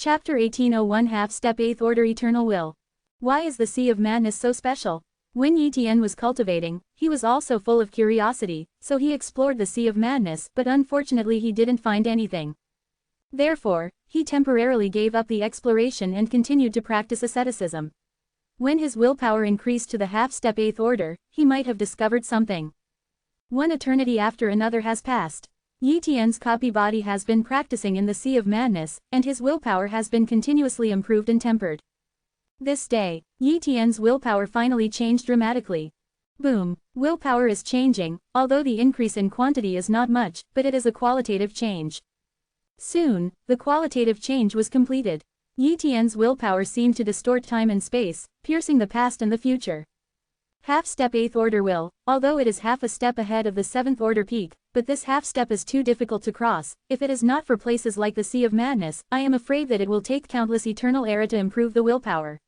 Chapter 1801 Half-Step 8th Order Eternal Will. Why is the Sea of Madness so special? When Yi Tian was cultivating, he was also full of curiosity, so he explored the Sea of Madness, but unfortunately he didn't find anything. Therefore, he temporarily gave up the exploration and continued to practice asceticism. When his willpower increased to the half-step 8th order, he might have discovered something. One eternity after another has passed. Yi Tian's copy body has been practicing in the Sea of Madness, and his willpower has been continuously improved and tempered. This day, Yi Tian's willpower finally changed dramatically. Boom! Willpower is changing, although the increase in quantity is not much, but it is a qualitative change. Soon, the qualitative change was completed. Yi Tian's willpower seemed to distort time and space, piercing the past and the future. Half-step 8th order will, although it is half a step ahead of the 7th order peak, but this half-step is too difficult to cross. If it is not for places like the Sea of Madness, I am afraid that it will take countless eternal era to improve the willpower.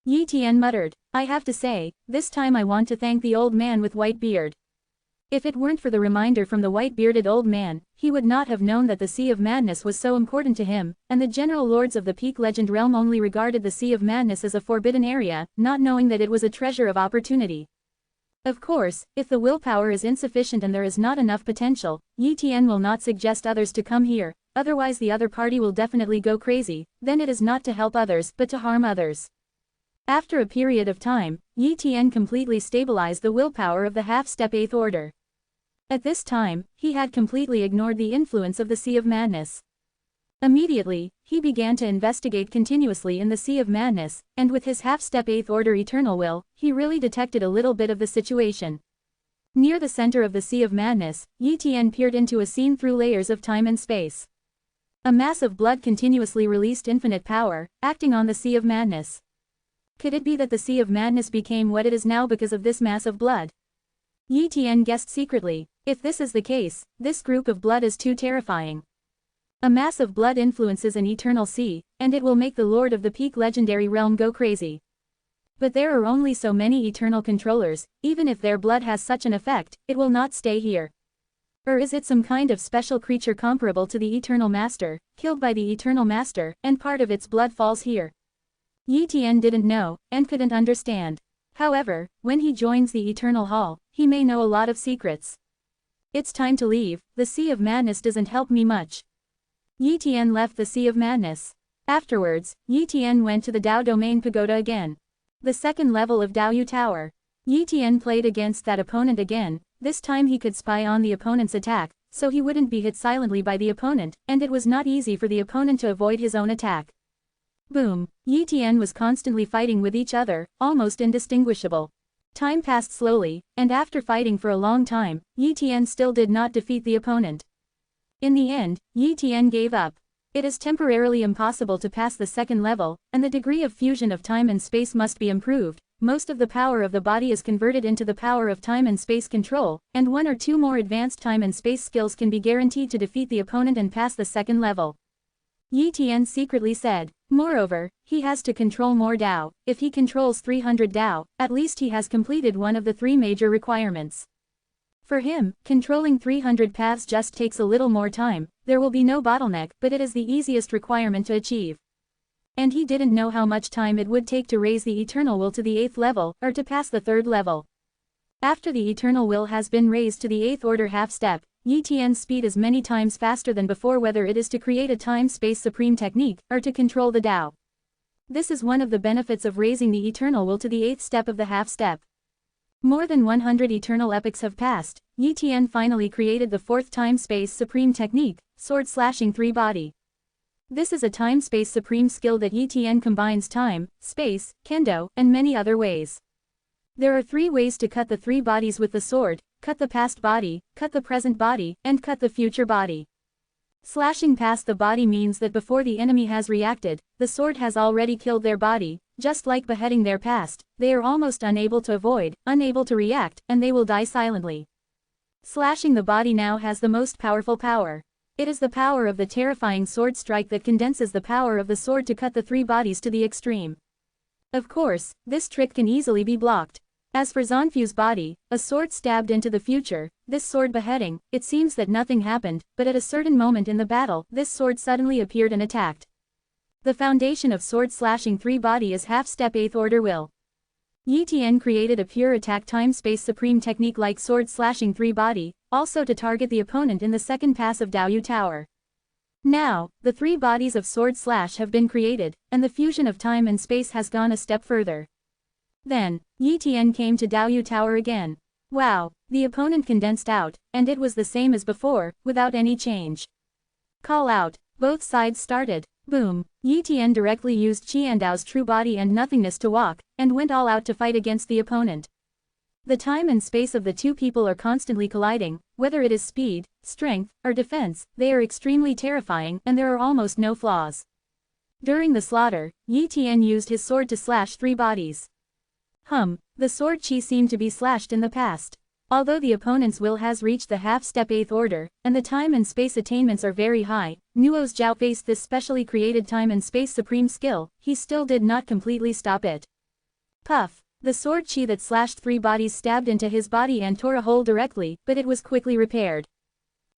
Yi Tian muttered, I have to say, this time I want to thank the old man with white beard. If it weren't for the reminder from the white-bearded old man, he would not have known that the Sea of Madness was so important to him, and the general lords of the Peak Legend realm only regarded the Sea of Madness as a forbidden area, not knowing that it was a treasure of opportunity. Of course, if the willpower is insufficient and there is not enough potential, Yi Tian will not suggest others to come here, otherwise the other party will definitely go crazy. Then it is not to help others but to harm others. After a period of time, Yi Tian completely stabilized the willpower of the half-step 8th order. At this time, he had completely ignored the influence of the Sea of Madness. Immediately, he began to investigate continuously in the Sea of Madness, and with his half-step 8th order eternal will, he really detected a little bit of the situation. Near the center of the Sea of Madness, Yi Tian peered into a scene through layers of time and space. A mass of blood continuously released infinite power, acting on the Sea of Madness. Could it be that the Sea of Madness became what it is now because of this mass of blood? Yi Tian guessed secretly, if this is the case, this group of blood is too terrifying. A mass of blood influences an eternal sea, and it will make the Lord of the Peak Legendary Realm go crazy. But there are only so many eternal controllers, even if their blood has such an effect, it will not stay here. Or is it some kind of special creature comparable to the Eternal Master, killed by the Eternal Master, and part of its blood falls here? Yi Tian didn't know, and couldn't understand. However, when he joins the Eternal Hall, he may know a lot of secrets. It's time to leave, the Sea of Madness doesn't help me much. Yi Tian left the Sea of Madness. Afterwards, Yi Tian went to the Dao Domain Pagoda again. The second level of Daoyu Tower. Yi Tian played against that opponent again. This time he could spy on the opponent's attack, so he wouldn't be hit silently by the opponent, and it was not easy for the opponent to avoid his own attack. Boom! Yi Tian was constantly fighting with each other, almost indistinguishable. Time passed slowly, and after fighting for a long time, Yi Tian still did not defeat the opponent. In the end, Yi Tian gave up. It is temporarily impossible to pass the second level, and the degree of fusion of time and space must be improved. Most of the power of the body is converted into the power of time and space control, and one or two more advanced time and space skills can be guaranteed to defeat the opponent and pass the second level. Yi Tian secretly said. Moreover, he has to control more Dao. If he controls 300 Dao, at least he has completed one of the three major requirements. For him, controlling 300 paths just takes a little more time. There will be no bottleneck, but it is the easiest requirement to achieve. And he didn't know how much time it would take to raise the Eternal Will to the 8th level, or to pass the 3rd level. After the Eternal Will has been raised to the 8th order half-step, Yi Tian's speed is many times faster than before, whether it is to create a time-space supreme technique, or to control the Dao. This is one of the benefits of raising the Eternal Will to the 8th step of the half-step. More than 100 eternal epochs have passed. Yi Tian finally created the 4th time-space supreme technique, sword slashing 3 body. This is a time-space supreme skill that Yi Tian combines time, space, kendo, and many other ways. There are 3 ways to cut the 3 bodies with the sword: cut the past body, cut the present body, and cut the future body. Slashing past the body means that before the enemy has reacted, the sword has already killed their body. Just like beheading their past, they are almost unable to avoid, unable to react, and they will die silently. Slashing the body now has the most powerful power. It is the power of the terrifying sword strike that condenses the power of the sword to cut the 3 bodies to the extreme. Of course, this trick can easily be blocked. As for Zanfu's body, a sword stabbed into the future, this sword beheading, it seems that nothing happened, but at a certain moment in the battle, this sword suddenly appeared and attacked. The foundation of sword-slashing 3 body is half-step 8th order will. Yi Tian created a pure attack time-space supreme technique like sword-slashing 3 body, also to target the opponent in the second pass of Daoyu Tower. Now, the 3 bodies of sword slash have been created, and the fusion of time and space has gone a step further. Then, Yi Tian came to Daoyu Tower again. Wow, the opponent condensed out, and it was the same as before, without any change. Call out, both sides started. Boom, Yi Tian directly used Qiandao's true body and nothingness to walk, and went all out to fight against the opponent. The time and space of the two people are constantly colliding, whether it is speed, strength, or defense, they are extremely terrifying and there are almost no flaws. During the slaughter, Yi Tian used his sword to slash 3 bodies. The sword chi seemed to be slashed in the past. Although the opponent's will has reached the half-step 8th order, and the time and space attainments are very high, Nuo's Zhao faced this specially created time and space supreme skill, he still did not completely stop it. Puff! The sword chi that slashed 3 bodies stabbed into his body and tore a hole directly, but it was quickly repaired.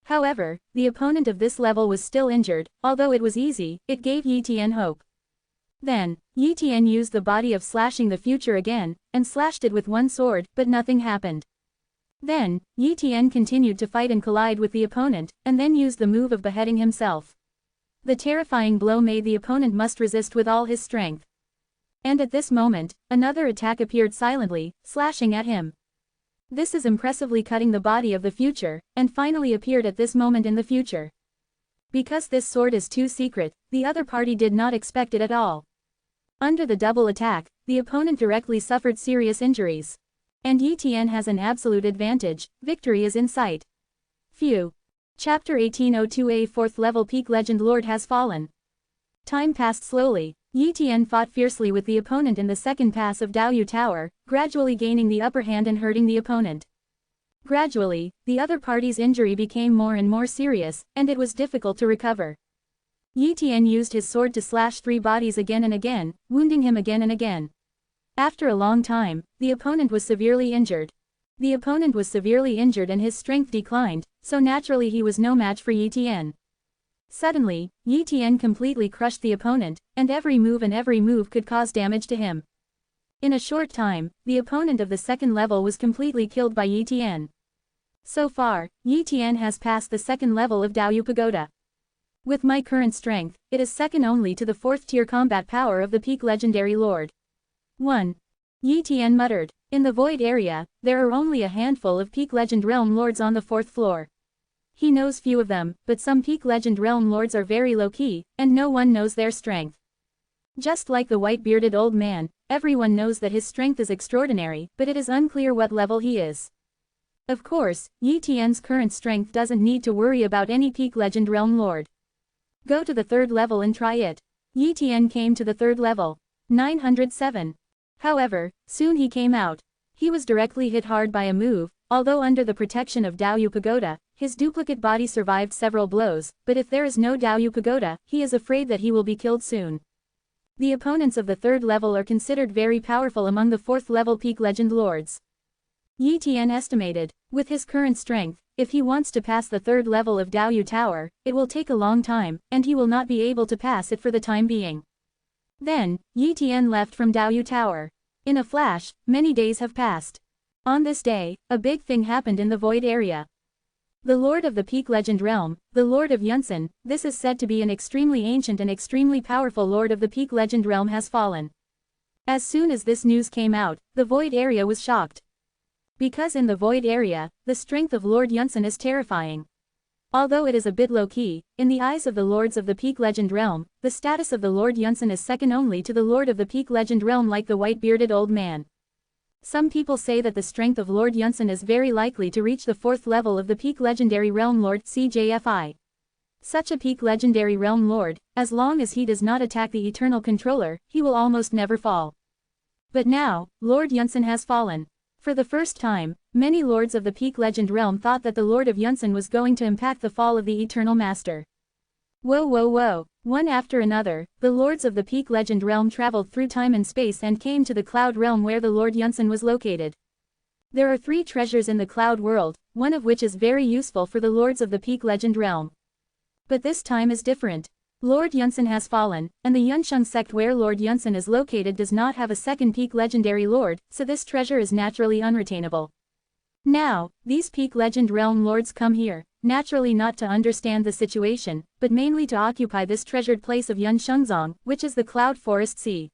However, the opponent of this level was still injured, although it was easy, it gave Yi Tian hope. Then, Yi Tian used the body of slashing the future again, and slashed it with one sword, but nothing happened. Then, Yi Tian continued to fight and collide with the opponent, and then used the move of beheading himself. The terrifying blow made the opponent must resist with all his strength. And at this moment, another attack appeared silently, slashing at him. This is impressively cutting the body of the future, and finally appeared at this moment in the future. Because this sword is too secret, the other party did not expect it at all. Under the double attack, the opponent directly suffered serious injuries. And Yi Tian has an absolute advantage, victory is in sight. Phew. Chapter 1802A 4th level peak legend lord has fallen. Time passed slowly. Yi Tian fought fiercely with the opponent in the second pass of Daoyu Tower, gradually gaining the upper hand and hurting the opponent. Gradually, the other party's injury became more and more serious, and it was difficult to recover. Yi Tian used his sword to slash 3 bodies again and again, wounding him again and again. After a long time, the opponent was severely injured. The opponent was severely injured and his strength declined, so naturally he was no match for Yi Tian. Suddenly, Yi Tian completely crushed the opponent, and every move could cause damage to him. In a short time, the opponent of the second level was completely killed by Yi Tian. So far, Yi Tian has passed the second level of Daoyu Pagoda. With my current strength, it is second only to the 4th tier combat power of the peak legendary lord. 1. Yi Tian muttered. In the void area, there are only a handful of peak legend realm lords on the 4th floor. He knows few of them, but some peak legend realm lords are very low-key, and no one knows their strength. Just like the white-bearded old man, everyone knows that his strength is extraordinary, but it is unclear what level he is. Of course, Yi Tian's current strength doesn't need to worry about any peak legend realm lord. Go to the 3rd level and try it. Yi Tian came to the 3rd level. 907. However, soon he came out. He was directly hit hard by a move, although under the protection of Daoyu Pagoda, his duplicate body survived several blows, but if there is no Daoyu Pagoda, he is afraid that he will be killed soon. The opponents of the 3rd level are considered very powerful among the 4th level peak legend lords. Yi Tian estimated, with his current strength, if he wants to pass the 3rd level of Daoyu Tower, it will take a long time, and he will not be able to pass it for the time being. Then, Yi Tian left from Daoyu Tower. In a flash, many days have passed. On this day, a big thing happened in the void area. The Lord of the Peak Legend Realm, the Lord of Yunsan, this is said to be an extremely ancient and extremely powerful Lord of the Peak Legend Realm has fallen. As soon as this news came out, the void area was shocked. Because in the void area, the strength of Lord Yunsan is terrifying. Although it is a bit low-key, in the eyes of the lords of the Peak Legend Realm, the status of the Lord Yunsan is second only to the Lord of the Peak Legend Realm like the white-bearded old man. Some people say that the strength of Lord Yunsan is very likely to reach the 4th level of the Peak Legendary Realm Lord CJFI. Such a Peak Legendary Realm Lord, as long as he does not attack the Eternal Controller, he will almost never fall. But now, Lord Yunsan has fallen. For the first time, many lords of the Peak Legend Realm thought that the Lord of Yunsan was going to impact the fall of the Eternal Master. Whoa whoa whoa, one after another, the lords of the Peak Legend Realm traveled through time and space and came to the Cloud Realm where the Lord Yunsan was located. There are 3 treasures in the Cloud World, one of which is very useful for the lords of the Peak Legend Realm. But this time is different. Lord Yunsan has fallen, and the Yunsheng sect where Lord Yunsan is located does not have a second peak legendary lord, so this treasure is naturally unretainable. Now, these peak legend realm lords come here, naturally not to understand the situation, but mainly to occupy this treasured place of Yunshengzong, which is the Cloud Forest Sea.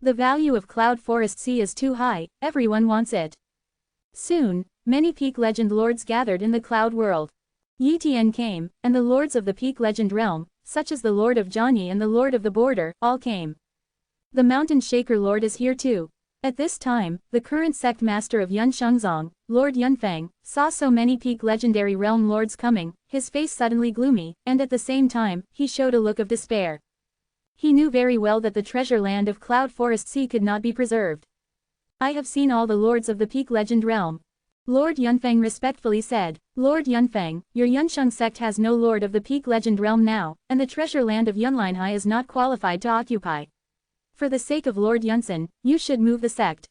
The value of Cloud Forest Sea is too high, everyone wants it. Soon, many peak legend lords gathered in the cloud world. Yi Tian came, and the lords of the peak legend realm, such as the Lord of Johnny and the Lord of the Border, all came. The Mountain Shaker Lord is here too. At this time, the current sect master of Yunshengzong, Lord Yunfeng, saw so many peak legendary realm lords coming, his face suddenly gloomy, and at the same time, he showed a look of despair. He knew very well that the treasure land of Cloud Forest Sea could not be preserved. I have seen all the lords of the peak legend realm. Lord Yunfeng respectfully said, Lord Yunfeng, your Yunsheng sect has no lord of the peak legend realm now, and the treasure land of Yunlinhai is not qualified to occupy. For the sake of Lord Yunsan, you should move the sect.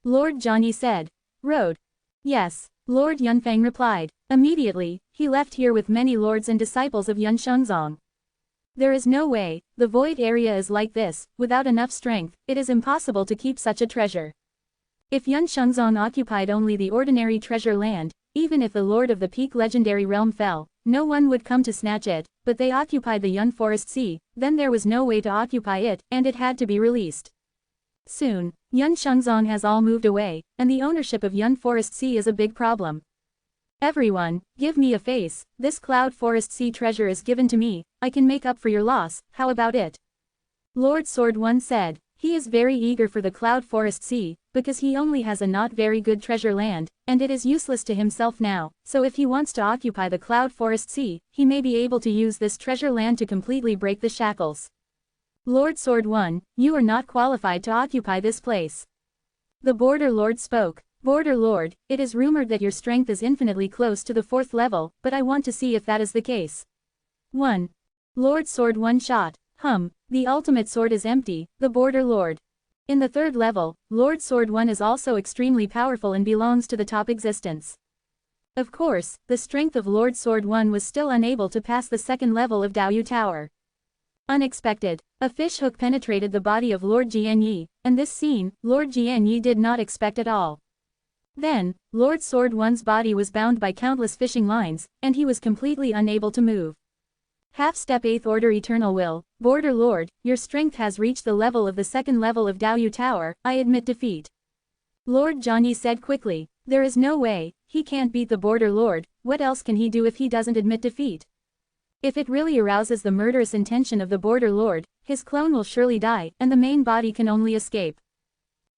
Lord Johnny said. Road. Yes, Lord Yunfeng replied. Immediately, he left here with many lords and disciples of Yunshengzong. There is no way, the void area is like this, without enough strength, it is impossible to keep such a treasure. If Yunshengzong occupied only the ordinary treasure land, even if the lord of the peak legendary realm fell, no one would come to snatch it, but they occupied the Yun Forest Sea, then there was no way to occupy it, and it had to be released. Soon, Yunshengzong has all moved away, and the ownership of Yun Forest Sea is a big problem. Everyone, give me a face, this Cloud Forest Sea treasure is given to me, I can make up for your loss, how about it? Lord Sword One said. He is very eager for the Cloud Forest Sea, because he only has a not very good treasure land, and it is useless to himself now, so if he wants to occupy the Cloud Forest Sea, he may be able to use this treasure land to completely break the shackles. Lord Sword One, you are not qualified to occupy this place. The Border Lord spoke. Border Lord, it is rumored that your strength is infinitely close to the 4th level, but I want to see if that is the case. 1. Lord Sword One shot. The ultimate sword is empty, the Border Lord. In the 3rd level, Lord Sword One is also extremely powerful and belongs to the top existence. Of course, the strength of Lord Sword One was still unable to pass the 2nd level of Daoyu Tower. Unexpected, a fish hook penetrated the body of Lord Jianyi, and this scene, Lord Jianyi did not expect at all. Then, Lord Sword One's body was bound by countless fishing lines, and he was completely unable to move. Half-step 8th order Eternal Will, Border Lord, your strength has reached the level of the 2nd level of Daoyu Tower, I admit defeat. Lord Johnny said quickly, there is no way, he can't beat the Border Lord, what else can he do if he doesn't admit defeat? If it really arouses the murderous intention of the Border Lord, his clone will surely die, and the main body can only escape.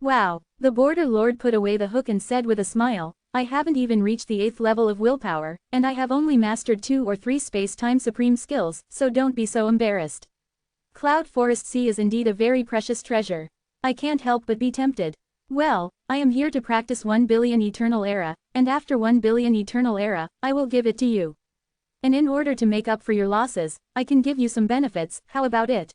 Wow, the Border Lord put away the hook and said with a smile, I haven't even reached the 8th level of willpower, and I have only mastered 2 or 3 space-time supreme skills, so don't be so embarrassed. Cloud Forest Sea is indeed a very precious treasure. I can't help but be tempted. Well, I am here to practice 1 billion eternal era, and after 1 billion eternal era, I will give it to you. And in order to make up for your losses, I can give you some benefits, how about it?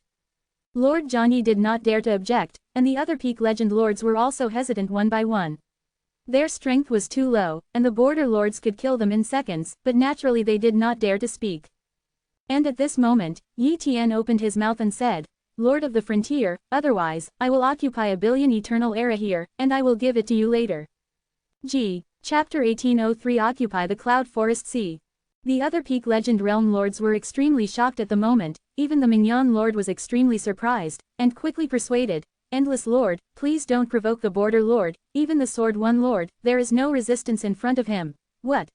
Lord Johnny did not dare to object, and the other peak legend lords were also hesitant one by one. Their strength was too low, and the Border Lords could kill them in seconds, but naturally they did not dare to speak. And at this moment, Yi Tian opened his mouth and said, Lord of the Frontier, otherwise, I will occupy 1 billion eternal era here, and I will give it to you later. Chapter 1803 Occupy the Cloud Forest Sea. The other peak legend realm lords were extremely shocked at the moment, even the Mignon Lord was extremely surprised, and quickly persuaded, Endless Lord, please don't provoke the Border Lord, even the Sword One Lord, there is no resistance in front of him. What?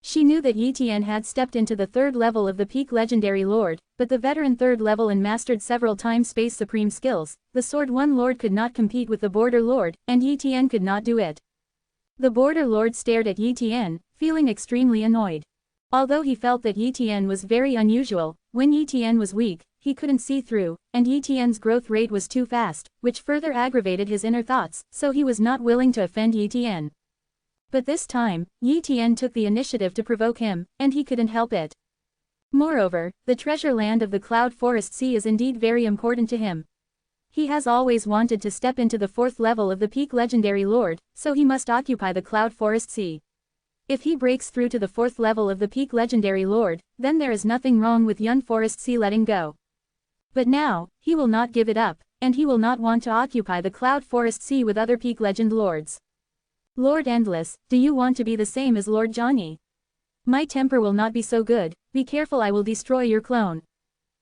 She knew that Yi Tian had stepped into the 3rd level of the peak legendary lord, but the veteran 3rd level and mastered several times space supreme skills, the Sword One Lord could not compete with the Border Lord, and Yi Tian could not do it. The Border Lord stared at Yi Tian, feeling extremely annoyed. Although he felt that Yi Tian was very unusual, when Yi Tian was weak, he couldn't see through, and Yi Tian's growth rate was too fast, which further aggravated his inner thoughts, so he was not willing to offend Yi Tian. But this time, Yi Tian took the initiative to provoke him, and he couldn't help it. Moreover, the treasure land of the Cloud Forest Sea is indeed very important to him. He has always wanted to step into the 4th level of the peak legendary lord, so he must occupy the Cloud Forest Sea. If he breaks through to the 4th level of the peak legendary lord, then there is nothing wrong with Yun Forest Sea letting go. But now, he will not give it up, and he will not want to occupy the Cloud Forest Sea with other peak legend lords. Lord Endless, do you want to be the same as Lord Johnny? My temper will not be so good, be careful, I will destroy your clone,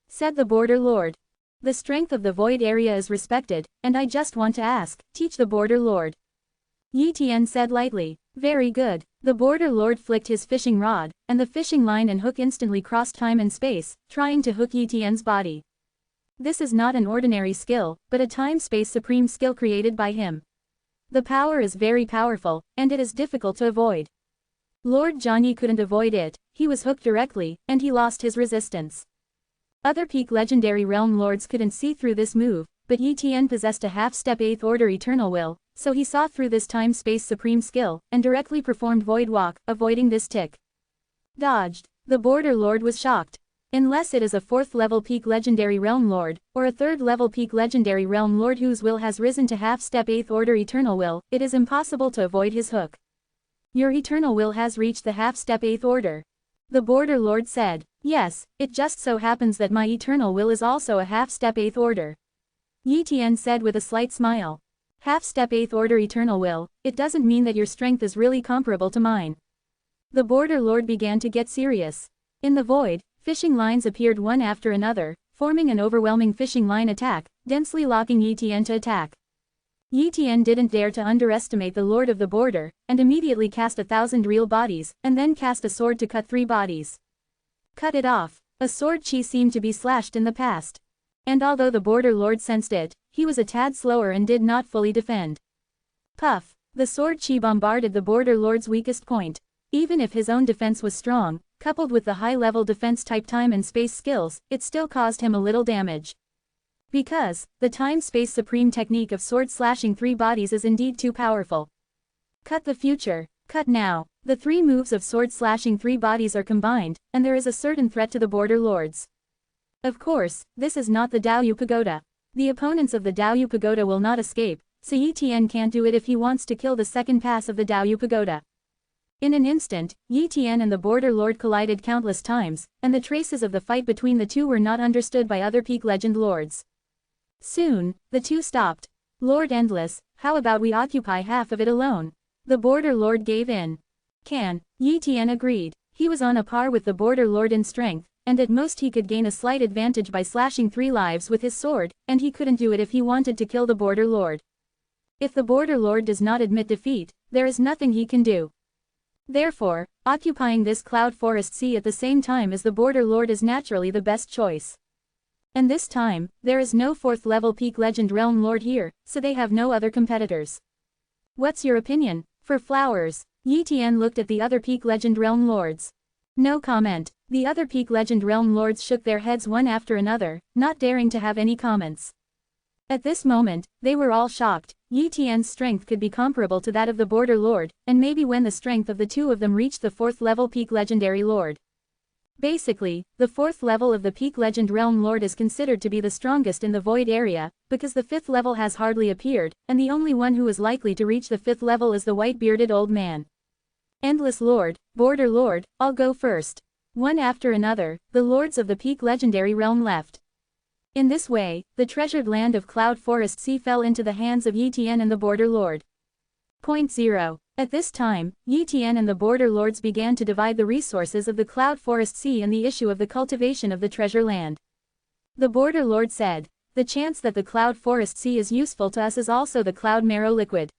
said the Border Lord. The strength of the void area is respected, and I just want to ask, teach the Border Lord. Yi Tian said lightly. Very good. The Border Lord flicked his fishing rod, and the fishing line and hook instantly crossed time and space, trying to hook Yi Tian's body. This is not an ordinary skill, but a time-space supreme skill created by him. The power is very powerful, and it is difficult to avoid. Lord Johnny couldn't avoid it, he was hooked directly, and he lost his resistance. Other peak legendary realm lords couldn't see through this move, but Yi Tian possessed a half-step 8th order eternal will, so he saw through this time-space supreme skill, and directly performed void walk, avoiding this tick. Dodged. The Border Lord was shocked. Unless it is a 4th level peak legendary realm lord, or a 3rd level peak legendary realm lord whose will has risen to half-step 8th order eternal will, it is impossible to avoid his hook. Your eternal will has reached the half-step 8th order. The Border Lord said. Yes, it just so happens that my eternal will is also a half-step 8th order. Yi Tian said with a slight smile. Half-step 8th order eternal will, it doesn't mean that your strength is really comparable to mine. The Border Lord began to get serious. In the void, fishing lines appeared one after another, forming an overwhelming fishing line attack, densely locking Yi Tian to attack. Yi Tian didn't dare to underestimate the Lord of the Border, and immediately cast 1,000 real bodies, and then cast a sword to cut 3 bodies. Cut it off. A sword chi seemed to be slashed in the past. And although the Border Lord sensed it, he was a tad slower and did not fully defend. Puff. The sword chi bombarded the Border Lord's weakest point. Even if his own defense was strong, coupled with the high-level defense-type time and space skills, it still caused him a little damage. Because, the time-space supreme technique of sword slashing 3 bodies is indeed too powerful. Cut the future. Cut now. The 3 moves of sword slashing 3 bodies are combined, and there is a certain threat to the Border Lords. Of course, this is not the Daoyu Pagoda. The opponents of the Daoyu Pagoda will not escape, so Yi Tian can't do it if he wants to kill the second pass of the Daoyu Pagoda. In an instant, Yi Tian and the Border Lord collided countless times, and the traces of the fight between the two were not understood by other peak legend lords. Soon, the two stopped. Lord Endless, how about we occupy half of it alone? The Border Lord gave in. Can. Yi Tian agreed. He was on a par with the Border Lord in strength, and at most he could gain a slight advantage by slashing 3 lives with his sword, and he couldn't do it if he wanted to kill the Border Lord. If the Border Lord does not admit defeat, there is nothing he can do. Therefore, occupying this Cloud Forest Sea at the same time as the Border Lord is naturally the best choice. And this time, there is no 4th level peak legend realm lord here, so they have no other competitors. What's your opinion? For flowers. Yi Tian looked at the other peak legend realm lords. No comment. The other peak legend realm lords shook their heads one after another, not daring to have any comments. At this moment, they were all shocked. Yi Tian's strength could be comparable to that of the Border Lord, and maybe when the strength of the two of them reached the 4th level peak legendary lord. Basically, the 4th level of the peak legend realm lord is considered to be the strongest in the void area, because the 5th level has hardly appeared, and the only one who is likely to reach the 5th level is the white-bearded old man. Endless Lord, Border Lord, I'll go first. One after another, the lords of the peak legendary realm left. In this way, the treasured land of Cloud Forest Sea fell into the hands of Yi Tian and the Border Lord. 0. At this time, Yi Tian and the Border Lords began to divide the resources of the Cloud Forest Sea and the issue of the cultivation of the treasure land. The Border Lord said, the chance that the Cloud Forest Sea is useful to us is also the Cloud Marrow liquid.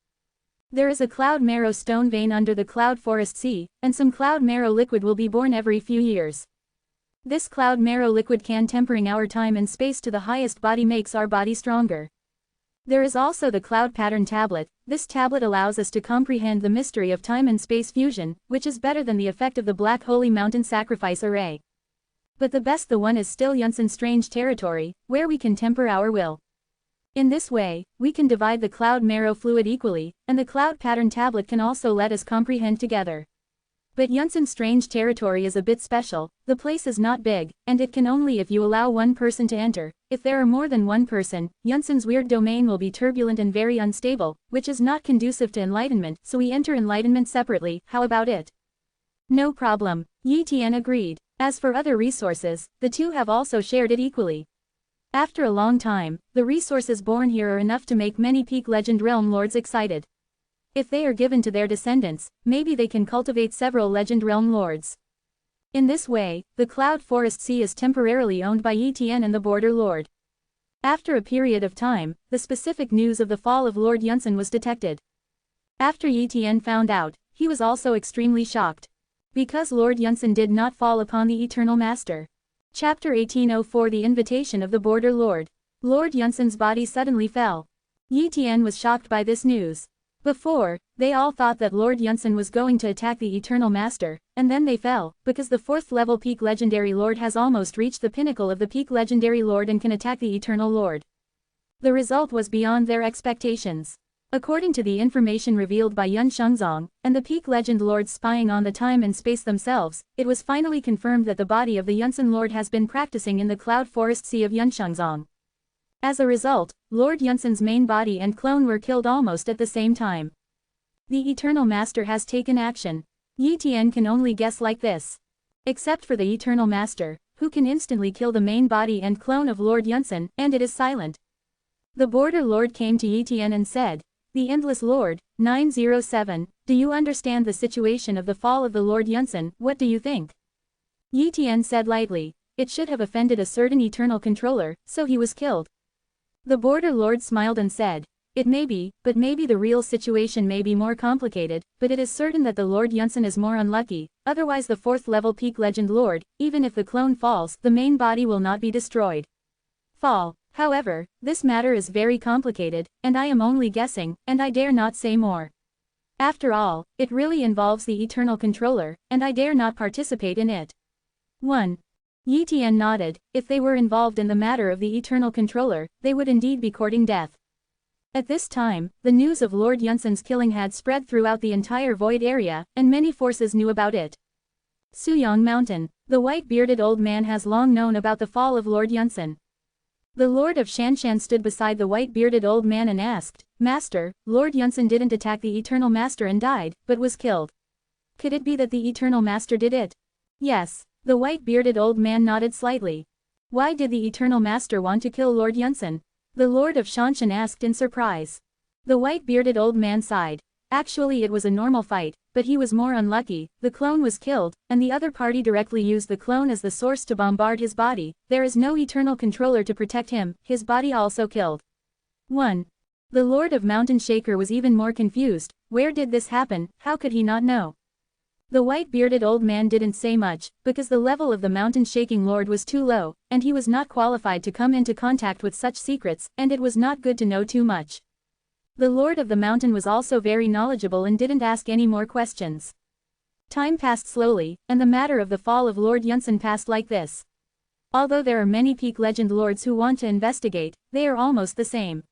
There is a Cloud Marrow stone vein under the Cloud Forest Sea, and some Cloud Marrow liquid will be born every few years. This Cloud Marrow liquid can tempering our time and space to the highest body makes our body stronger. There is also the Cloud Pattern Tablet. This tablet allows us to comprehend the mystery of time and space fusion, which is better than the effect of the Black Holy Mountain Sacrifice Array. But the best the one is still Yunsan's Strange Territory, where we can temper our will. In this way, we can divide the Cloud Marrow fluid equally, and the Cloud Pattern Tablet can also let us comprehend together. But Yunsan's Strange Territory is a bit special. The place is not big, and it can only if you allow one person to enter. If there are more than one person, Yunsan's weird domain will be turbulent and very unstable, which is not conducive to enlightenment, so we enter enlightenment separately. How about it? No problem, Yi Tian agreed. As for other resources, the two have also shared it equally. After a long time, the resources born here are enough to make many peak legend realm lords excited. If they are given to their descendants, maybe they can cultivate several legend realm lords. In this way, the Cloud Forest Sea is temporarily owned by Yi Tian and the Border Lord. After a period of time, the specific news of the fall of Lord Yunsan was detected. After Yi Tian found out, he was also extremely shocked. Because Lord Yunsan did not fall upon the Eternal Master. Chapter 1804 The Invitation of the Border Lord. Lord Yunsan's body suddenly fell. Yi Tian was shocked by this news. Before, they all thought that Lord Yunsan was going to attack the Eternal Master, and then they fell, because the 4th level Peak Legendary Lord has almost reached the pinnacle of the Peak Legendary Lord and can attack the Eternal Lord. The result was beyond their expectations. According to the information revealed by Yun Shengzong, and the Peak Legend Lords spying on the time and space themselves, it was finally confirmed that the body of the Yunsan Lord has been practicing in the Cloud Forest Sea of Yun Shengzong. As a result, Lord Yunsan's main body and clone were killed almost at the same time. The Eternal Master has taken action. Yi Tian can only guess like this. Except for the Eternal Master, who can instantly kill the main body and clone of Lord Yunsan, and it is silent. The Border Lord came to Yi Tian and said, "The Endless Lord, 907, do you understand the situation of the fall of the Lord Yunsan, what do you think?" Yi Tian said lightly, "It should have offended a certain eternal controller, so he was killed." The Border Lord smiled and said, "It may be, but maybe the real situation may be more complicated, but it is certain that the Lord Yunsan is more unlucky, otherwise the 4th level Peak Legend Lord, even if the clone falls, the main body will not be destroyed. Fall. However, this matter is very complicated, and I am only guessing, and I dare not say more. After all, it really involves the Eternal Controller, and I dare not participate in it." 1. Yi Tian nodded. If they were involved in the matter of the Eternal Controller, they would indeed be courting death. At this time, the news of Lord Yunsan's killing had spread throughout the entire void area, and many forces knew about it. Suyang Mountain. The white-bearded old man has long known about the fall of Lord Yunsan. The Lord of Shanshan stood beside the white-bearded old man and asked, "Master, Lord Yunsan didn't attack the Eternal Master and died, but was killed. Could it be that the Eternal Master did it?" "Yes." The white-bearded old man nodded slightly. "Why did the Eternal Master want to kill Lord Yunsan?" The Lord of Shanshan asked in surprise. The white-bearded old man sighed. "Actually it was a normal fight, but he was more unlucky, the clone was killed, and the other party directly used the clone as the source to bombard his body, there is no eternal controller to protect him, his body also killed." 1. The Lord of Mountain Shaker was even more confused. Where did this happen, how could he not know? The white-bearded old man didn't say much, because the level of the mountain shaking lord was too low, and he was not qualified to come into contact with such secrets, and it was not good to know too much. The Lord of the Mountain was also very knowledgeable and didn't ask any more questions. Time passed slowly, and the matter of the fall of Lord Yunsan passed like this. Although there are many Peak Legend Lords who want to investigate, they are almost the same.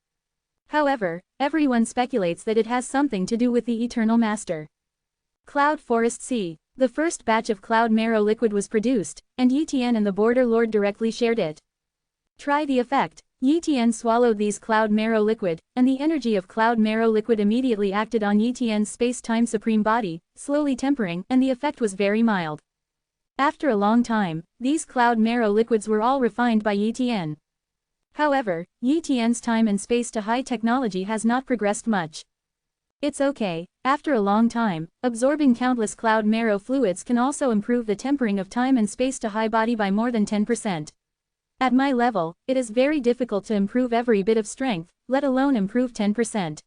However, everyone speculates that it has something to do with the Eternal Master. Cloud Forest Sea. The first batch of Cloud Marrow liquid was produced, and Yi Tian and the Border Lord directly shared it. Try the effect. Yi Tian swallowed these Cloud Marrow liquid, and the energy of Cloud Marrow liquid immediately acted on Yi Tian's space-time supreme body, slowly tempering, and the effect was very mild. After a long time, these Cloud Marrow liquids were all refined by Yi Tian. However, Yi Tian's time and space to high technology has not progressed much. It's okay, after a long time, absorbing countless Cloud Marrow fluids can also improve the tempering of time and space to high body by more than 10%. At my level, it is very difficult to improve every bit of strength, let alone improve 10%.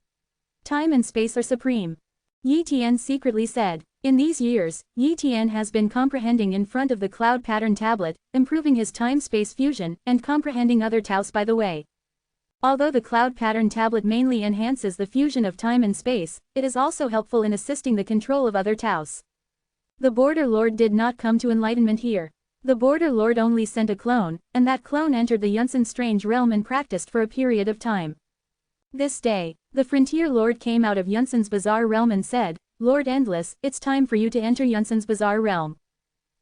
Time and space are supreme. Yi Tian secretly said. In these years, Yi Tian has been comprehending in front of the cloud pattern tablet, improving his time-space fusion, and comprehending other Taos by the way. Although the cloud pattern tablet mainly enhances the fusion of time and space, it is also helpful in assisting the control of other Taos. The Border Lord did not come to enlightenment here. The Border Lord only sent a clone, and that clone entered the Yunsan strange realm and practiced for a period of time. This day, the Frontier Lord came out of Yunsan's bizarre realm and said, "Lord Endless, it's time for you to enter Yunsan's bizarre realm."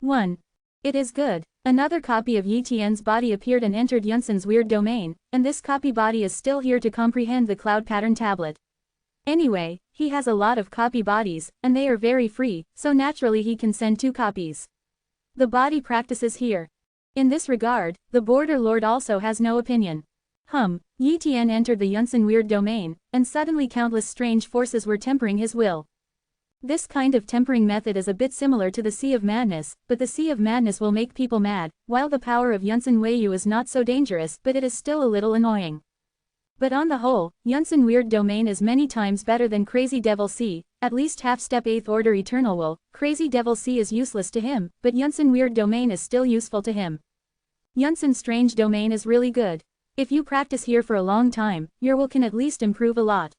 1. It is good. Another copy of Yi Tian's body appeared and entered Yunsan's weird domain, and this copy body is still here to comprehend the cloud pattern tablet. Anyway, he has a lot of copy bodies, and they are very free, so naturally he can send 2 copies. The body practices here. In this regard, the border lord also has no opinion. Yi Tian entered the Yunsan weird domain, and suddenly countless strange forces were tempering his will. This kind of tempering method is a bit similar to the Sea of Madness, but the Sea of Madness will make people mad, while the power of Yunsan Weiyu is not so dangerous, but it is still a little annoying. But on the whole, Yunsan Weird Domain is many times better than Crazy Devil Sea, at least half-step 8th order Eternal Will. Crazy Devil Sea is useless to him, but Yunsan Weird Domain is still useful to him. Yunsan Strange Domain is really good. If you practice here for a long time, your will can at least improve a lot.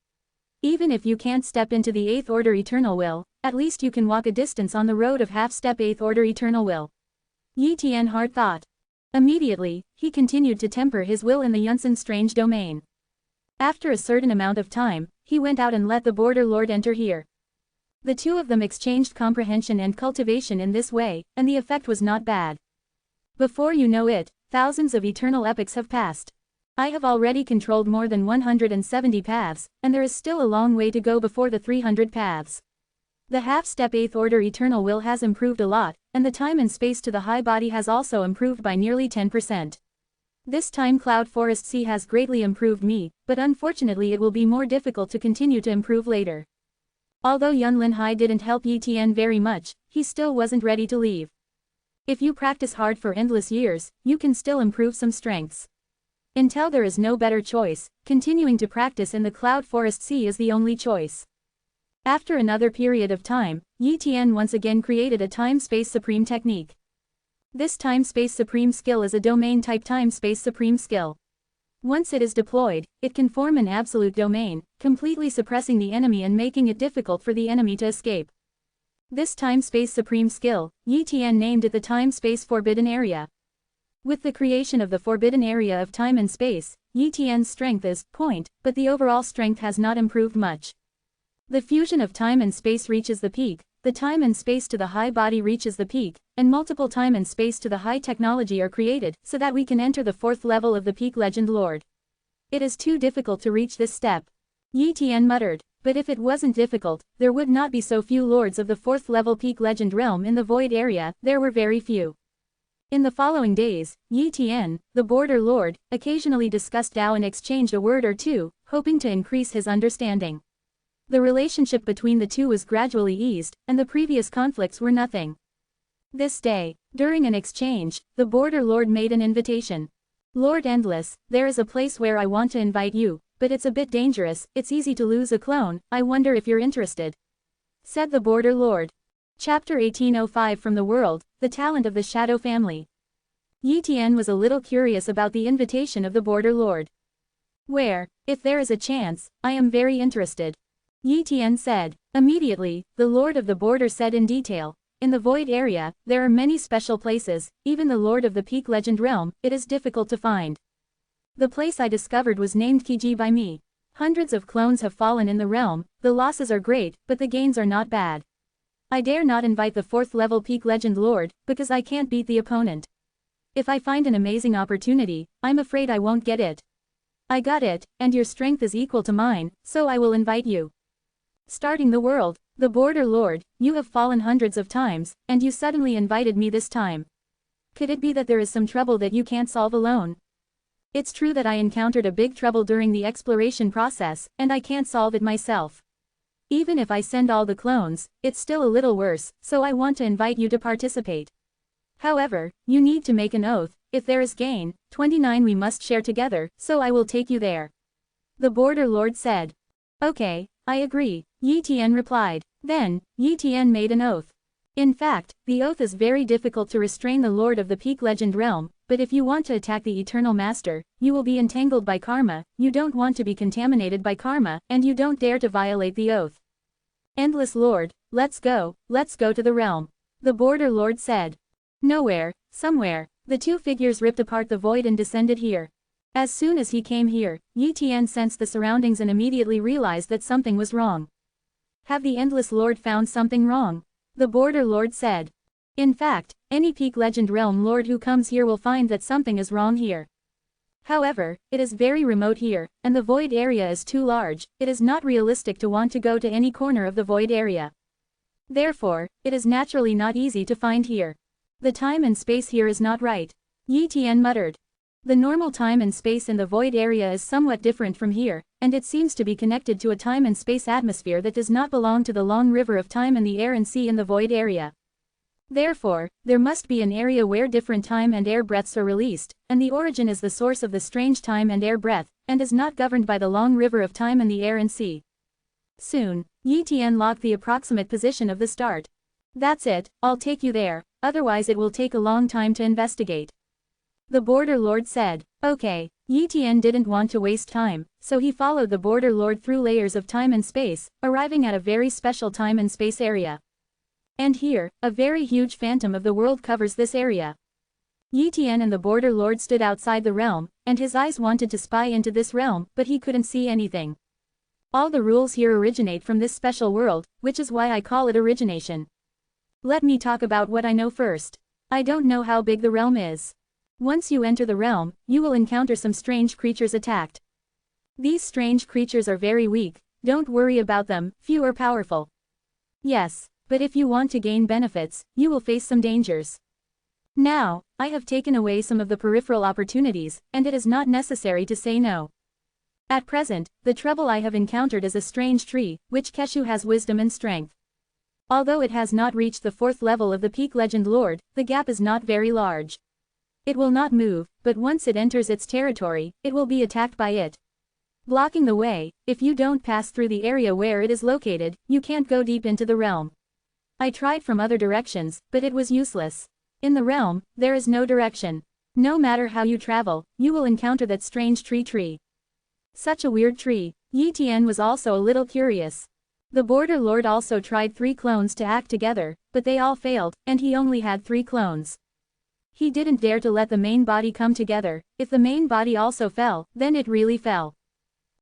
Even if you can't step into the 8th order Eternal Will, at least you can walk a distance on the road of half-step 8th order Eternal Will. Yi Tianhard thought. Immediately, he continued to temper his will in the Yunsan Strange Domain. After a certain amount of time, he went out and let the border lord enter here. The 2 of them exchanged comprehension and cultivation in this way, and the effect was not bad. Before you know it, thousands of eternal epochs have passed. I have already controlled more than 170 paths, and there is still a long way to go before the 300 paths. The half-step 8th order Eternal Will has improved a lot, and the time and space to the high body has also improved by nearly 10%. This time Cloud Forest Sea has greatly improved me, but unfortunately it will be more difficult to continue to improve later. Although Yunlin Hai didn't help Yi Tian very much, he still wasn't ready to leave. If you practice hard for endless years, you can still improve some strengths. Until there is no better choice, continuing to practice in the Cloud Forest Sea is the only choice. After another period of time, Yi Tian once again created a Time-Space Supreme technique. This Time-Space Supreme skill is a domain-type Time-Space Supreme skill. Once it is deployed, it can form an absolute domain, completely suppressing the enemy and making it difficult for the enemy to escape. This Time-Space Supreme skill, Yi Tian named it the Time-Space Forbidden Area. With the creation of the Forbidden Area of Time and Space, Yi Tian's strength is point, but the overall strength has not improved much. The fusion of time and space reaches the peak, the time and space to the high body reaches the peak, and multiple time and space to the high technology are created so that we can enter the 4th level of the peak legend lord. It is too difficult to reach this step. Yi Tian muttered, but if it wasn't difficult, there would not be so few lords of the 4th level peak legend realm in the void area, there were very few. In the following days, Yi Tian, the border lord, occasionally discussed Dao and exchanged a word or two, hoping to increase his understanding. The relationship between the 2 was gradually eased, and the previous conflicts were nothing. This day, during an exchange, the border lord made an invitation. Lord Endless, there is a place where I want to invite you, but it's a bit dangerous, it's easy to lose a clone, I wonder if you're interested. Said the border lord. Chapter 1805 From the World, the Talent of the Shadow Family. Yi Tian was a little curious about the invitation of the border lord. Where, if there is a chance, I am very interested. Yi Tian said. Immediately, the Lord of the Border said in detail, in the Void area, there are many special places, even the Lord of the Peak Legend Realm, it is difficult to find. The place I discovered was named Kiji by me. Hundreds of clones have fallen in the realm, the losses are great, but the gains are not bad. I dare not invite the 4th level Peak Legend Lord, because I can't beat the opponent. If I find an amazing opportunity, I'm afraid I won't get it. I got it, and your strength is equal to mine, so I will invite you. Starting the world, the border lord, you have fallen hundreds of times, and you suddenly invited me this time. Could it be that there is some trouble that you can't solve alone? It's true that I encountered a big trouble during the exploration process, and I can't solve it myself. Even if I send all the clones, it's still a little worse, so I want to invite you to participate. However, you need to make an oath, if there is gain, 29 we must share together, so I will take you there. The border lord said. Okay, I agree, Yi Tian replied. Then, Yi Tian made an oath. In fact, the oath is very difficult to restrain the Lord of the Peak Legend Realm, but if you want to attack the Eternal Master, you will be entangled by karma, you don't want to be contaminated by karma, and you don't dare to violate the oath. Endless Lord, let's go to the realm. The border lord said. Nowhere, somewhere, the 2 figures ripped apart the void and descended here. As soon as he came here, Yi Tian sensed the surroundings and immediately realized that something was wrong. Have the Endless Lord found something wrong? The border lord said. In fact, any Peak Legend Realm Lord who comes here will find that something is wrong here. However, it is very remote here, and the void area is too large. It is not realistic to want to go to any corner of the void area. Therefore, it is naturally not easy to find here. The time and space here is not right. Yi Tian muttered. The normal time and space in the void area is somewhat different from here, and it seems to be connected to a time and space atmosphere that does not belong to the long river of time and the air and sea in the void area. Therefore, there must be an area where different time and air breaths are released, and the origin is the source of the strange time and air breath, and is not governed by the long river of time and the air and sea. Soon, Yi Tian locked the approximate position of the start. That's it, I'll take you there, otherwise it will take a long time to investigate. The Border Lord said. Okay, Yi Tian didn't want to waste time, so he followed the Border Lord through layers of time and space, arriving at a very special time and space area. And here, a very huge phantom of the world covers this area. Yi Tian and the Border Lord stood outside the realm, and his eyes wanted to spy into this realm, but he couldn't see anything. All the rules here originate from this special world, which is why I call it origination. Let me talk about what I know first. I don't know how big the realm is. Once you enter the realm, you will encounter some strange creatures attacked. These strange creatures are very weak, don't worry about them, few are powerful. Yes. But if you want to gain benefits, you will face some dangers. Now, I have taken away some of the peripheral opportunities, and it is not necessary to say no. At present, the trouble I have encountered is a strange tree, which Keshu has wisdom and strength. Although it has not reached the 4th level of the Peak Legend Lord, the gap is not very large. It will not move, but once it enters its territory, it will be attacked by it. Blocking the way, if you don't pass through the area where it is located, you can't go deep into the realm. I tried from other directions, but it was useless. In the realm, there is no direction. No matter how you travel, you will encounter that strange tree. Such a weird tree. Yi Tian was also a little curious. The Border Lord also tried 3 clones to act together, but they all failed, and he only had 3 clones. He didn't dare to let the main body come together. If the main body also fell, then it really fell.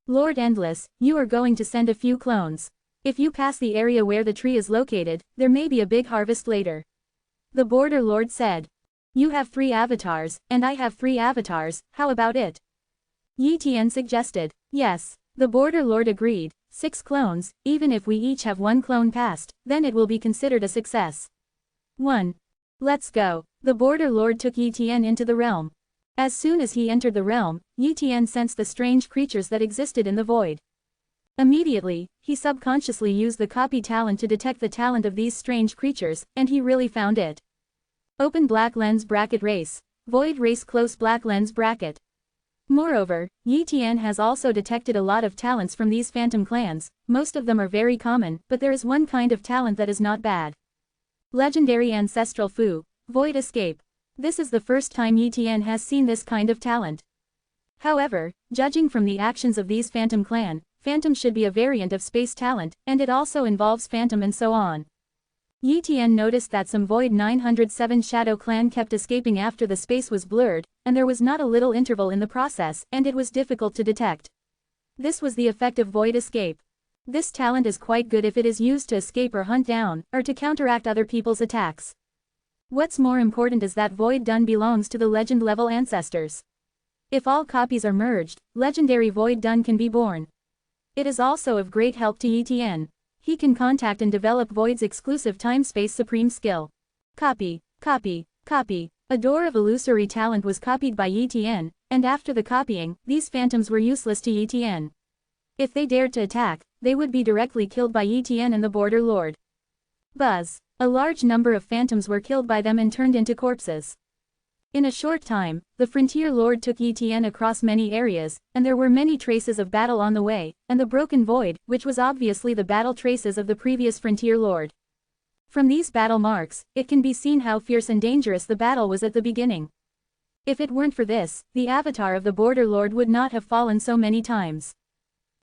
Lord Endless, you are going to send a few clones. If you pass the area where the tree is located, there may be a big harvest later. The Border Lord said. You have 3 avatars, and I have 3 avatars, how about it? Yi Tian suggested. Yes. The Border Lord agreed. 6 clones, even if we each have 1 clone passed, then it will be considered a success. 1. Let's go. The Border Lord took Yi Tian into the realm. As soon as he entered the realm, Yi Tian sensed the strange creatures that existed in the void. Immediately, he subconsciously used the copy talent to detect the talent of these strange creatures, and he really found it. Open black lens bracket race. Void race close black lens bracket. Moreover, Yi Tian has also detected a lot of talents from these phantom clans. Most of them are very common, but there is one kind of talent that is not bad. Legendary Ancestral Fu, Void Escape. This is the first time Yi Tian has seen this kind of talent. However, judging from the actions of these phantom clan, Phantom should be a variant of space talent, and it also involves Phantom and so on. Yi Tian noticed that some Void 907 Shadow Clan kept escaping after the space was blurred, and there was not a little interval in the process, and it was difficult to detect. This was the effect of Void Escape. This talent is quite good if it is used to escape or hunt down, or to counteract other people's attacks. What's more important is that Void Dun belongs to the legend level ancestors. If all copies are merged, legendary Void Dun can be born. It is also of great help to Yi Tian. He can contact and develop Void's exclusive time-space supreme skill. Copy, copy, copy. A door of illusory talent was copied by Yi Tian, and after the copying, these phantoms were useless to Yi Tian. If they dared to attack, they would be directly killed by Yi Tian and the Border Lord. Buzz. A large number of phantoms were killed by them and turned into corpses. In a short time, the Frontier Lord took Yi Tian across many areas, and there were many traces of battle on the way, and the broken void, which was obviously the battle traces of the previous Frontier Lord. From these battle marks, it can be seen how fierce and dangerous the battle was at the beginning. If it weren't for this, the avatar of the Border Lord would not have fallen so many times.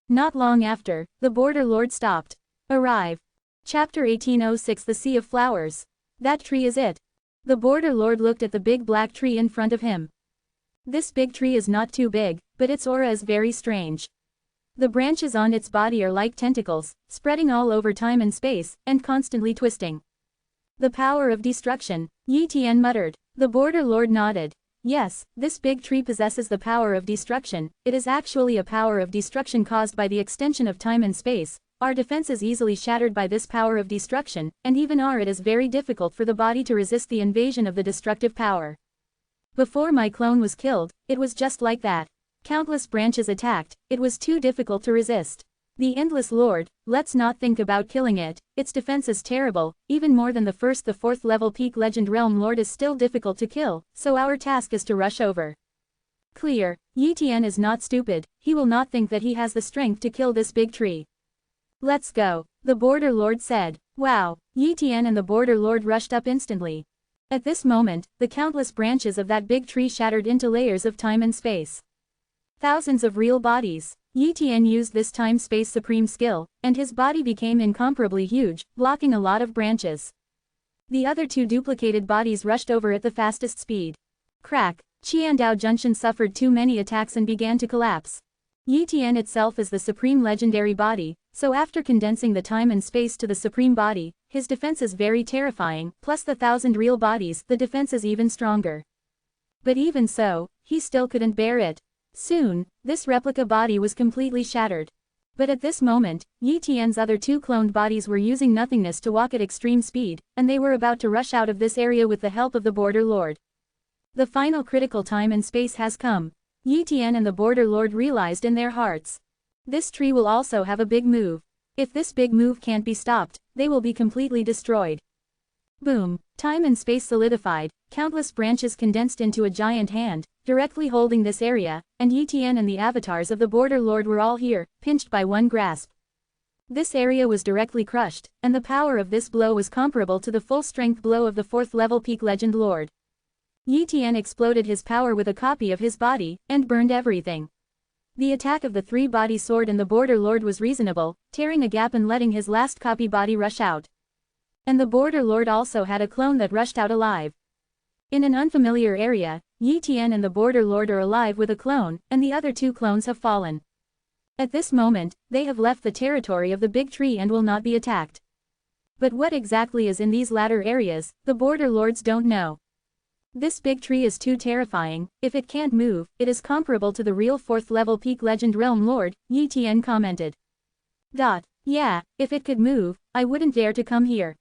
Not long after, the Border Lord stopped. Arrive. Chapter 1806 The Sea of Flowers. That tree is it. The Border Lord looked at the big black tree in front of him. This big tree is not too big, but its aura is very strange. The branches on its body are like tentacles, spreading all over time and space, and constantly twisting. The power of destruction, Yi Tian muttered. The Border Lord nodded. Yes, this big tree possesses the power of destruction. It is actually a power of destruction caused by the extension of time and space. Our defense is easily shattered by this power of destruction, and even it is very difficult for the body to resist the invasion of the destructive power. Before my clone was killed, it was just like that. Countless branches attacked, it was too difficult to resist. The Endless Lord, let's not think about killing it, its defense is terrible, even more than the fourth level peak legend realm lord is still difficult to kill, so our task is to rush over. Clear, Yi Tian is not stupid, he will not think that he has the strength to kill this big tree. Let's go, the Border Lord said. Wow, Yi Tian and the Border Lord rushed up instantly. At this moment, the countless branches of that big tree shattered into layers of time and space. Thousands of real bodies. Yi Tian used this time-space supreme skill, and his body became incomparably huge, blocking a lot of branches. The other two duplicated bodies rushed over at the fastest speed. Crack, Qiandao Junction suffered too many attacks and began to collapse. Yi Tian itself is the supreme legendary body, so after condensing the time and space to the supreme body, his defense is very terrifying, plus the 1,000 real bodies, the defense is even stronger. But even so, he still couldn't bear it. Soon, this replica body was completely shattered. But at this moment, Yi Tian's other two cloned bodies were using nothingness to walk at extreme speed, and they were about to rush out of this area with the help of the Border Lord. The final critical time and space has come. Yi Tian and the Border Lord realized in their hearts. This tree will also have a big move. If this big move can't be stopped, they will be completely destroyed. Boom, time and space solidified, countless branches condensed into a giant hand, directly holding this area, and Yi Tian and the avatars of the Border Lord were all here, pinched by one grasp. This area was directly crushed, and the power of this blow was comparable to the full-strength blow of the 4th level peak legend lord. Yi Tian exploded his power with a copy of his body, and burned everything. The attack of the three-body sword in the Border Lord was reasonable, tearing a gap and letting his last copy body rush out. And the Border Lord also had a clone that rushed out alive. In an unfamiliar area, Yi Tian and the Border Lord are alive with a clone, and the other two clones have fallen. At this moment, they have left the territory of the big tree and will not be attacked. But what exactly is in these latter areas, the Border Lords don't know. This big tree is too terrifying, if it can't move, it is comparable to the real 4th level peak legend realm lord, Yi Tian commented. Yeah, if it could move, I wouldn't dare to come here.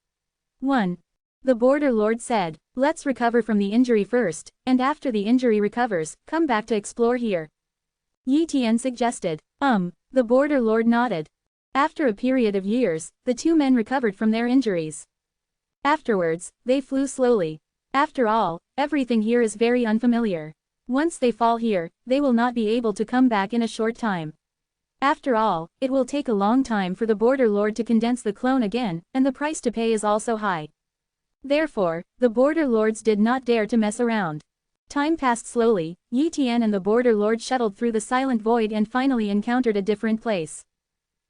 1. The Border Lord said, let's recover from the injury first, and after the injury recovers, come back to explore here. Yi Tian suggested. The Border Lord nodded. After a period of years, the two men recovered from their injuries. Afterwards, they flew slowly. After all, everything here is very unfamiliar. Once they fall here, they will not be able to come back in a short time. After all, it will take a long time for the Border Lord to condense the clone again, and the price to pay is also high. Therefore, the Border Lords did not dare to mess around. Time passed slowly, Yi Tian and the Border Lord shuttled through the silent void and finally encountered a different place.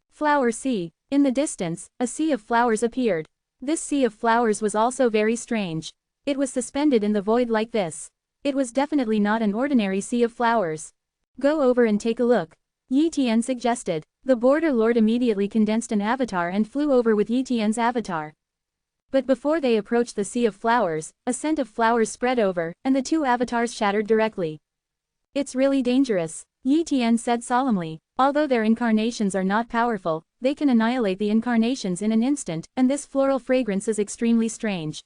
Flower Sea. In the distance, a sea of flowers appeared. This sea of flowers was also very strange. It was suspended in the void like this. It was definitely not an ordinary sea of flowers. Go over and take a look. Yi Tian suggested. The Border Lord immediately condensed an avatar and flew over with Yi Tian's avatar. But before they approached the sea of flowers, a scent of flowers spread over, and the two avatars shattered directly. It's really dangerous, Yi Tian said solemnly. Although their incarnations are not powerful, they can annihilate the incarnations in an instant, and this floral fragrance is extremely strange.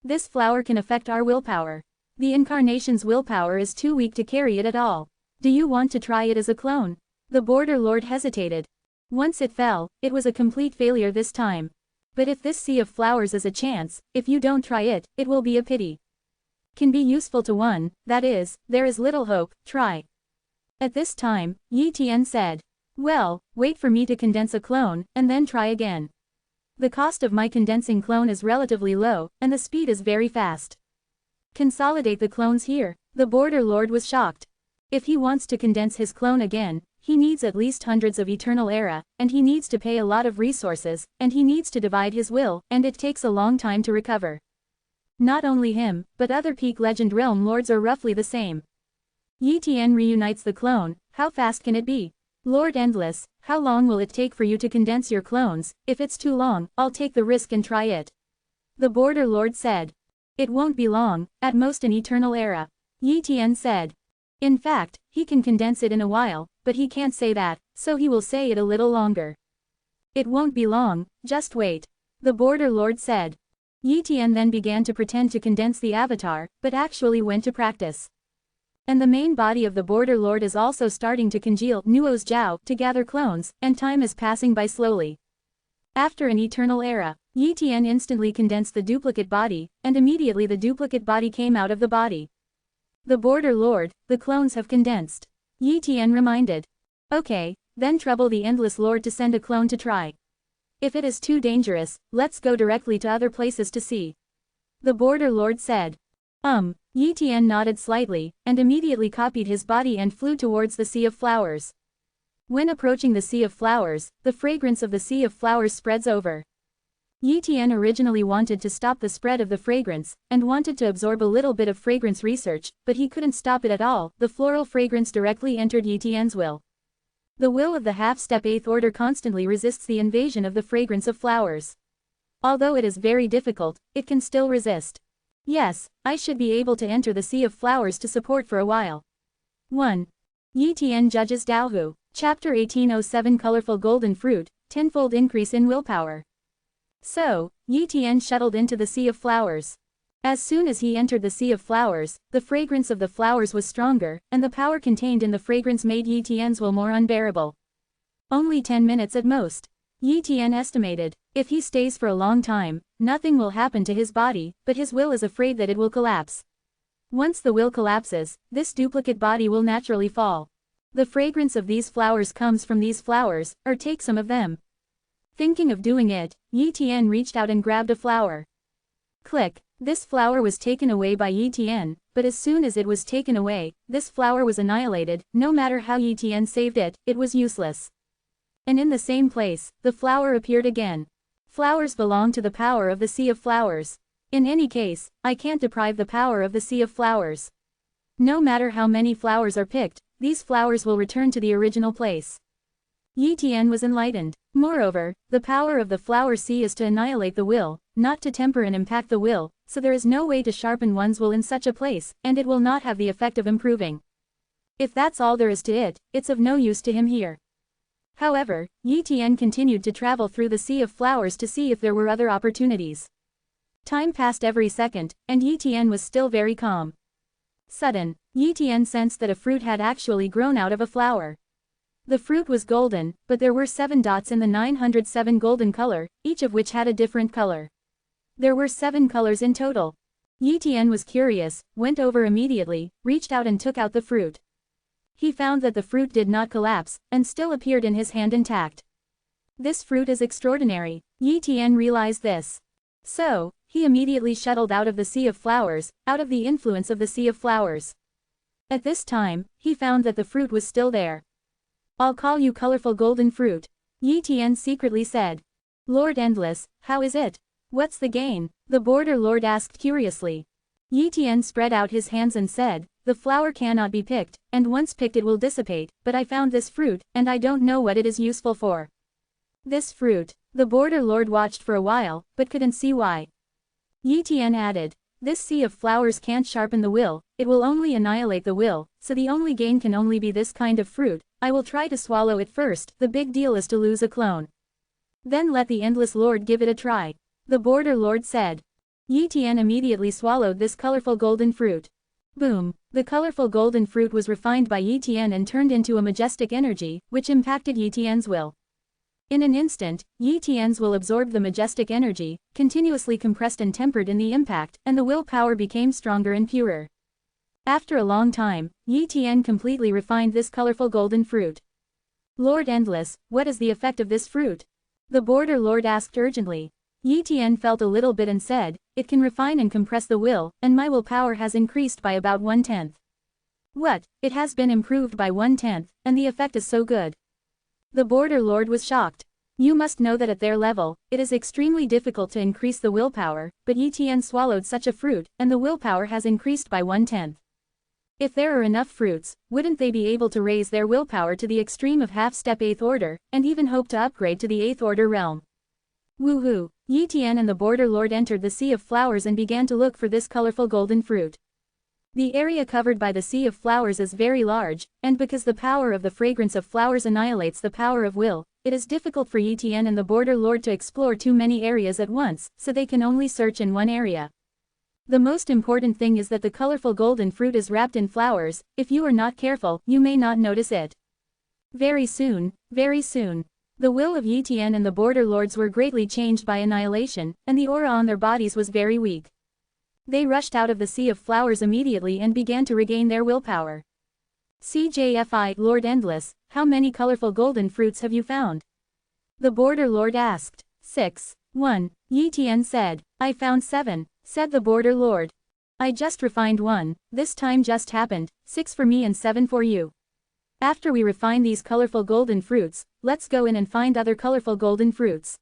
This flower can affect our willpower. The incarnation's willpower is too weak to carry it at all. Do you want to try it as a clone? The Border Lord hesitated. Once it fell, it was a complete failure this time. But if this sea of flowers is a chance, if you don't try it, it will be a pity. Can be useful to one, that is, there is little hope, try. At this time, Yi Tian said. Well, wait for me to condense a clone, and then try again. The cost of my condensing clone is relatively low, and the speed is very fast. Consolidate the clones here. The Border Lord was shocked. If he wants to condense his clone again, he needs at least hundreds of eternal era, and he needs to pay a lot of resources, and he needs to divide his will, and it takes a long time to recover. Not only him, but other peak legend realm lords are roughly the same. Yi Tian reunites the clone. How fast can it be? Lord Endless, how long will it take for you to condense your clones? If it's too long, I'll take the risk and try it. The Border Lord said. It won't be long, at most an eternal era. Yi Tian said. In fact, he can condense it in a while, but he can't say that, so he will say it a little longer. It won't be long, just wait. The border lord said. Yi Tian then began to pretend to condense the avatar, but actually went to practice. And the main body of the border lord is also starting to congeal Nuo's Jiao to gather clones, and time is passing by slowly. After an eternal era, Yi Tian instantly condensed the duplicate body, and immediately the duplicate body came out of the body. The border lord, the clones have condensed. Yi Tian reminded. Okay, then trouble the endless lord to send a clone to try. If it is too dangerous, let's go directly to other places to see. The border lord said. Yi Tian nodded slightly, and immediately copied his body and flew towards the Sea of Flowers. When approaching the Sea of Flowers, the fragrance of the Sea of Flowers spreads over. Yi Tian originally wanted to stop the spread of the fragrance, and wanted to absorb a little bit of fragrance research, but he couldn't stop it at all. The floral fragrance directly entered Yi Tian's will. The will of the half-step 8th order constantly resists the invasion of the fragrance of flowers. Although it is very difficult, it can still resist. Yes, I should be able to enter the Sea of Flowers to support for a while. 1. Yi Tian judges Daohu, Chapter 1807 Colorful Golden Fruit, Tenfold Increase in Willpower. So, Yi Tian shuttled into the Sea of Flowers. As soon as he entered the Sea of Flowers, the fragrance of the flowers was stronger, and the power contained in the fragrance made Yi Tian's will more unbearable. Only 10 minutes at most. Yi Tian estimated. If he stays for a long time, nothing will happen to his body, but his will is afraid that it will collapse. Once the will collapses, this duplicate body will naturally fall. The fragrance of these flowers comes from these flowers, or take some of them. Thinking of doing it, Yi Tian reached out and grabbed a flower. Click. This flower was taken away by Yi Tian, but as soon as it was taken away, this flower was annihilated. No matter how Yi Tian saved it, it was useless. And in the same place, the flower appeared again. Flowers belong to the power of the Sea of Flowers. In any case, I can't deprive the power of the Sea of Flowers. No matter how many flowers are picked, these flowers will return to the original place. Yi Tian was enlightened. Moreover, the power of the flower sea is to annihilate the will, not to temper and impact the will, so there is no way to sharpen one's will in such a place, and it will not have the effect of improving. If that's all there is to it, it's of no use to him here. However, Yi Tian continued to travel through the Sea of Flowers to see if there were other opportunities. Time passed every second, and Yi Tian was still very calm. Sudden, Yi Tian sensed that a fruit had actually grown out of a flower. The fruit was golden, but there were 7 dots in the 907 golden color, each of which had a different color. There were 7 colors in total. Yi Tian was curious, went over immediately, reached out and took out the fruit. He found that the fruit did not collapse, and still appeared in his hand intact. This fruit is extraordinary. Yi Tian realized this. So, he immediately shuttled out of the Sea of Flowers, out of the influence of the Sea of Flowers. At this time, he found that the fruit was still there. I'll call you colorful golden fruit, Yi Tian secretly said. Lord Endless, how is it? What's the gain? The border lord asked curiously. Yi Tian spread out his hands and said, the flower cannot be picked, and once picked it will dissipate, but I found this fruit, and I don't know what it is useful for. This fruit. The border lord watched for a while, but couldn't see why. Yi Tian added, this Sea of Flowers can't sharpen the will, it will only annihilate the will, so the only gain can only be this kind of fruit. I will try to swallow it first, the big deal is to lose a clone. Then let the Endless Lord give it a try. The border lord said. Yi Tian immediately swallowed this colorful golden fruit. Boom! The colorful golden fruit was refined by Yi Tian and turned into a majestic energy, which impacted Yi Tian's will. In an instant, Yi Tian's will absorbed the majestic energy, continuously compressed and tempered in the impact, and the willpower became stronger and purer. After a long time, Yi Tian completely refined this colorful golden fruit. Lord Endless, what is the effect of this fruit? The border lord asked urgently. Yi Tian felt a little bit and said, it can refine and compress the will, and my willpower has increased by about 1/10. What? It has been improved by 1/10, and the effect is so good. The border lord was shocked. You must know that at their level, it is extremely difficult to increase the willpower, but Yi Tian swallowed such a fruit, and the willpower has increased by 1/10. If there are enough fruits, wouldn't they be able to raise their willpower to the extreme of half-step 8th order, and even hope to upgrade to the 8th order realm? Woohoo! Yi Tian and the border lord entered the Sea of Flowers and began to look for this colorful golden fruit. The area covered by the Sea of Flowers is very large, and because the power of the fragrance of flowers annihilates the power of will, it is difficult for Yi Tian and the Border Lord to explore too many areas at once, so they can only search in one area. The most important thing is that the colorful golden fruit is wrapped in flowers. If you are not careful, you may not notice it. Very soon, the will of Yi Tian and the Border Lords were greatly changed by annihilation, and the aura on their bodies was very weak. They rushed out of the Sea of Flowers immediately and began to regain their willpower. CJFI, Lord Endless, how many colorful golden fruits have you found? The Border Lord asked. 6. 1. Yi Tian said. I found 7, said the Border Lord. I just refined 1, this time just happened, 6 for me and 7 for you. After we refine these colorful golden fruits, let's go in and find other colorful golden fruits.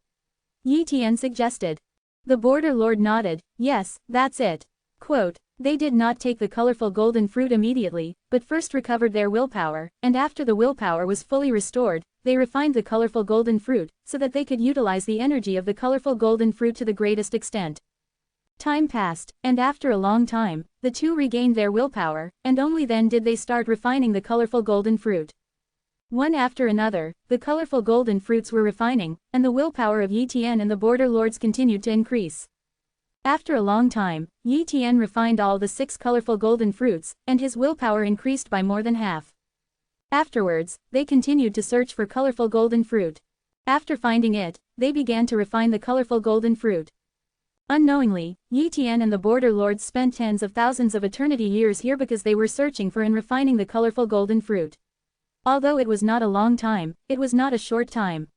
Yi Tian suggested. The Border Lord nodded. Yes, that's it. Quote, they did not take the colorful golden fruit immediately, but first recovered their willpower, and after the willpower was fully restored, they refined the colorful golden fruit, so that they could utilize the energy of the colorful golden fruit to the greatest extent. Time passed, and after a long time, the two regained their willpower, and only then did they start refining the colorful golden fruit. One after another, the colorful golden fruits were refining, and the willpower of Yi Tian and the Border Lords continued to increase. After a long time, Yi Tian refined all the 6 colorful golden fruits, and his willpower increased by more than half. Afterwards, they continued to search for colorful golden fruit. After finding it, they began to refine the colorful golden fruit. Unknowingly, Yi Tian and the Border Lords spent tens of thousands of eternity years here because they were searching for and refining the colorful golden fruit. Although it was not a long time, it was not a short time.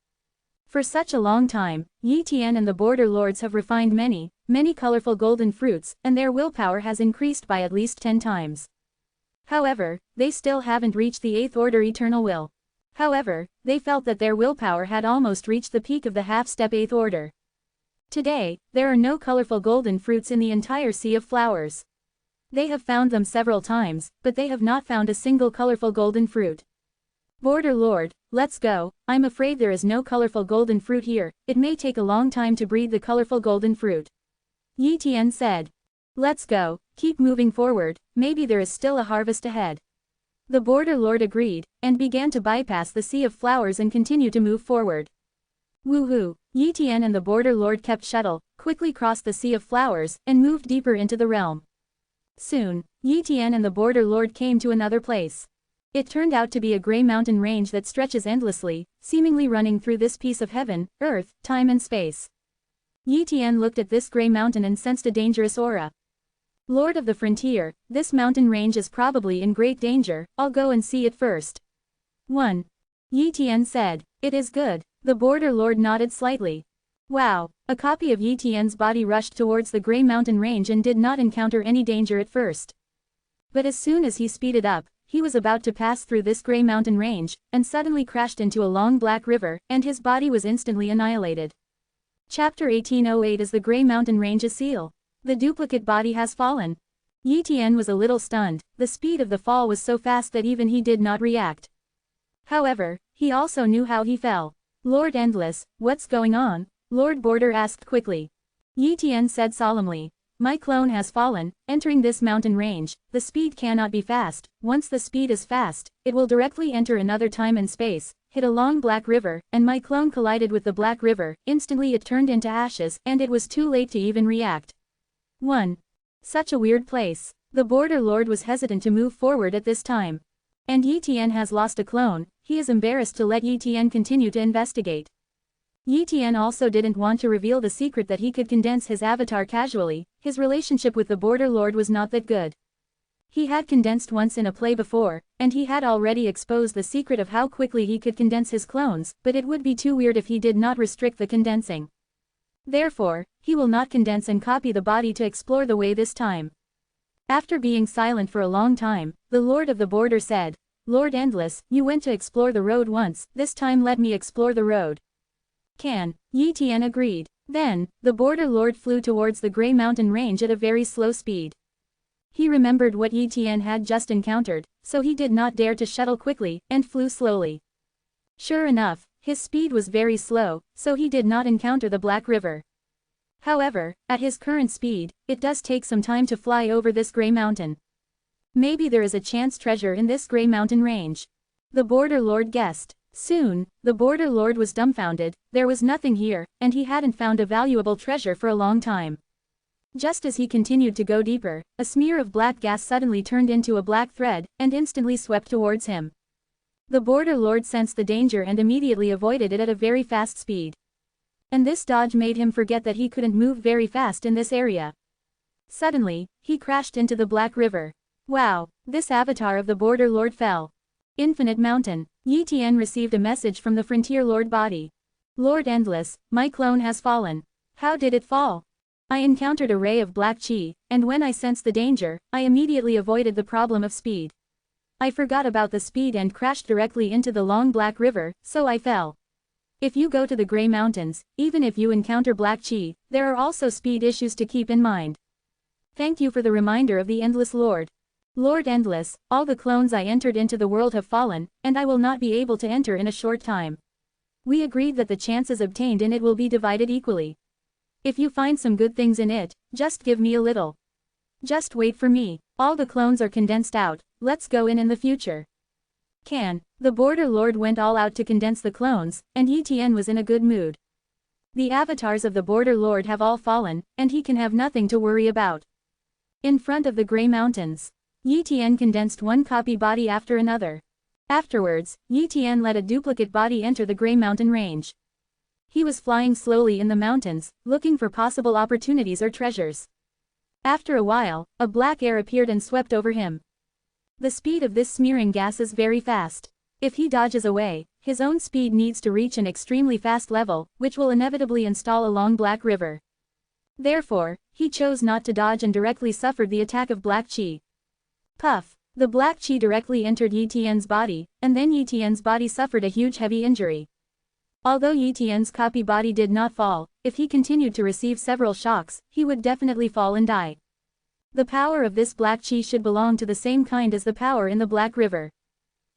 For such a long time, Yi Tian and the Border Lords have refined many colorful golden fruits, and their willpower has increased by at least 10 times. However, they still haven't reached the 8th order eternal will. However, they felt that their willpower had almost reached the peak of the half-step 8th order. Today, there are no colorful golden fruits in the entire Sea of Flowers. They have found them several times, but they have not found a single colorful golden fruit. Border Lord, let's go. I'm afraid there is no colorful golden fruit here. It may take a long time to breed the colorful golden fruit. Yi Tian said. Let's go, keep moving forward, maybe there is still a harvest ahead. The Border Lord agreed, and began to bypass the Sea of Flowers and continue to move forward. Woohoo! Yi Tian and the Border Lord kept shuttle, quickly crossed the Sea of Flowers, and moved deeper into the realm. Soon, Yi Tian and the Border Lord came to another place. It turned out to be a gray mountain range that stretches endlessly, seemingly running through this piece of heaven, earth, time and space. Yi Tian looked at this gray mountain and sensed a dangerous aura. Lord of the Frontier, this mountain range is probably in great danger, I'll go and see it first. 1. Yi Tian said. It is good. The Border Lord nodded slightly. Wow! A copy of Yi Tian's body rushed towards the gray mountain range and did not encounter any danger at first. But as soon as he speeded up, he was about to pass through this gray mountain range, and suddenly crashed into a long black river, and his body was instantly annihilated. Chapter 1808 is the Gray Mountain Range a seal. The duplicate body has fallen. Yi Tian was a little stunned, the speed of the fall was so fast that even he did not react. However, he also knew how he fell. Lord Endless, what's going on? Lord Border asked quickly. Yi Tian said solemnly. My clone has fallen, entering this mountain range. The speed cannot be fast. Once the speed is fast, it will directly enter another time and space, hit a long black river, and my clone collided with the black river. Instantly it turned into ashes, and it was too late to even react. 1. Such a weird place. The Border Lord was hesitant to move forward at this time. And Yi Tian has lost a clone. He is embarrassed to let Yi Tian continue to investigate. Yi Tian also didn't want to reveal the secret that he could condense his avatar casually. His relationship with the Border Lord was not that good. He had condensed once in a play before, and he had already exposed the secret of how quickly he could condense his clones, but it would be too weird if he did not restrict the condensing. Therefore, he will not condense and copy the body to explore the way this time. After being silent for a long time, the Lord of the Border said, Lord Endless, you went to explore the road once, this time let me explore the road. Can. Yi Tian agreed. Then, the Border Lord flew towards the Gray Mountain Range at a very slow speed. He remembered what Yi Tian had just encountered, so he did not dare to shuttle quickly, and flew slowly. Sure enough, his speed was very slow, so he did not encounter the Black River. However, at his current speed, it does take some time to fly over this gray mountain. Maybe there is a chance treasure in this gray mountain range. The border lord guessed. Soon, the border lord was dumbfounded, there was nothing here, and he hadn't found a valuable treasure for a long time. Just as he continued to go deeper, a smear of black gas suddenly turned into a black thread, and instantly swept towards him. The border lord sensed the danger and immediately avoided it at a very fast speed. And this dodge made him forget that he couldn't move very fast in this area. Suddenly, he crashed into the Black River. Wow, this avatar of the border lord fell. Infinite Mountain. Yi Tian received a message from the Frontier Lord body. Lord Endless, my clone has fallen. How did it fall? I encountered a ray of black chi, and when I sensed the danger, I immediately avoided the problem of speed. I forgot about the speed and crashed directly into the long Black River, so I fell. If you go to the Grey Mountains, even if you encounter black chi, there are also speed issues to keep in mind. Thank you for the reminder of the Endless Lord. Lord Endless, all the clones I entered into the world have fallen, and I will not be able to enter in a short time. We agreed that the chances obtained in it will be divided equally. If you find some good things in it, just give me a little. Just wait for me, all the clones are condensed out, let's go in the future. The border lord went all out to condense the clones, and Yi Tian was in a good mood. The avatars of the border lord have all fallen, and he can have nothing to worry about. In front of the Grey Mountains, Yi Tian condensed one copy body after another. Afterwards, Yi Tian let a duplicate body enter the Grey Mountain range. He was flying slowly in the mountains, looking for possible opportunities or treasures. After a while, a black air appeared and swept over him. The speed of this smearing gas is very fast. If he dodges away, his own speed needs to reach an extremely fast level, which will inevitably install along Black River. Therefore, he chose not to dodge and directly suffered the attack of black chi. Puff! The black chi directly entered Yi Tian's body, and then Yi Tian's body suffered a huge heavy injury. Although Yi Tian's copy body did not fall, if he continued to receive several shocks, he would definitely fall and die. The power of this black chi should belong to the same kind as the power in the Black River.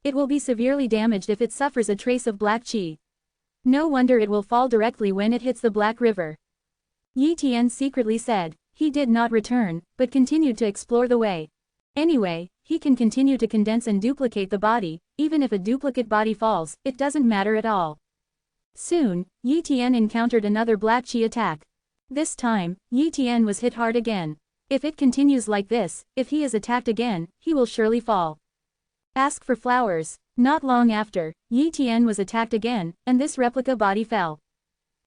It will be severely damaged if it suffers a trace of black chi. No wonder it will fall directly when it hits the Black River. Yi Tian secretly said. He did not return, but continued to explore the way. Anyway, he can continue to condense and duplicate the body, even if a duplicate body falls, it doesn't matter at all. Soon, Yi Tian encountered another black chi attack. This time, Yi Tian was hit hard again. If it continues like this, if he is attacked again, he will surely fall. Ask for flowers. Not long after, Yi Tian was attacked again, and this replica body fell.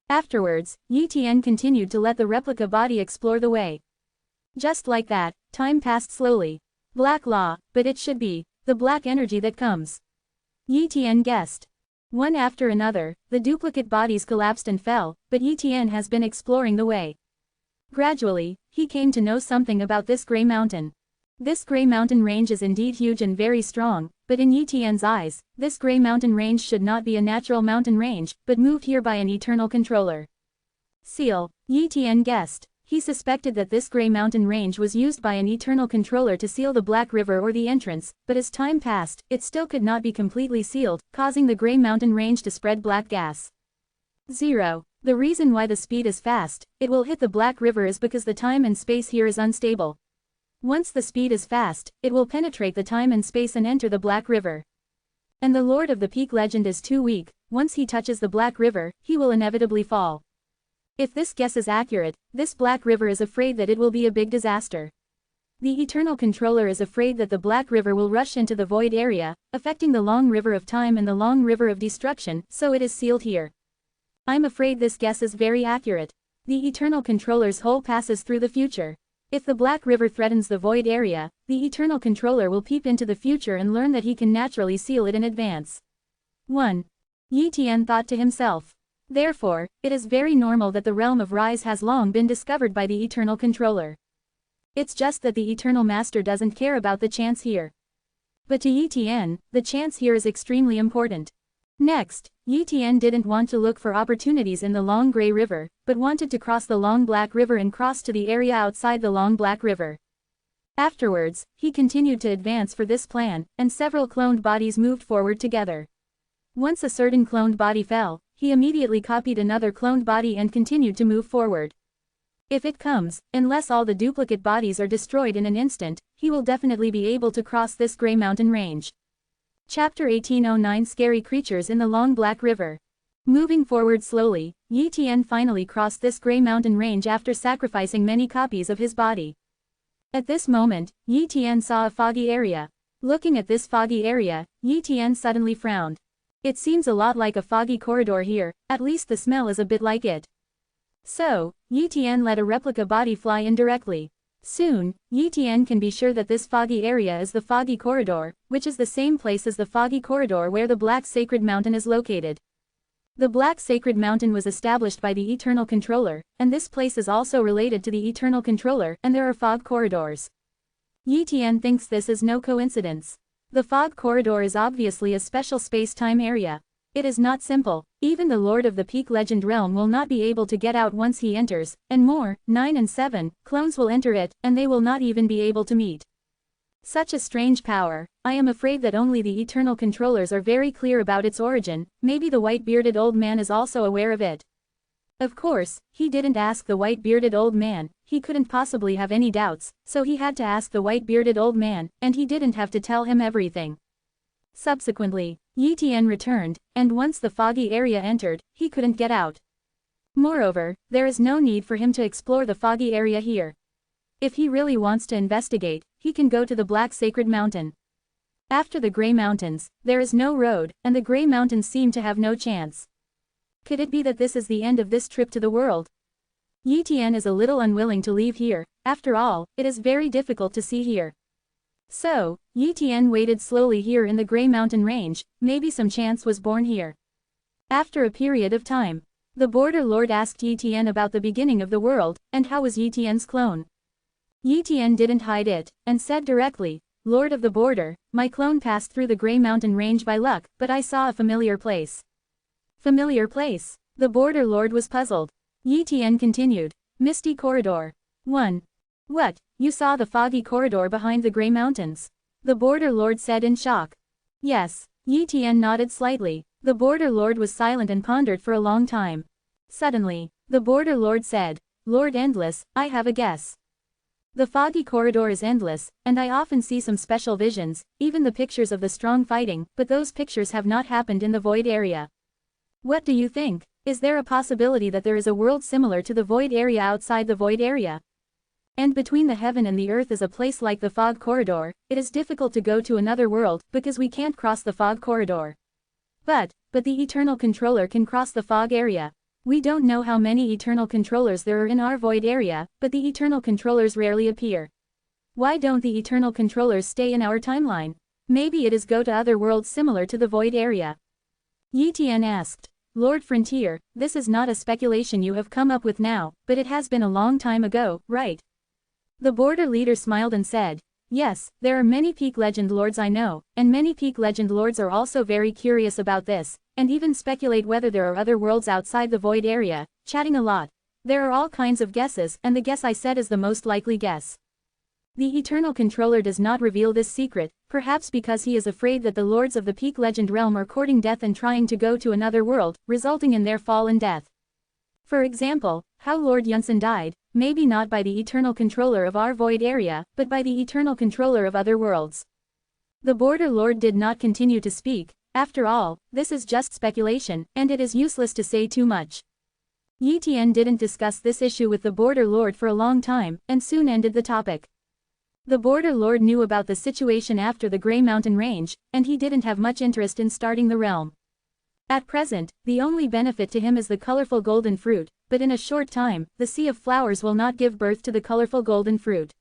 Afterwards, Yi Tian continued to let the replica body explore the way. Just like that, time passed slowly. Black law, but it should be the black energy that comes. Yi Tian guessed. One after another, the duplicate bodies collapsed and fell, but Yi Tian has been exploring the way. Gradually, he came to know something about this Grey Mountain. This Grey Mountain range is indeed huge and very strong, but in Yi Tian's eyes, this Grey Mountain range should not be a natural mountain range, but moved here by an eternal controller. Seal, Yi Tian guessed. He suspected that this Grey Mountain range was used by an eternal controller to seal the Black River or the entrance, but as time passed, it still could not be completely sealed, causing the Grey Mountain range to spread black gas. 0. The reason why the speed is fast, it will hit the Black River is because the time and space here is unstable. Once the speed is fast, it will penetrate the time and space and enter the Black River. And the Lord of the Peak legend is too weak, once he touches the Black River, he will inevitably fall. If this guess is accurate, this Black River is afraid that it will be a big disaster. The Eternal Controller is afraid that the Black River will rush into the void area, affecting the Long River of Time and the Long River of Destruction, so it is sealed here. I'm afraid this guess is very accurate. The Eternal Controller's hole passes through the future. If the Black River threatens the void area, the Eternal Controller will peep into the future and learn that he can naturally seal it in advance. 1. Yi Tian thought to himself. Therefore, it is very normal that the realm of Rise has long been discovered by the Eternal Controller. It's just that the Eternal Master doesn't care about the chance here. But to Yi Tian, the chance here is extremely important. Next, Yi Tian didn't want to look for opportunities in the Long Grey River, but wanted to cross the Long Black River and cross to the area outside the Long Black River. Afterwards, he continued to advance for this plan, and several cloned bodies moved forward together. Once a certain cloned body fell, he immediately copied another cloned body and continued to move forward. If it comes, unless all the duplicate bodies are destroyed in an instant, he will definitely be able to cross this gray mountain range. Chapter 1809 Scary Creatures in the Long Black River. Moving forward slowly, Yi Tian finally crossed this gray mountain range after sacrificing many copies of his body. At this moment, Yi Tian saw a foggy area. Looking at this foggy area, Yi Tian suddenly frowned. It seems a lot like a foggy corridor here, at least the smell is a bit like it. So, Yi Tian let a replica body fly in directly. Soon, Yi Tian can be sure that this foggy area is the foggy corridor, which is the same place as the foggy corridor where the Black Sacred Mountain is located. The Black Sacred Mountain was established by the Eternal Controller, and this place is also related to the Eternal Controller, and there are fog corridors. Yi Tian thinks this is no coincidence. The fog corridor is obviously a special space-time area. It is not simple. Even the Lord of the Peak Legend Realm will not be able to get out once he enters, and more, 9 and 7, clones will enter it, and they will not even be able to meet. Such a strange power. I am afraid that only the Eternal Controllers are very clear about its origin. Maybe the white-bearded old man is also aware of it. Of course, he didn't ask the white-bearded old man, he couldn't possibly have any doubts, so he had to ask the white-bearded old man, and he didn't have to tell him everything. Subsequently, Yi Tian returned, and once the foggy area entered, he couldn't get out. Moreover, there is no need for him to explore the foggy area here. If he really wants to investigate, he can go to the Black Sacred Mountain. After the Grey Mountains, there is no road, and the Grey Mountains seem to have no chance. Could it be that this is the end of this trip to the world? Yi Tian is a little unwilling to leave here. After all, it is very difficult to see here. So, Yi Tian waited slowly here in the Grey Mountain range. Maybe some chance was born here. After a period of time, the Border Lord asked Yi Tian about the beginning of the world, and how was Yi Tian's clone. Yi Tian didn't hide it, and said directly, Lord of the Border, my clone passed through the Grey Mountain range by luck, but I saw a familiar place. Familiar place? The Border Lord was puzzled. Yi Tian continued, Misty Corridor. 1. What, you saw the foggy corridor behind the Grey Mountains? The Border Lord said in shock. Yes. Yi Tian nodded slightly. The Border Lord was silent and pondered for a long time. Suddenly, the Border Lord said, Lord Endless, I have a guess. The foggy corridor is endless, and I often see some special visions, even the pictures of the strong fighting, but those pictures have not happened in the void area. What do you think? Is there a possibility that there is a world similar to the void area outside the void area? And between the heaven and the earth is a place like the fog corridor. It is difficult to go to another world, because we can't cross the fog corridor. But the Eternal Controller can cross the fog area. We don't know how many Eternal Controllers there are in our void area, but the Eternal Controllers rarely appear. Why don't the Eternal Controllers stay in our timeline? Maybe it is go to other worlds similar to the void area. Yi Tian asked. Lord Frontier, this is not a speculation you have come up with now, but it has been a long time ago, right? The border leader smiled and said, Yes, there are many Peak Legend Lords I know, and many Peak Legend Lords are also very curious about this, and even speculate whether there are other worlds outside the void area, chatting a lot. There are all kinds of guesses, and the guess I said is the most likely guess. The Eternal Controller does not reveal this secret, perhaps because he is afraid that the Lords of the Peak Legend realm are courting death and trying to go to another world, resulting in their fall and death. For example, how Lord Yunsan died, maybe not by the Eternal Controller of our void area, but by the Eternal Controller of other worlds. The Border Lord did not continue to speak. After all, this is just speculation, and it is useless to say too much. Yi Tian didn't discuss this issue with the Border Lord for a long time, and soon ended the topic. The Border Lord knew about the situation after the Grey Mountain Range, and he didn't have much interest in starting the realm. At present, the only benefit to him is the colorful golden fruit, but in a short time, the Sea of Flowers will not give birth to the colorful golden fruit.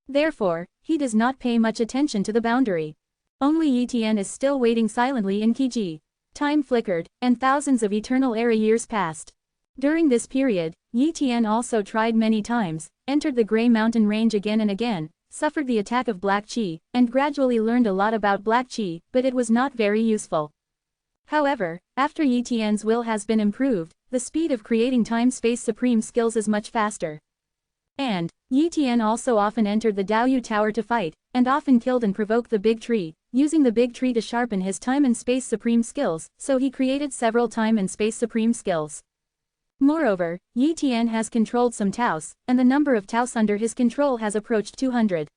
Therefore, he does not pay much attention to the boundary. Only Yi Tian is still waiting silently in Qiji. Time flickered, and thousands of eternal era years passed. During this period, Yi Tian also tried many times, entered the Grey Mountain Range again and again, suffered the attack of Black Qi, and gradually learned a lot about Black Qi, but it was not very useful. However, after Yi Tian's will has been improved, the speed of creating time-space supreme skills is much faster. And, Yi Tian also often entered the Daoyu Tower to fight, and often killed and provoked the Big Tree, using the Big Tree to sharpen his time and space supreme skills, so he created several time and space supreme skills. Moreover, Yi Tian has controlled some Taos, and the number of Taos under his control has approached 200.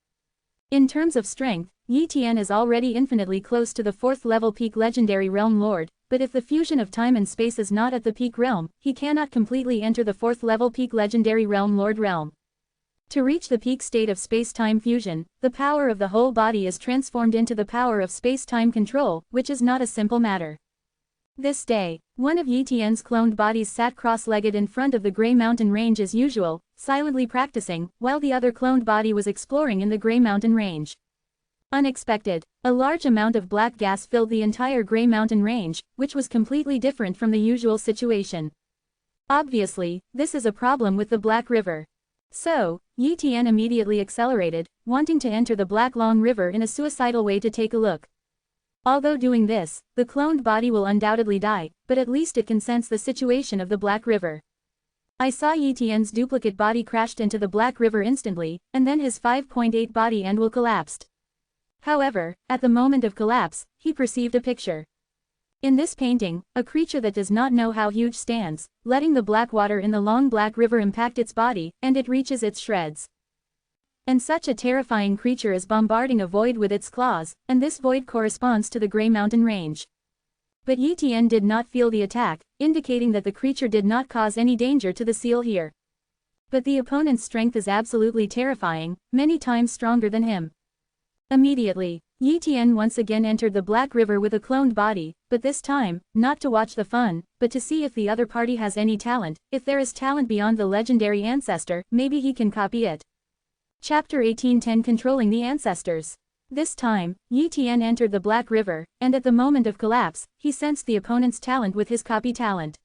In terms of strength, Yi Tian is already infinitely close to the 4th level peak legendary realm lord, but if the fusion of time and space is not at the peak realm, he cannot completely enter the 4th level peak legendary realm lord realm. To reach the peak state of space-time fusion, the power of the whole body is transformed into the power of space-time control, which is not a simple matter. This day, one of Yi Tian's cloned bodies sat cross-legged in front of the Grey Mountain Range as usual, silently practicing, while the other cloned body was exploring in the Grey Mountain Range. Unexpected, a large amount of black gas filled the entire Grey Mountain Range, which was completely different from the usual situation. Obviously, this is a problem with the Black River. So, Yi Tian immediately accelerated, wanting to enter the Black Long River in a suicidal way to take a look. Although doing this, the cloned body will undoubtedly die, but at least it can sense the situation of the Black River. I saw Yi Tian's duplicate body crashed into the Black River instantly, and then his 5.8 body and will collapsed. However, at the moment of collapse, he perceived a picture. In this painting, a creature that does not know how huge stands, letting the black water in the long Black River impact its body, and it reaches its shreds. And such a terrifying creature is bombarding a void with its claws, and this void corresponds to the Grey Mountain Range. But Yi Tian did not feel the attack, indicating that the creature did not cause any danger to the seal here. But the opponent's strength is absolutely terrifying, many times stronger than him. Immediately, Yi Tian once again entered the Black River with a cloned body, but this time, not to watch the fun, but to see if the other party has any talent. If there is talent beyond the legendary ancestor, maybe he can copy it. Chapter 18:10 Controlling the Ancestors. This time, Yi Tian entered the Black River, and at the moment of collapse, he sensed the opponent's talent with his copy talent.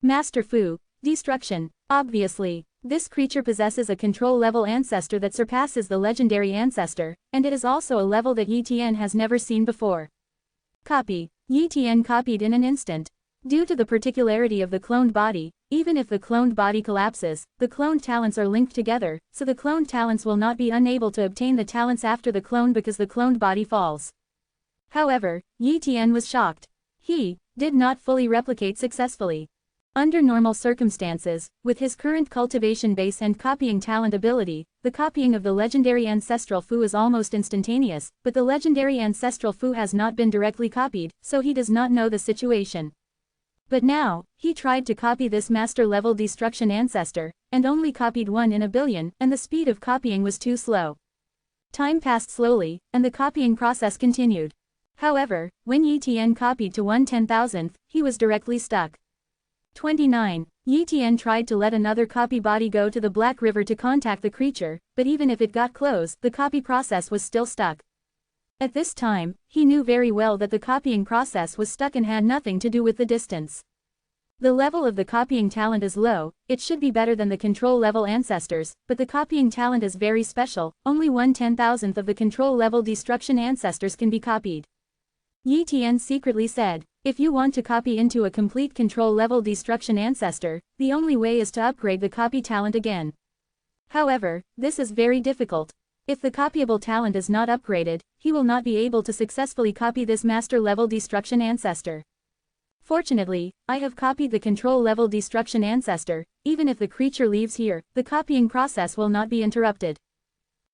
Master Fu, Destruction. Obviously, this creature possesses a control-level ancestor that surpasses the legendary ancestor, and it is also a level that Yi Tian has never seen before. Copy. Yi Tian copied in an instant. Due to the particularity of the cloned body, even if the cloned body collapses, the cloned talents are linked together, so the cloned talents will not be unable to obtain the talents after the clone because the cloned body falls. However, Yi Tian was shocked. He did not fully replicate successfully. Under normal circumstances, with his current cultivation base and copying talent ability, the copying of the legendary ancestral Fu is almost instantaneous, but the legendary ancestral Fu has not been directly copied, so he does not know the situation. But now, he tried to copy this master-level destruction ancestor, and only copied 1 in a billion, and the speed of copying was too slow. Time passed slowly, and the copying process continued. However, when Yi Tian copied to 1/10,000th, he was directly stuck. 29. Yi Tian tried to let another copy body go to the Black River to contact the creature, but even if it got close, the copy process was still stuck. At this time, he knew very well that the copying process was stuck and had nothing to do with the distance. The level of the copying talent is low, it should be better than the control-level ancestors, but the copying talent is very special, only 1/10,000th of the control-level destruction ancestors can be copied. Yi Tian secretly said, if you want to copy into a complete control-level destruction ancestor, the only way is to upgrade the copy talent again. However, this is very difficult. If the copyable talent is not upgraded, he will not be able to successfully copy this master-level destruction ancestor. Fortunately, I have copied the control-level destruction ancestor. Even if the creature leaves here, the copying process will not be interrupted.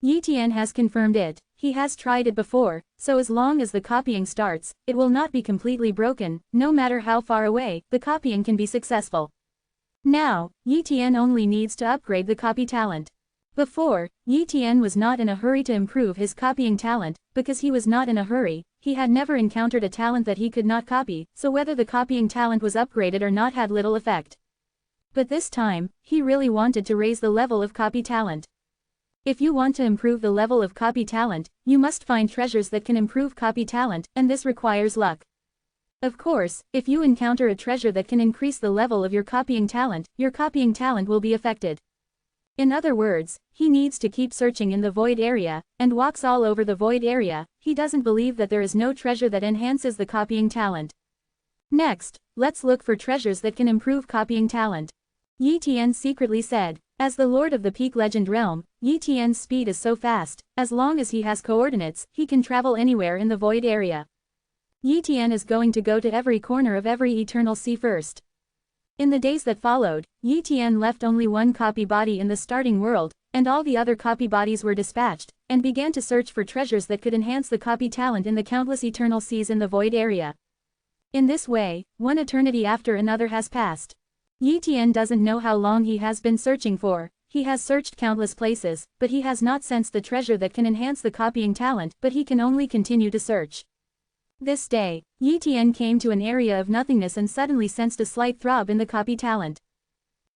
Yi Tian has confirmed it. He has tried it before, so as long as the copying starts, it will not be completely broken. No matter how far away, the copying can be successful. Now, Yi Tian only needs to upgrade the copy talent. Before, Yi Tian was not in a hurry to improve his copying talent, because he was not in a hurry, he had never encountered a talent that he could not copy, so whether the copying talent was upgraded or not had little effect. But this time, he really wanted to raise the level of copy talent. If you want to improve the level of copy talent, you must find treasures that can improve copy talent, and this requires luck. Of course, if you encounter a treasure that can increase the level of your copying talent will be affected. In other words, he needs to keep searching in the void area, and walks all over the void area. He doesn't believe that there is no treasure that enhances the copying talent. Next, let's look for treasures that can improve copying talent. Yi Tian secretly said. As the Lord of the Peak Legend Realm, Yi Tian's speed is so fast, as long as he has coordinates, he can travel anywhere in the void area. Yi Tian is going to go to every corner of every eternal sea first. In the days that followed, Yi Tian left only one copy body in the starting world, and all the other copy bodies were dispatched, and began to search for treasures that could enhance the copy talent in the countless eternal seas in the void area. In this way, one eternity after another has passed. Yi Tian doesn't know how long he has been searching for. He has searched countless places, but he has not sensed the treasure that can enhance the copying talent, but he can only continue to search. This day, Yi Tian came to an area of nothingness and suddenly sensed a slight throb in the copy talent.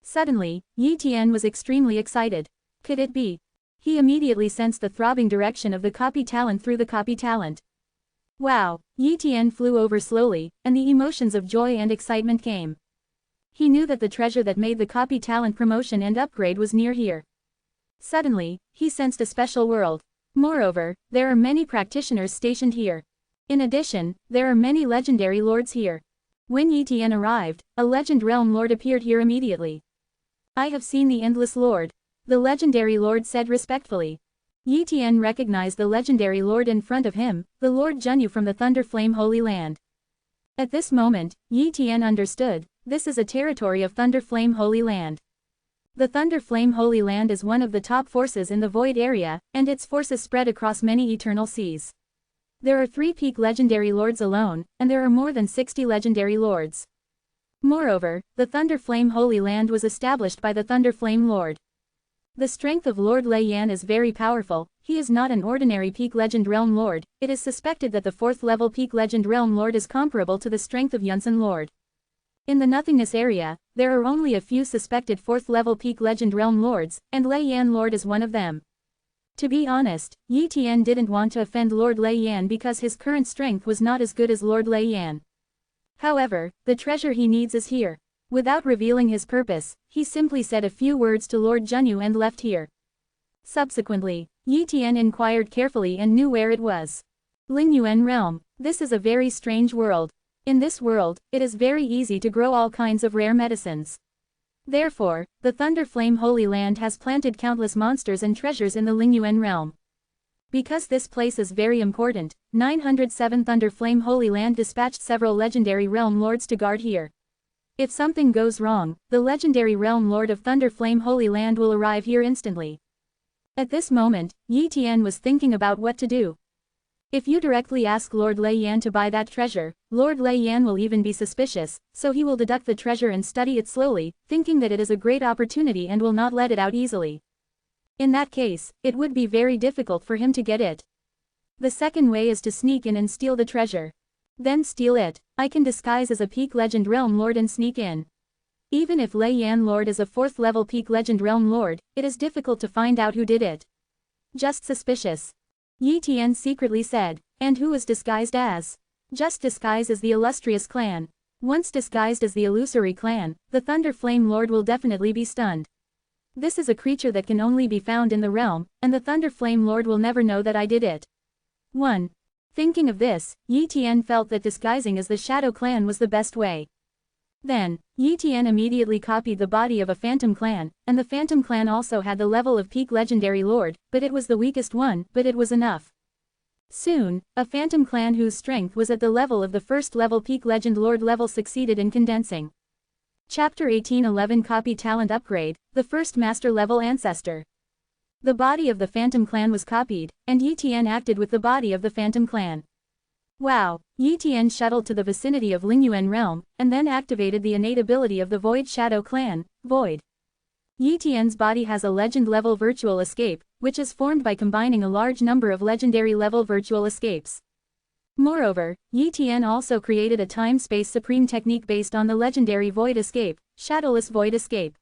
Suddenly, Yi Tian was extremely excited. Could it be? He immediately sensed the throbbing direction of the copy talent through the copy talent. Wow! Yi Tian flew over slowly, and the emotions of joy and excitement came. He knew that the treasure that made the copy talent promotion and upgrade was near here. Suddenly, he sensed a special world. Moreover, there are many practitioners stationed here. In addition, there are many legendary lords here. When Yi Tian arrived, a legend realm lord appeared here immediately. I have seen the endless lord. The legendary lord said respectfully. Yi Tian recognized the legendary lord in front of him, the Lord Junyu from the Thunder Flame Holy Land. At this moment, Yi Tian understood, this is a territory of Thunder Flame Holy Land. The Thunder Flame Holy Land is one of the top forces in the void area, and its forces spread across many eternal seas. There are 3 peak legendary lords alone, and there are more than 60 legendary lords. Moreover, the Thunder Flame Holy Land was established by the Thunder Flame Lord. The strength of Lord Lei Yan is very powerful. He is not an ordinary peak legend realm lord. It is suspected that the 4th level peak legend realm lord is comparable to the strength of Yunsan Lord. In the nothingness area, there are only a few suspected 4th level peak legend realm lords, and Lei Yan Lord is one of them. To be honest, Yi Tian didn't want to offend Lord Lei Yan because his current strength was not as good as Lord Lei Yan. However, the treasure he needs is here. Without revealing his purpose, he simply said a few words to Lord Junyu and left here. Subsequently, Yi Tian inquired carefully and knew where it was. Lingyuan Realm. This is a very strange world. In this world, it is very easy to grow all kinds of rare medicines. Therefore, the Thunder Flame Holy Land has planted countless monsters and treasures in the Lingyuan realm. Because this place is very important, 907 Thunder Flame Holy Land dispatched several legendary realm lords to guard here. If something goes wrong, the legendary realm lord of Thunder Flame Holy Land will arrive here instantly. At this moment, Yi Tian was thinking about what to do. If you directly ask Lord Lei Yan to buy that treasure, Lord Lei Yan will even be suspicious, so he will deduct the treasure and study it slowly, thinking that it is a great opportunity and will not let it out easily. In that case, it would be very difficult for him to get it. The second way is to sneak in and steal the treasure. Then steal it. I can disguise as a peak legend realm lord and sneak in. Even if Lei Yan Lord is a 4th level peak legend realm lord, it is difficult to find out who did it. Just suspicious. Yi Tian secretly said. And who is disguised as? Just disguise as the illustrious clan. Once disguised as the illusory clan, the Thunder Flame Lord will definitely be stunned. This is a creature that can only be found in the realm, and the Thunder Flame Lord will never know that I did it. 1. Thinking of this, Yi Tian felt that disguising as the Shadow Clan was the best way. Then, Yi Tian immediately copied the body of a Phantom Clan, and the Phantom Clan also had the level of Peak Legendary Lord, but it was the weakest one, but it was enough. Soon, a Phantom Clan whose strength was at the level of the 1st level Peak Legend Lord level succeeded in condensing. Chapter 1811 Copy Talent Upgrade, the First Master Level Ancestor. The body of the Phantom Clan was copied, and Yi Tian acted with the body of the Phantom Clan. Wow! Yi Tian shuttled to the vicinity of Lingyuan Realm, and then activated the innate ability of the Void Shadow Clan, Void. Yi Tian's body has a legend-level virtual escape, which is formed by combining a large number of legendary-level virtual escapes. Moreover, Yi Tian also created a time-space supreme technique based on the legendary Void Escape, Shadowless Void Escape.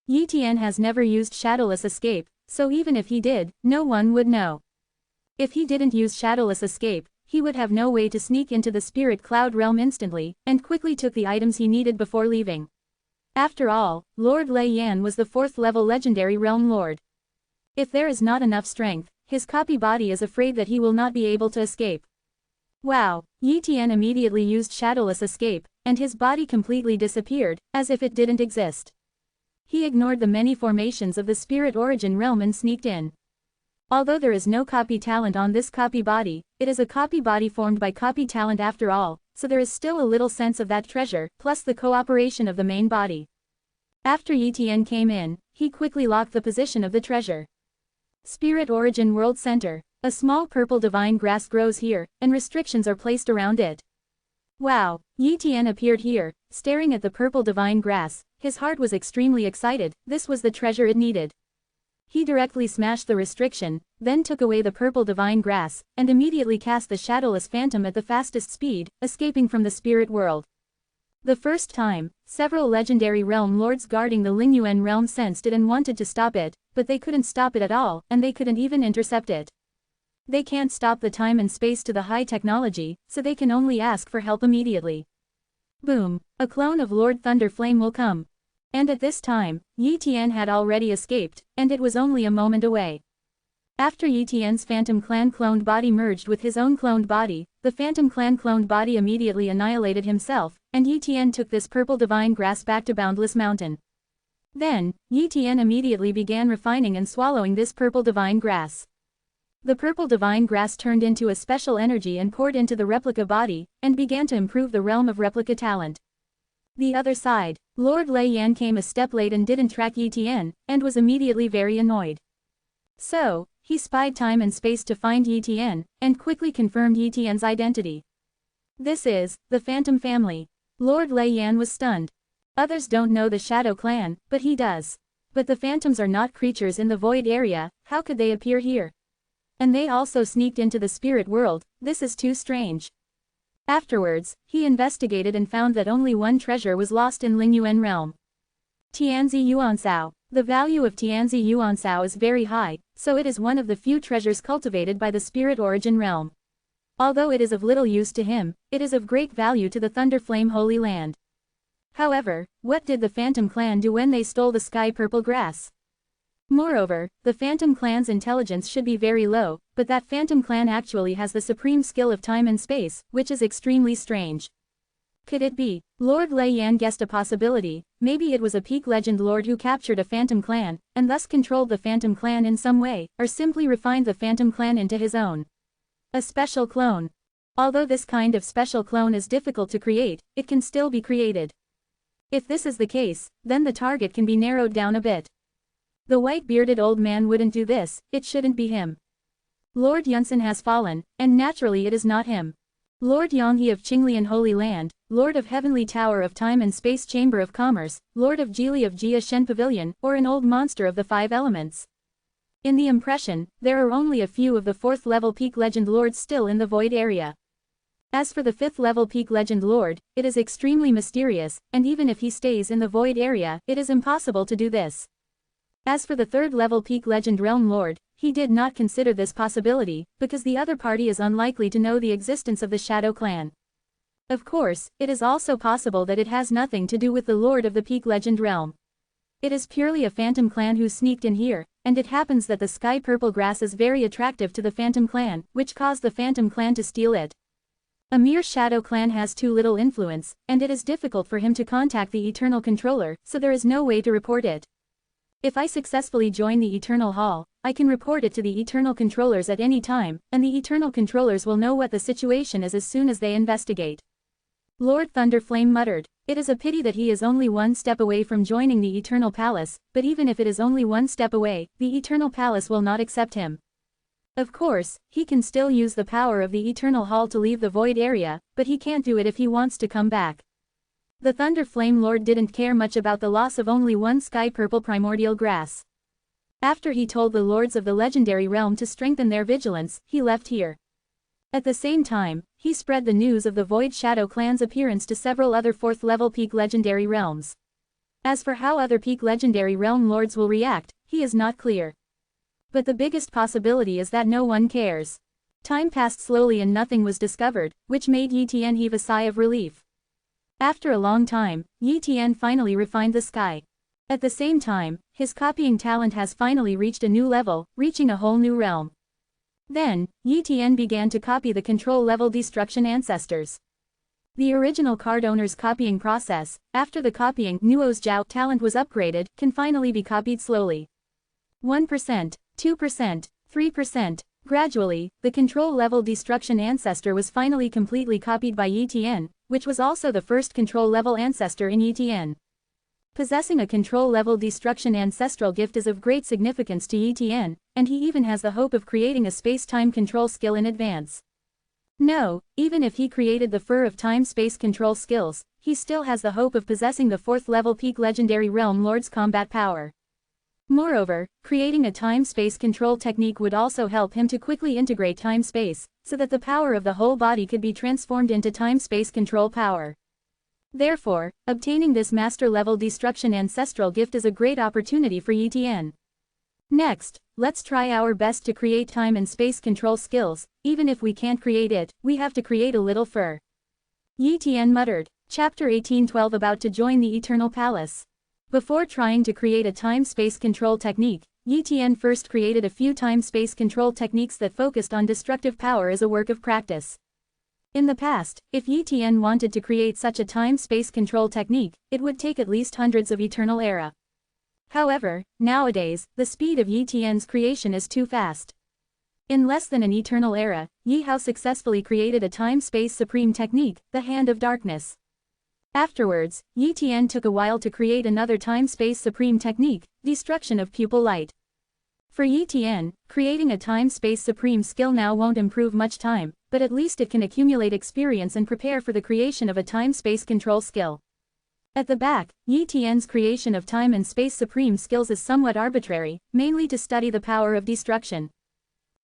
Yi Tian has never used Shadowless Escape, so even if he did, no one would know. If he didn't use Shadowless Escape, he would have no way to sneak into the Spirit Cloud realm instantly, and quickly took the items he needed before leaving. After all, Lord Lei Yan was the 4th level legendary realm lord. If there is not enough strength, his copy body is afraid that he will not be able to escape. Wow! Yi Tian immediately used Shadowless Escape, and his body completely disappeared, as if it didn't exist. He ignored the many formations of the Spirit Origin realm and sneaked in. Although there is no copy talent on this copy body, it is a copy body formed by copy talent after all, so there is still a little sense of that treasure, plus the cooperation of the main body. After Yi came in, he quickly locked the position of the treasure. Spirit Origin World Center. A small purple divine grass grows here, and restrictions are placed around it. Wow, Yi appeared here, staring at the purple divine grass. His heart was extremely excited. This was the treasure it needed. He directly smashed the restriction, then took away the purple divine grass, and immediately cast the shadowless phantom at the fastest speed, escaping from the spirit world. The first time, several legendary realm lords guarding the Lingyuan realm sensed it and wanted to stop it, but they couldn't stop it at all, and they couldn't even intercept it. They can't stop the time and space to the high technology, so they can only ask for help immediately. Boom, a clone of Lord Thunderflame will come. And at this time, Yi had already escaped, and it was only a moment away. After Yi Phantom Clan cloned body merged with his own cloned body, the Phantom Clan cloned body immediately annihilated himself, and Yi took this purple divine grass back to Boundless Mountain. Then, Yi immediately began refining and swallowing this purple divine grass. The purple divine grass turned into a special energy and poured into the replica body, and began to improve the realm of replica talent. The other side, Lord Lei Yan came a step late and didn't track Yi and was immediately very annoyed. So, he spied time and space to find Yi and quickly confirmed Yi identity. This is, the Phantom family. Lord Lei Yan was stunned. Others don't know the Shadow Clan, but he does. But the Phantoms are not creatures in the void area, how could they appear here? And they also sneaked into the spirit world, this is too strange. Afterwards, he investigated and found that only one treasure was lost in Lingyuan realm. Tianzi Yuansao. The value of Tianzi Yuansao is very high, so it is one of the few treasures cultivated by the spirit origin realm. Although it is of little use to him, it is of great value to the Thunderflame Holy Land. However, what did the Phantom Clan do when they stole the sky purple grass? Moreover, the Phantom Clan's intelligence should be very low, but that Phantom Clan actually has the supreme skill of time and space, which is extremely strange. Could it be? Lord Lei Yan guessed a possibility, maybe it was a peak legend lord who captured a Phantom Clan, and thus controlled the Phantom Clan in some way, or simply refined the Phantom Clan into his own. A special clone. Although this kind of special clone is difficult to create, it can still be created. If this is the case, then the target can be narrowed down a bit. The white-bearded old man wouldn't do this, it shouldn't be him. Lord Yunsan has fallen, and naturally it is not him. Lord Yonghe of Qinglian Holy Land, Lord of Heavenly Tower of Time and Space Chamber of Commerce, Lord of Jili of Jia Shen Pavilion, or an old monster of the Five Elements. In the impression, there are only a few of the 4th level peak legend lords still in the void area. As for the 5th level peak legend lord, it is extremely mysterious, and even if he stays in the void area, it is impossible to do this. As for the 3rd level peak legend realm lord, he did not consider this possibility, because the other party is unlikely to know the existence of the Shadow Clan. Of course, it is also possible that it has nothing to do with the lord of the peak legend realm. It is purely a Phantom Clan who sneaked in here, and it happens that the sky purple grass is very attractive to the Phantom Clan, which caused the Phantom Clan to steal it. A mere Shadow Clan has too little influence, and it is difficult for him to contact the Eternal Controller, so there is no way to report it. If I successfully join the Eternal Hall, I can report it to the Eternal Controllers at any time, and the Eternal Controllers will know what the situation is as soon as they investigate. Lord Thunderflame muttered, "It is a pity that he is only one step away from joining the Eternal Palace, but even if it is only one step away, the Eternal Palace will not accept him. Of course, he can still use the power of the Eternal Hall to leave the void area, but he can't do it if he wants to come back." The Thunderflame Lord didn't care much about the loss of only one sky purple primordial grass. After he told the lords of the legendary realm to strengthen their vigilance, he left here. At the same time, he spread the news of the Void Shadow Clan's appearance to several other 4th level peak legendary realms. As for how other peak legendary realm lords will react, he is not clear. But the biggest possibility is that no one cares. Time passed slowly and nothing was discovered, which made Yi heave a sigh of relief. After a long time, Yi finally refined the sky. At the same time, his copying talent has finally reached a new level, reaching a whole new realm. Then, Yi began to copy the control-level destruction ancestors. The original card owner's copying process, after the copying Nuo's Jiao talent was upgraded, can finally be copied slowly. 1%, 2%, 3%. Gradually, the control-level destruction ancestor was finally completely copied by Yi Tian, which was also the first control-level ancestor in Yi Tian. Possessing a control-level destruction ancestral gift is of great significance to Yi Tian, and he even has the hope of creating a space-time control skill in advance. No, even if he created the fur of time-space control skills, he still has the hope of possessing the 4th-level peak legendary realm lord's combat power. Moreover, creating a time-space control technique would also help him to quickly integrate time-space, so that the power of the whole body could be transformed into time-space control power. Therefore, obtaining this master-level destruction ancestral gift is a great opportunity for Yi Tian. Next, let's try our best to create time and space control skills. Even if we can't create it, we have to create a little fur. Yi Tian muttered. Chapter 18:12 About to join the Eternal Palace. Before trying to create a time-space control technique, Yi Tian first created a few time-space control techniques that focused on destructive power as a work of practice. In the past, if Yi Tian wanted to create such a time-space control technique, it would take at least hundreds of eternal era. However, nowadays, the speed of Yi Tian's creation is too fast. In less than an eternal era, Yi Hao successfully created a time-space supreme technique, the Hand of Darkness. Afterwards, Yi Tian took a while to create another time-space supreme technique, Destruction of Pupil Light. For Yi Tian, creating a time-space supreme skill now won't improve much time, but at least it can accumulate experience and prepare for the creation of a time-space control skill. At the back, Yi Tian's creation of time and space supreme skills is somewhat arbitrary, mainly to study the power of destruction.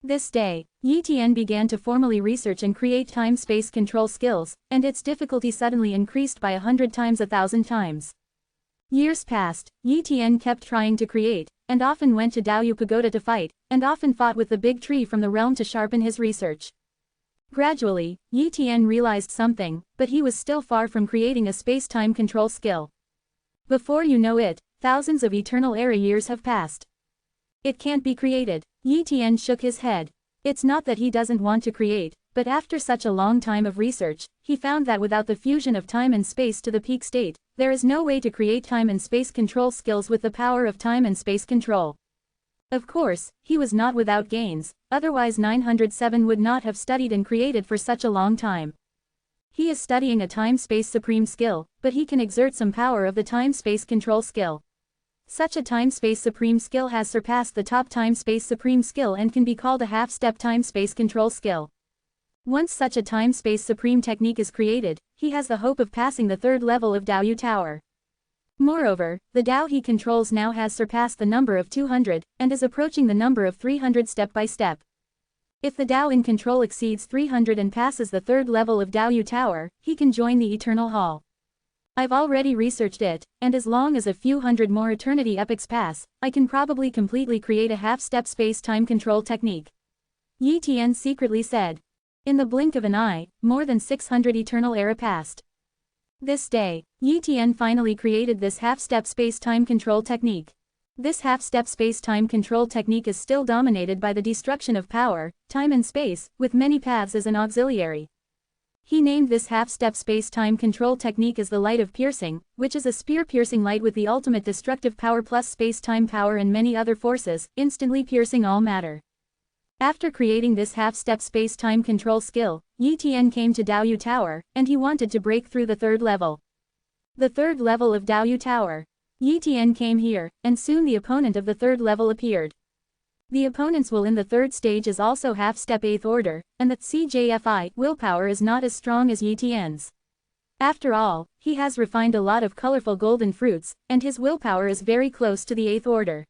This day, Yi Tian began to formally research and create time-space control skills, and its difficulty suddenly increased by 100 times 1,000 times. Years passed, Yi Tian kept trying to create, and often went to Daoyu Pagoda to fight, and often fought with the big tree from the realm to sharpen his research. Gradually, Yi Tian realized something, but he was still far from creating a space-time control skill. Before you know it, thousands of eternal era years have passed. It can't be created. Yi Tian shook his head. It's not that he doesn't want to create, but after such a long time of research, he found that without the fusion of time and space to the peak state, there is no way to create time and space control skills with the power of time and space control. Of course, he was not without gains, otherwise 907 would not have studied and created for such a long time. He is studying a time-space supreme skill, but he can exert some power of the time-space control skill. Such a time-space supreme skill has surpassed the top time-space supreme skill and can be called a half-step time-space control skill. Once such a time-space supreme technique is created, he has the hope of passing the 3rd level of Daoyu Tower. Moreover, the Dao he controls now has surpassed the number of 200, and is approaching the number of 300 step by step. If the Dao in control exceeds 300 and passes the 3rd level of Daoyu Tower, he can join the Eternal Hall. I've already researched it, and as long as a few hundred more eternity epochs pass, I can probably completely create a half-step space-time control technique. Yi Tian secretly said. In the blink of an eye, more than 600 eternal era passed. This day, Yi Tian finally created this half-step space-time control technique. This half-step space-time control technique is still dominated by the destruction of power, time and space, with many paths as an auxiliary. He named this half-step space-time control technique as the Light of Piercing, which is a spear-piercing light with the ultimate destructive power plus space-time power and many other forces, instantly piercing all matter. After creating this half-step space-time control skill, Yi Tian came to Daoyu Tower, and he wanted to break through the 3rd level. The 3rd level of Daoyu Tower. Yi Tian came here, and soon the opponent of the 3rd level appeared. The opponent's will in the 3rd stage is also half-step 8th order, and the CJFI willpower is not as strong as Yi Tian's. After all, he has refined a lot of colorful golden fruits, and his willpower is very close to the 8th order.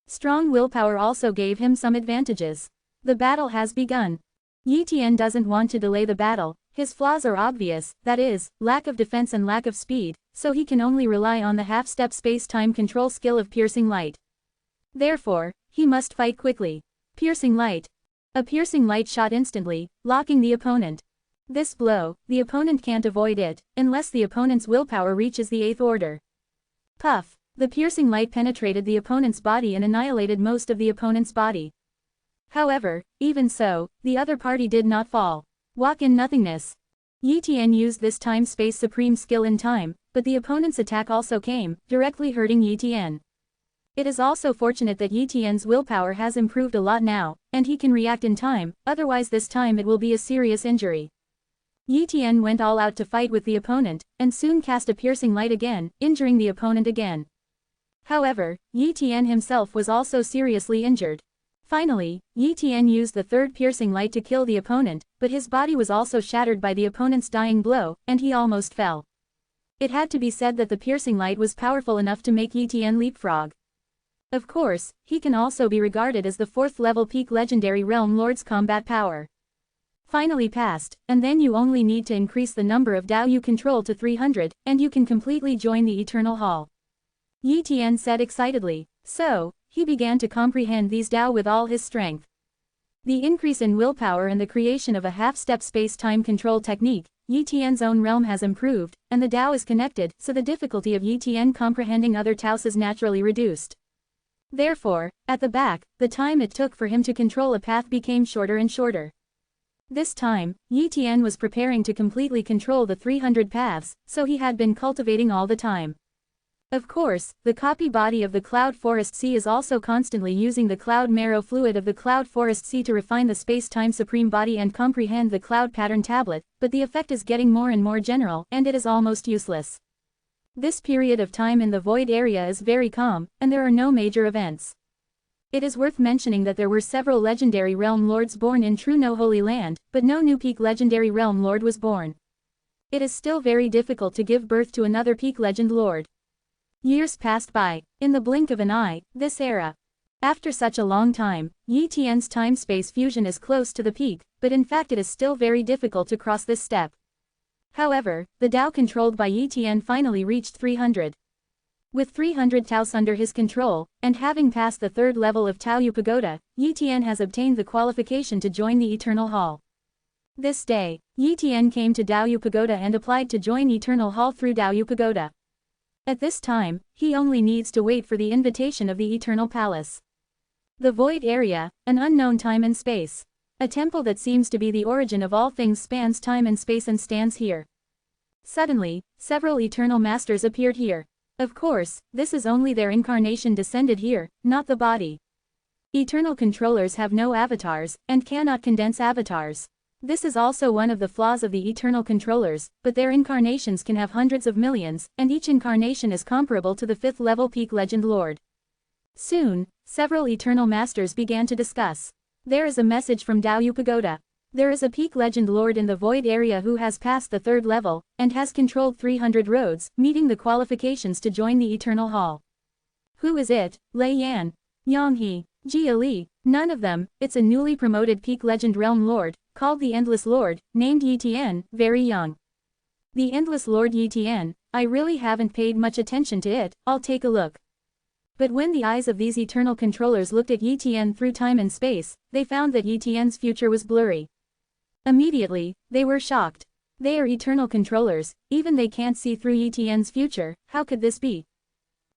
Strong willpower also gave him some advantages. The battle has begun. Yi Tian doesn't want to delay the battle. His flaws are obvious, that is, lack of defense and lack of speed, so he can only rely on the half-step space-time control skill of Piercing Light. Therefore, he must fight quickly. Piercing Light. A piercing light shot instantly, locking the opponent. This blow, the opponent can't avoid it, unless the opponent's willpower reaches the 8th order. Puff. The piercing light penetrated the opponent's body and annihilated most of the opponent's body. However, even so, the other party did not fall. Walk in nothingness. Yi Tian used this time-space supreme skill in time, but the opponent's attack also came, directly hurting Yi Tian. It is also fortunate that Yi Tian's willpower has improved a lot now, and he can react in time, otherwise this time it will be a serious injury. Yi Tian went all out to fight with the opponent, and soon cast a piercing light again, injuring the opponent again. However, Yi Tian himself was also seriously injured. Finally, Yi Tian used the third piercing light to kill the opponent, but his body was also shattered by the opponent's dying blow, and he almost fell. It had to be said that the piercing light was powerful enough to make Yi Tian leapfrog. Of course, he can also be regarded as the 4th level peak legendary realm lord's combat power. Finally passed, and then you only need to increase the number of Dao you control to 300, and you can completely join the Eternal Hall. Yi Tian said excitedly. So, he began to comprehend these Dao with all his strength. The increase in willpower and the creation of a half-step space-time control technique, Yi Tian's own realm has improved, and the Dao is connected, so the difficulty of Yi Tian comprehending other Taos is naturally reduced. Therefore, at the back, the time it took for him to control a path became shorter and shorter. This time, Yi Tian was preparing to completely control the 300 paths, so he had been cultivating all the time. Of course, the copy body of the Cloud Forest Sea is also constantly using the Cloud Marrow fluid of the Cloud Forest Sea to refine the space-time supreme body and comprehend the Cloud Pattern Tablet, but the effect is getting more and more general, and it is almost useless. This period of time in the void area is very calm, and there are no major events. It is worth mentioning that there were several legendary realm lords born in true No Holy Land, but no new peak legendary realm lord was born. It is still very difficult to give birth to another peak legend lord. Years passed by, in the blink of an eye, this era. After such a long time, Yi Tian's time-space fusion is close to the peak, but in fact it is still very difficult to cross this step. However, the Dao controlled by Yi Tian finally reached 300. With 300 Taos under his control, and having passed the 3rd level of Taoyu Pagoda, Yi Tian has obtained the qualification to join the Eternal Hall. This day, Yi Tian came to Daoyu Pagoda and applied to join Eternal Hall through Daoyu Pagoda. At this time, he only needs to wait for the invitation of the Eternal Palace. The Void Area, an unknown time and space. A temple that seems to be the origin of all things spans time and space and stands here. Suddenly, several Eternal Masters appeared here. Of course, this is only their incarnation descended here, not the body. Eternal controllers have no avatars, and cannot condense avatars. This is also one of the flaws of the eternal controllers, but their incarnations can have hundreds of millions, and each incarnation is comparable to the 5th level peak legend lord. Soon, several eternal masters began to discuss. There is a message from Daoyu Pagoda. There is a peak legend lord in the void area who has passed the 3rd level, and has controlled 300 roads, meeting the qualifications to join the Eternal Hall. Who is it? Lei Yan? Yang He? Jia Li? None of them. It's a newly promoted peak legend realm lord, called the Endless Lord, named Yi Tian, very young. The Endless Lord Yi Tian, I really haven't paid much attention to it, I'll take a look. But when the eyes of these eternal controllers looked at Yi Tian through time and space, they found that Yi Tian's future was blurry. Immediately, they were shocked. They are eternal controllers, even they can't see through Yi Tian's future, how could this be?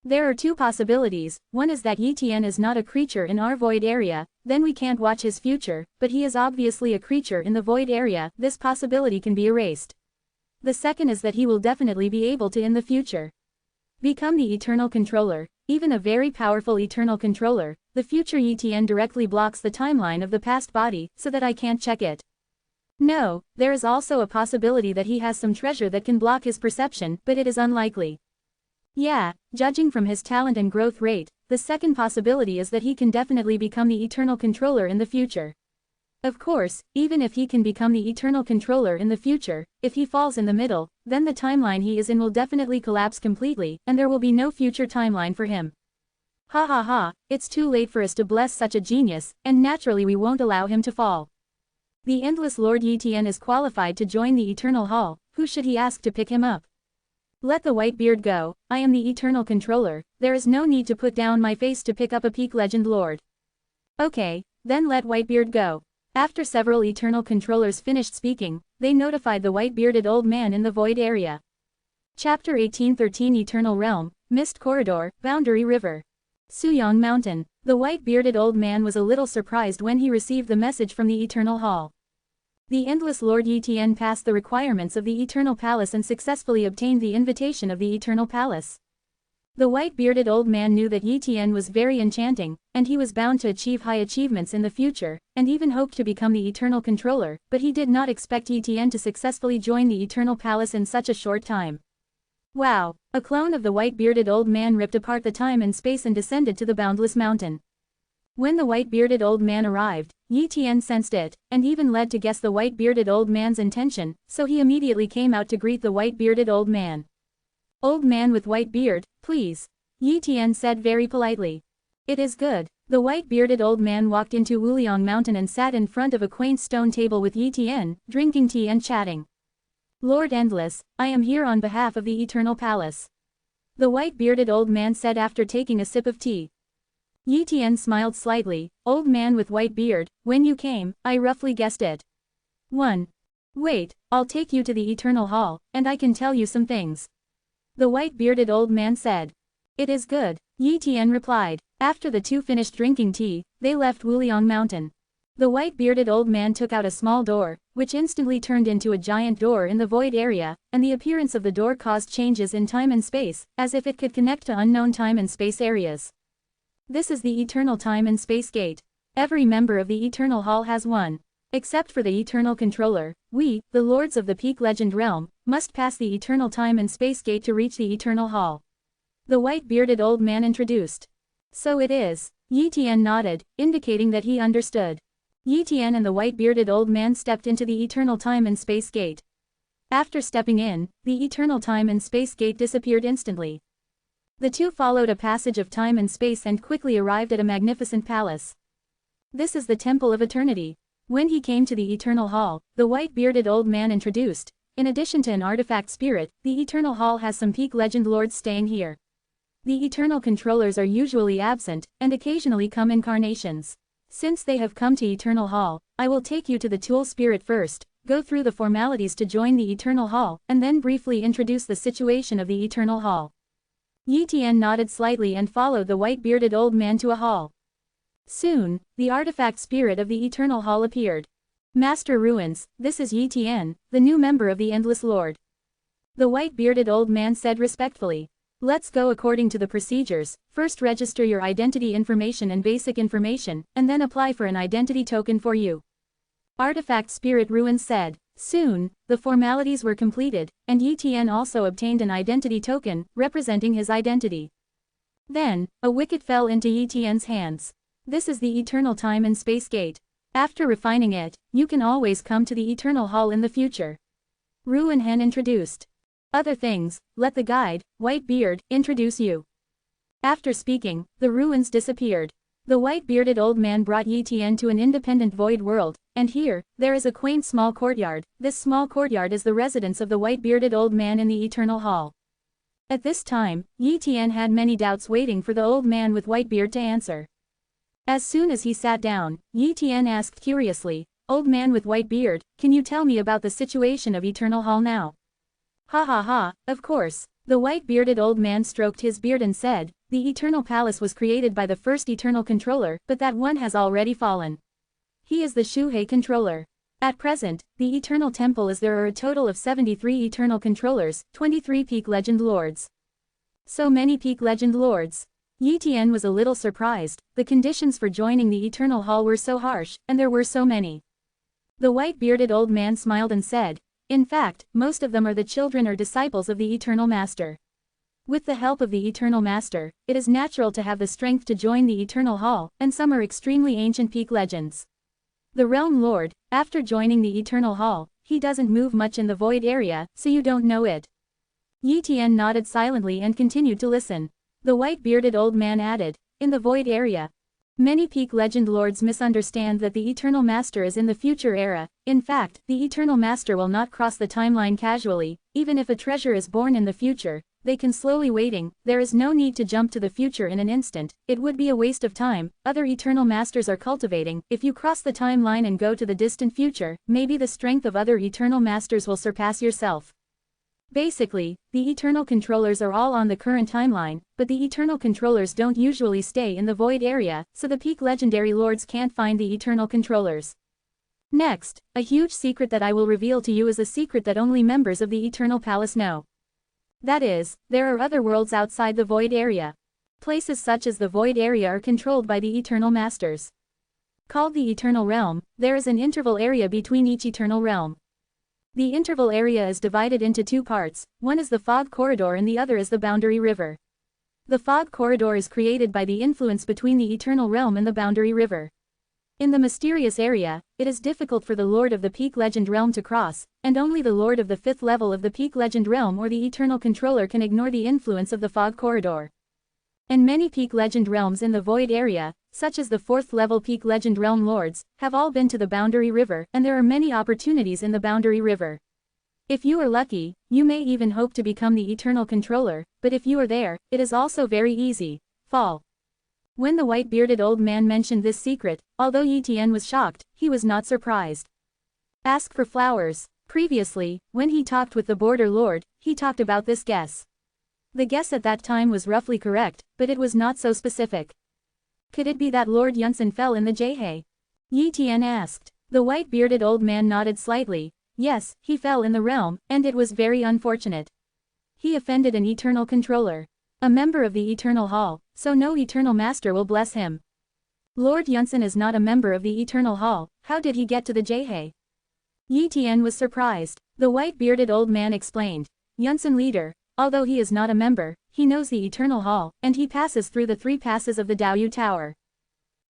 There are two possibilities, one is that Yi Tian is not a creature in our void area, then we can't watch his future, but he is obviously a creature in the void area, this possibility can be erased. The second is that he will definitely be able to in the future become the eternal controller, even a very powerful eternal controller. The future Yi Tian directly blocks the timeline of the past body, so that I can't check it. No, there is also a possibility that he has some treasure that can block his perception, but it is unlikely. Yeah, judging from his talent and growth rate, the second possibility is that he can definitely become the eternal controller in the future. Of course, even if he can become the eternal controller in the future, if he falls in the middle, then the timeline he is in will definitely collapse completely, and there will be no future timeline for him. Ha ha ha, it's too late for us to bless such a genius, and naturally we won't allow him to fall. The Endless Lord Yi Tian is qualified to join the Eternal Hall, who should he ask to pick him up? Let the white beard go, I am the eternal controller, there is no need to put down my face to pick up a peak legend lord. Okay, then let Whitebeard go. After several eternal controllers finished speaking, they notified the white-bearded old man in the void area. Chapter 1813 Eternal Realm, Mist Corridor, Boundary River. Suyang Mountain. The white-bearded old man was a little surprised when he received the message from the Eternal Hall. The Endless Lord Yi Tian passed the requirements of the Eternal Palace and successfully obtained the invitation of the Eternal Palace. The white-bearded old man knew that Yi Tian was very enchanting, and he was bound to achieve high achievements in the future, and even hoped to become the Eternal Controller, but he did not expect Yi Tian to successfully join the Eternal Palace in such a short time. Wow! A clone of the white-bearded old man ripped apart the time and space and descended to the boundless mountain. When the white-bearded old man arrived, Yi Tian sensed it, and even led to guess the white-bearded old man's intention, so he immediately came out to greet the white-bearded old man. "Old man with white beard, please," Yi Tian said very politely. "It is good." The white-bearded old man walked into Wuliang Mountain and sat in front of a quaint stone table with Yi Tian, drinking tea and chatting. "Lord Endless, I am here on behalf of the Eternal Palace," the white-bearded old man said after taking a sip of tea. Yi Tian smiled slightly. "Old man with white beard, when you came, I roughly guessed it." 1. "Wait, I'll take you to the Eternal Hall, and I can tell you some things," the white-bearded old man said. "It is good," Yi Tian replied. After the two finished drinking tea, they left Wuliang Mountain. The white-bearded old man took out a small door, which instantly turned into a giant door in the void area, and the appearance of the door caused changes in time and space, as if it could connect to unknown time and space areas. This is the Eternal Time and Space Gate. Every member of the Eternal Hall has one. Except for the Eternal Controller, we, the Lords of the Peak Legend Realm, must pass the Eternal Time and Space Gate to reach the Eternal Hall. The white-bearded old man introduced. "So it is." Yi Tian nodded, indicating that he understood. Yi Tian and the white-bearded old man stepped into the Eternal Time and Space Gate. After stepping in, the Eternal Time and Space Gate disappeared instantly. The two followed a passage of time and space and quickly arrived at a magnificent palace. "This is the Temple of Eternity." When he came to the Eternal Hall, the white-bearded old man introduced. In addition to an artifact spirit, the Eternal Hall has some peak legend lords staying here. The Eternal Controllers are usually absent, and occasionally come incarnations. Since they have come to Eternal Hall, I will take you to the Tool Spirit first, go through the formalities to join the Eternal Hall, and then briefly introduce the situation of the Eternal Hall. Yi Tian nodded slightly and followed the white-bearded old man to a hall. Soon, the artifact spirit of the Eternal Hall appeared. "Master Ruins, this is Yi Tian, the new member of the Endless Lord," the white-bearded old man said respectfully. "Let's go according to the procedures. First register your identity information and basic information, and then apply for an identity token for you," Artifact Spirit Ruins said. Soon, the formalities were completed, and Yi Tian also obtained an identity token, representing his identity. Then, a wicket fell into Yi Tian's hands. "This is the Eternal Time and Space Gate. After refining it, you can always come to the Eternal Hall in the future," Ruin Hen introduced. "Other things, let the guide, White Beard, introduce you." After speaking, the ruins disappeared. The white-bearded old man brought Yi Tian to an independent void world, and here, there is a quaint small courtyard. This small courtyard is the residence of the white-bearded old man in the Eternal Hall. At this time, Yi Tian had many doubts waiting for the old man with white beard to answer. As soon as he sat down, Yi Tian asked curiously, "Old man with white beard, can you tell me about the situation of Eternal Hall now?" "Ha ha ha, of course." The white-bearded old man stroked his beard and said, "The Eternal Palace was created by the first Eternal Controller, but that one has already fallen. He is the Shuhei Controller. At present, the Eternal Temple is there are a total of 73 Eternal Controllers, 23 Peak Legend Lords." So many Peak Legend Lords. Yi Tian was a little surprised. The conditions for joining the Eternal Hall were so harsh, and there were so many. The white-bearded old man smiled and said, "In fact, most of them are the children or disciples of the Eternal Master. With the help of the Eternal Master, it is natural to have the strength to join the Eternal Hall, and some are extremely ancient peak legends. The Realm Lord, after joining the Eternal Hall, he doesn't move much in the void area, so you don't know it." Yi Tian nodded silently and continued to listen. The white-bearded old man added, "In the void area, many peak legend lords misunderstand that the Eternal Master is in the future era. In fact, the Eternal Master will not cross the timeline casually. Even if a treasure is born in the future, they can slowly waiting. There is no need to jump to the future in an instant. It would be a waste of time. Other Eternal Masters are cultivating. If you cross the timeline and go to the distant future, maybe the strength of other Eternal Masters will surpass yourself." Basically, the Eternal Controllers are all on the current timeline, but the Eternal Controllers don't usually stay in the void area, so the peak legendary lords can't find the Eternal Controllers. Next, a huge secret that I will reveal to you is a secret that only members of the Eternal Palace know. That is, there are other worlds outside the void area. Places such as the void area are controlled by the eternal masters. Called the eternal realm, there is an interval area between each eternal realm. The interval area is divided into two parts, one is the fog corridor and the other is the boundary river. The fog corridor is created by the influence between the eternal realm and the boundary river. In the mysterious area, it is difficult for the Lord of the Peak Legend realm to cross, and only the Lord of the 5th level of the Peak Legend realm or the Eternal Controller can ignore the influence of the fog corridor. And many Peak Legend realms in the void area, such as the 4th level Peak Legend realm lords, have all been to the boundary river, and there are many opportunities in the boundary river. If you are lucky, you may even hope to become the Eternal Controller, but if you are there, it is also very easy. Fall. When the white-bearded old man mentioned this secret, although Yi Tian was shocked, he was not surprised. Ask for flowers. Previously, when he talked with the border lord, he talked about this guess. The guess at that time was roughly correct, but it was not so specific. Could it be that Lord Yunsan fell in the Jhe? Yi Tian asked. The white-bearded old man nodded slightly. Yes, he fell in the realm, and it was very unfortunate. He offended an eternal controller. A member of the Eternal Hall, so no Eternal Master will bless him. Lord Yunsan is not a member of the Eternal Hall, how did he get to the Jhe? Yi Tian was surprised. The white-bearded old man explained. Yunsan leader, although he is not a member, he knows the Eternal Hall, and he passes through the 3 passes of the Daoyu Tower.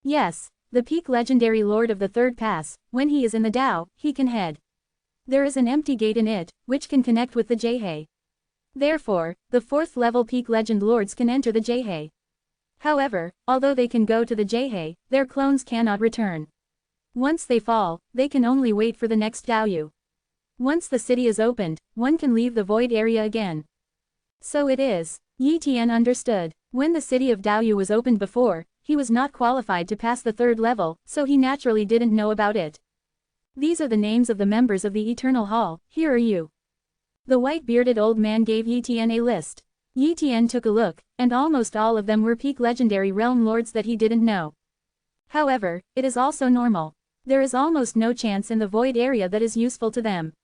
Yes, the peak legendary lord of the 3rd pass, when he is in the Dao, he can head. There is an empty gate in it, which can connect with the Jhe. Therefore, the 4th level peak legend lords can enter the Jhe. However, although they can go to the Jhe, their clones cannot return. Once they fall, they can only wait for the next Daoyu. Once the city is opened, one can leave the void area again. So it is. Yi Tian understood. When the city of Daoyu was opened before, he was not qualified to pass the 3rd level, so he naturally didn't know about it. These are the names of the members of the Eternal Hall, here are you. The white-bearded old man gave Yi Tian a list. Yi Tian took a look, and almost all of them were peak legendary realm lords that he didn't know. However, it is also normal. There is almost no chance in the void area that is useful to them.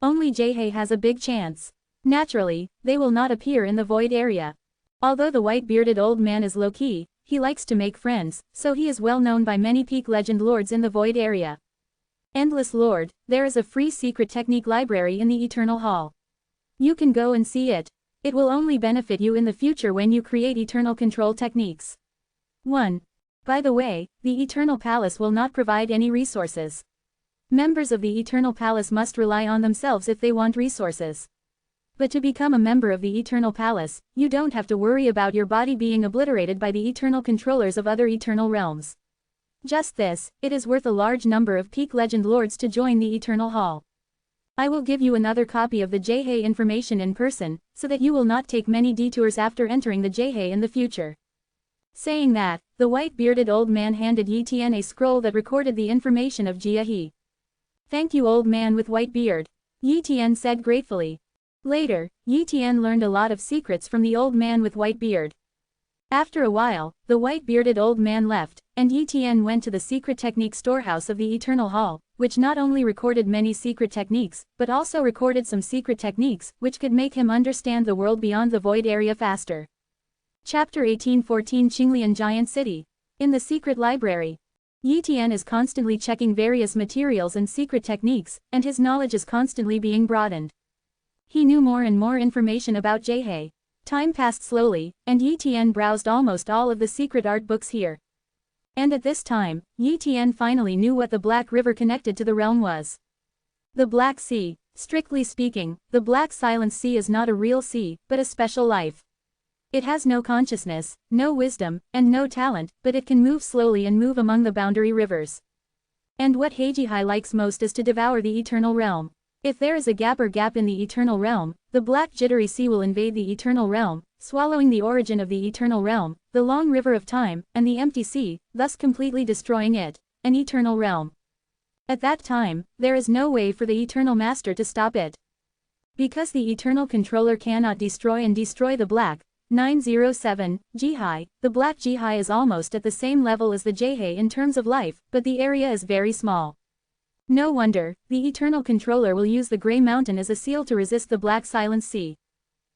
Only Jhe has a big chance. Naturally, they will not appear in the void area. Although the white-bearded old man is low-key, he likes to make friends, so he is well known by many peak legend lords in the void area. Endless Lord, there is a free secret technique library in the Eternal Hall. You can go and see it. It will only benefit you in the future when you create eternal control techniques. 1. By the way, the Eternal Palace will not provide any resources. Members of the Eternal Palace must rely on themselves if they want resources. But to become a member of the Eternal Palace, you don't have to worry about your body being obliterated by the eternal controllers of other eternal realms. Just this, it is worth a large number of peak legend lords to join the Eternal Hall. I will give you another copy of the Jhe information in person, so that you will not take many detours after entering the Jhe in the future. Saying that, the white-bearded old man handed Yi Tian a scroll that recorded the information of Jia He. Thank you, old man with white beard. Yi Tian said gratefully. Later, Yi Tian learned a lot of secrets from the old man with white beard. After a while, the white-bearded old man left, and Yi Tian went to the secret technique storehouse of the Eternal Hall, which not only recorded many secret techniques, but also recorded some secret techniques, which could make him understand the world beyond the void area faster. Chapter 1814 Qinglian Giant City. In the secret library. Yi Tian is constantly checking various materials and secret techniques, and his knowledge is constantly being broadened. He knew more and more information about Jhe. Time passed slowly, and Yi Tian browsed almost all of the secret art books here. And at this time, Yi Tian finally knew what the Black River connected to the realm was. The Black Sea. Strictly speaking, the Black Silent Sea is not a real sea, but a special life. It has no consciousness, no wisdom, and no talent, but it can move slowly and move among the boundary rivers. And what Heijihai likes most is to devour the eternal realm. If there is a gap in the eternal realm, the black jittery sea will invade the eternal realm, swallowing the origin of the eternal realm, the long river of time, and the empty sea, thus completely destroying it, an eternal realm. At that time, there is no way for the eternal master to stop it. Because the eternal controller cannot destroy the black 907 Jihai, the black Jihai is almost at the same level as the Jhe in terms of life, but the area is very small. No wonder, the eternal controller will use the Grey Mountain as a seal to resist the Black Silent Sea.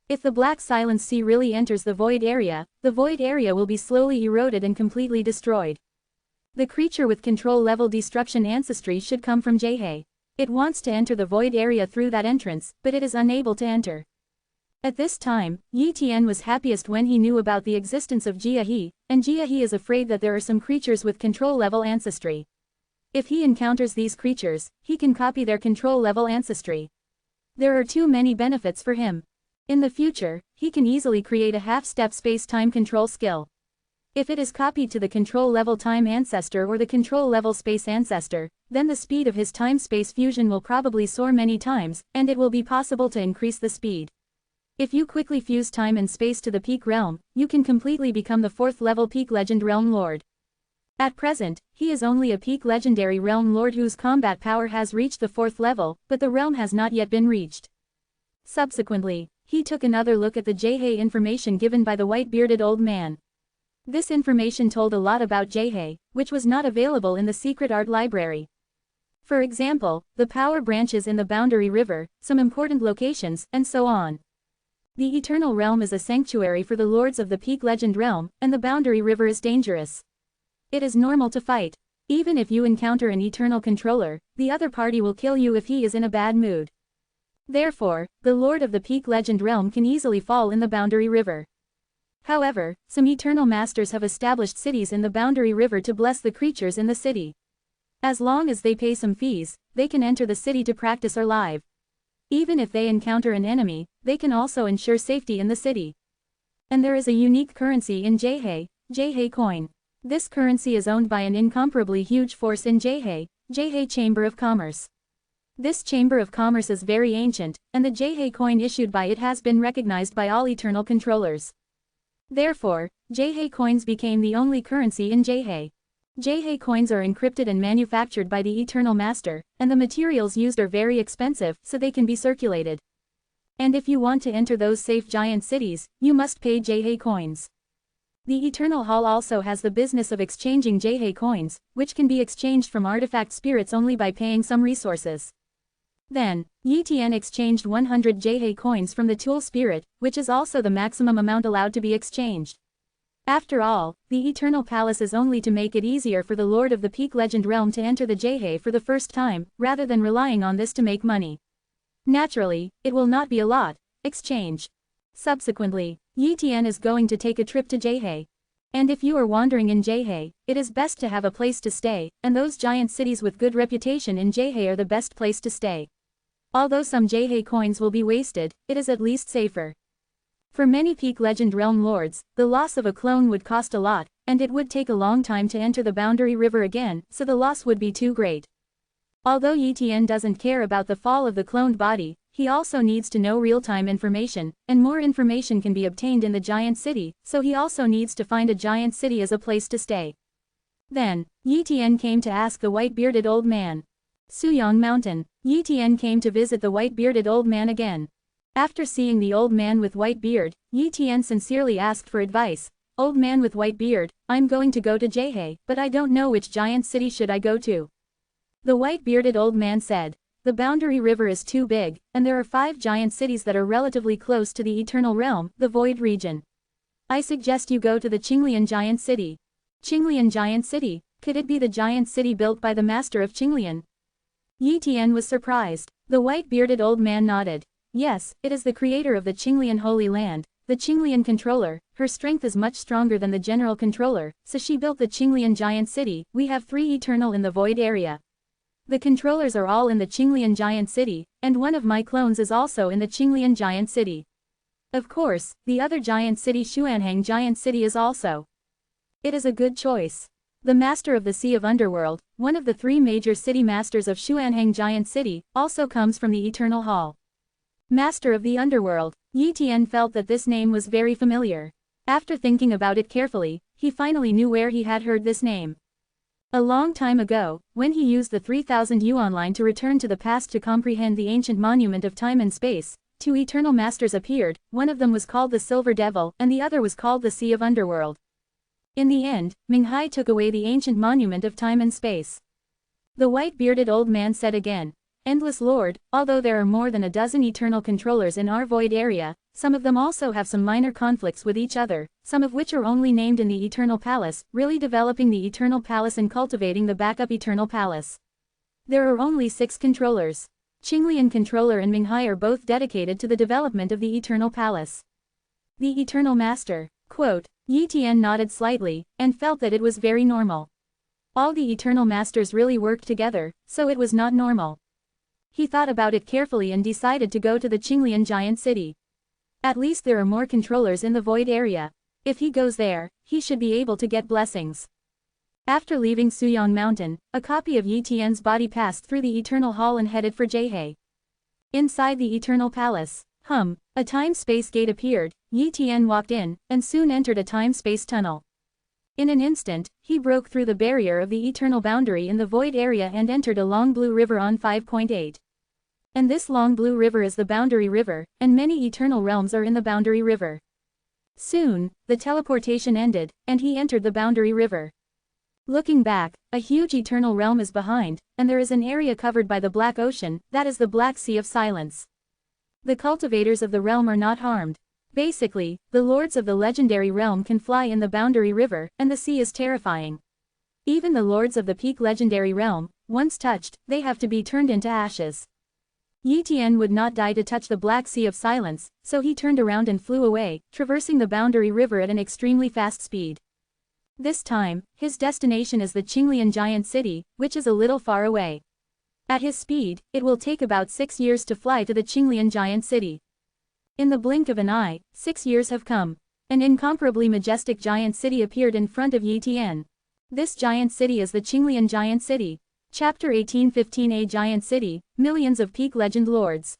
If the Black Silence Sea really enters the void area will be slowly eroded and completely destroyed. The creature with control-level destruction ancestry should come from Jihei. It wants to enter the void area through that entrance, but it is unable to enter. At this time, Yi Tian was happiest when he knew about the existence of Jia, and Jia is afraid that there are some creatures with control-level ancestry. If he encounters these creatures, he can copy their control-level ancestry. There are too many benefits for him. In the future, he can easily create a half-step space-time control skill. If it is copied to the control-level time ancestor or the control-level space ancestor, then the speed of his time-space fusion will probably soar many times, and it will be possible to increase the speed. If you quickly fuse time and space to the peak realm, you can completely become the 4th-level peak legend realm lord. At present, he is only a peak legendary realm lord whose combat power has reached the 4th level, but the realm has not yet been reached. Subsequently, he took another look at the Jihei information given by the white-bearded old man. This information told a lot about Jihei, which was not available in the secret art library. For example, the power branches in the Boundary River, some important locations, and so on. The Eternal Realm is a sanctuary for the lords of the Peak Legend Realm, and the Boundary River is dangerous. It is normal to fight. Even if you encounter an Eternal Controller, the other party will kill you if he is in a bad mood. Therefore, the Lord of the Peak Legend Realm can easily fall in the Boundary River. However, some Eternal Masters have established cities in the Boundary River to bless the creatures in the city. As long as they pay some fees, they can enter the city to practice or live. Even if they encounter an enemy, they can also ensure safety in the city. And there is a unique currency in Jihei coin. This currency is owned by an incomparably huge force in Jihei Chamber of Commerce. This Chamber of Commerce is very ancient, and the Jihei coin issued by it has been recognized by all Eternal Controllers. Therefore, Jihei coins became the only currency in Jihei. Jihei coins are encrypted and manufactured by the Eternal Master, and the materials used are very expensive, so they can be circulated. And if you want to enter those safe giant cities, you must pay Jihei coins. The Eternal Hall also has the business of exchanging Jihei coins, which can be exchanged from artifact spirits only by paying some resources. Then, Yi Tian exchanged 100 Jihei coins from the Tool Spirit, which is also the maximum amount allowed to be exchanged. After all, the Eternal Palace is only to make it easier for the Lord of the Peak Legend Realm to enter the Jihei for the first time, rather than relying on this to make money. Naturally, it will not be a lot. Exchange. Subsequently, Yi Tian is going to take a trip to Jihei. And if you are wandering in Jihei, it is best to have a place to stay, and those giant cities with good reputation in Jihei are the best place to stay. Although some Jihei coins will be wasted, it is at least safer. For many Peak Legend Realm Lords, the loss of a clone would cost a lot, and it would take a long time to enter the Boundary River again, so the loss would be too great. Although Yi Tian doesn't care about the fall of the cloned body, he also needs to know real-time information, and more information can be obtained in the giant city, so he also needs to find a giant city as a place to stay. Then, Yi Tian came to ask the white-bearded old man. Suyang Mountain. Yi Tian came to visit the white-bearded old man again. After seeing the old man with white beard, Yi Tian sincerely asked for advice. Old man with white beard, I'm going to go to Jihei, but I don't know which giant city should I go to. The white-bearded old man said, the Boundary River is too big, and there are 5 giant cities that are relatively close to the Eternal Realm, the Void region. I suggest you go to the Qinglian Giant City. Qinglian Giant City, could it be the giant city built by the master of Qinglian? Yi Tian was surprised. The white-bearded old man nodded. Yes, it is the creator of the Qinglian Holy Land, the Qinglian Controller. Her strength is much stronger than the General Controller, so she built the Qinglian Giant City. We have 3 Eternal in the Void area. The controllers are all in the Qinglian Giant City, and one of my clones is also in the Qinglian Giant City. Of course, the other giant city Xuanhang Giant City is also. It is a good choice. The Master of the Sea of Underworld, one of the 3 major city masters of Xuanhang Giant City, also comes from the Eternal Hall. Master of the Underworld. Yi Tian felt that this name was very familiar. After thinking about it carefully, he finally knew where he had heard this name. A long time ago, when he used the 3000 yuan line to return to the past to comprehend the ancient monument of time and space, 2 Eternal Masters appeared. One of them was called the Silver Devil, and the other was called the Sea of Underworld. In the end, Minghai took away the ancient monument of time and space. The white-bearded old man said again, Endless Lord, although there are more than a dozen eternal controllers in our void area, some of them also have some minor conflicts with each other, some of which are only named in the Eternal Palace, really developing the Eternal Palace and cultivating the backup Eternal Palace. There are only 6 controllers. Qinglian Controller and Minghai are both dedicated to the development of the Eternal Palace. The Eternal Master, quote, Yi Tian nodded slightly, and felt that it was very normal. All the Eternal Masters really worked together, so it was not normal. He thought about it carefully and decided to go to the Qinglian giant city. At least there are more controllers in the void area. If he goes there, he should be able to get blessings. After leaving Suyang Mountain, a copy of Yi Tian's body passed through the Eternal Hall and headed for Jiehe. Inside the Eternal Palace, a time-space gate appeared. Yi Tian walked in, and soon entered a time-space tunnel. In an instant, he broke through the barrier of the eternal boundary in the void area and entered a long blue river on 5.8. And this long blue river is the boundary river, and many eternal realms are in the boundary river. Soon, the teleportation ended, and he entered the boundary river. Looking back, a huge eternal realm is behind, and there is an area covered by the Black Ocean, that is the Black Sea of Silence. The cultivators of the realm are not harmed. Basically, the lords of the legendary realm can fly in the boundary river, and the sea is terrifying. Even the lords of the peak legendary realm, once touched, they have to be turned into ashes. Yi Tian would not die to touch the Black Sea of Silence, so he turned around and flew away, traversing the boundary river at an extremely fast speed. This time, his destination is the Qinglian giant city, which is a little far away. At his speed, it will take about 6 years to fly to the Qinglian giant city. In the blink of an eye, 6 years have come. An incomparably majestic giant city appeared in front of Yi Tian. This giant city is the Qinglian giant city. Chapter 1815A Giant City, Millions of Peak Legend Lords.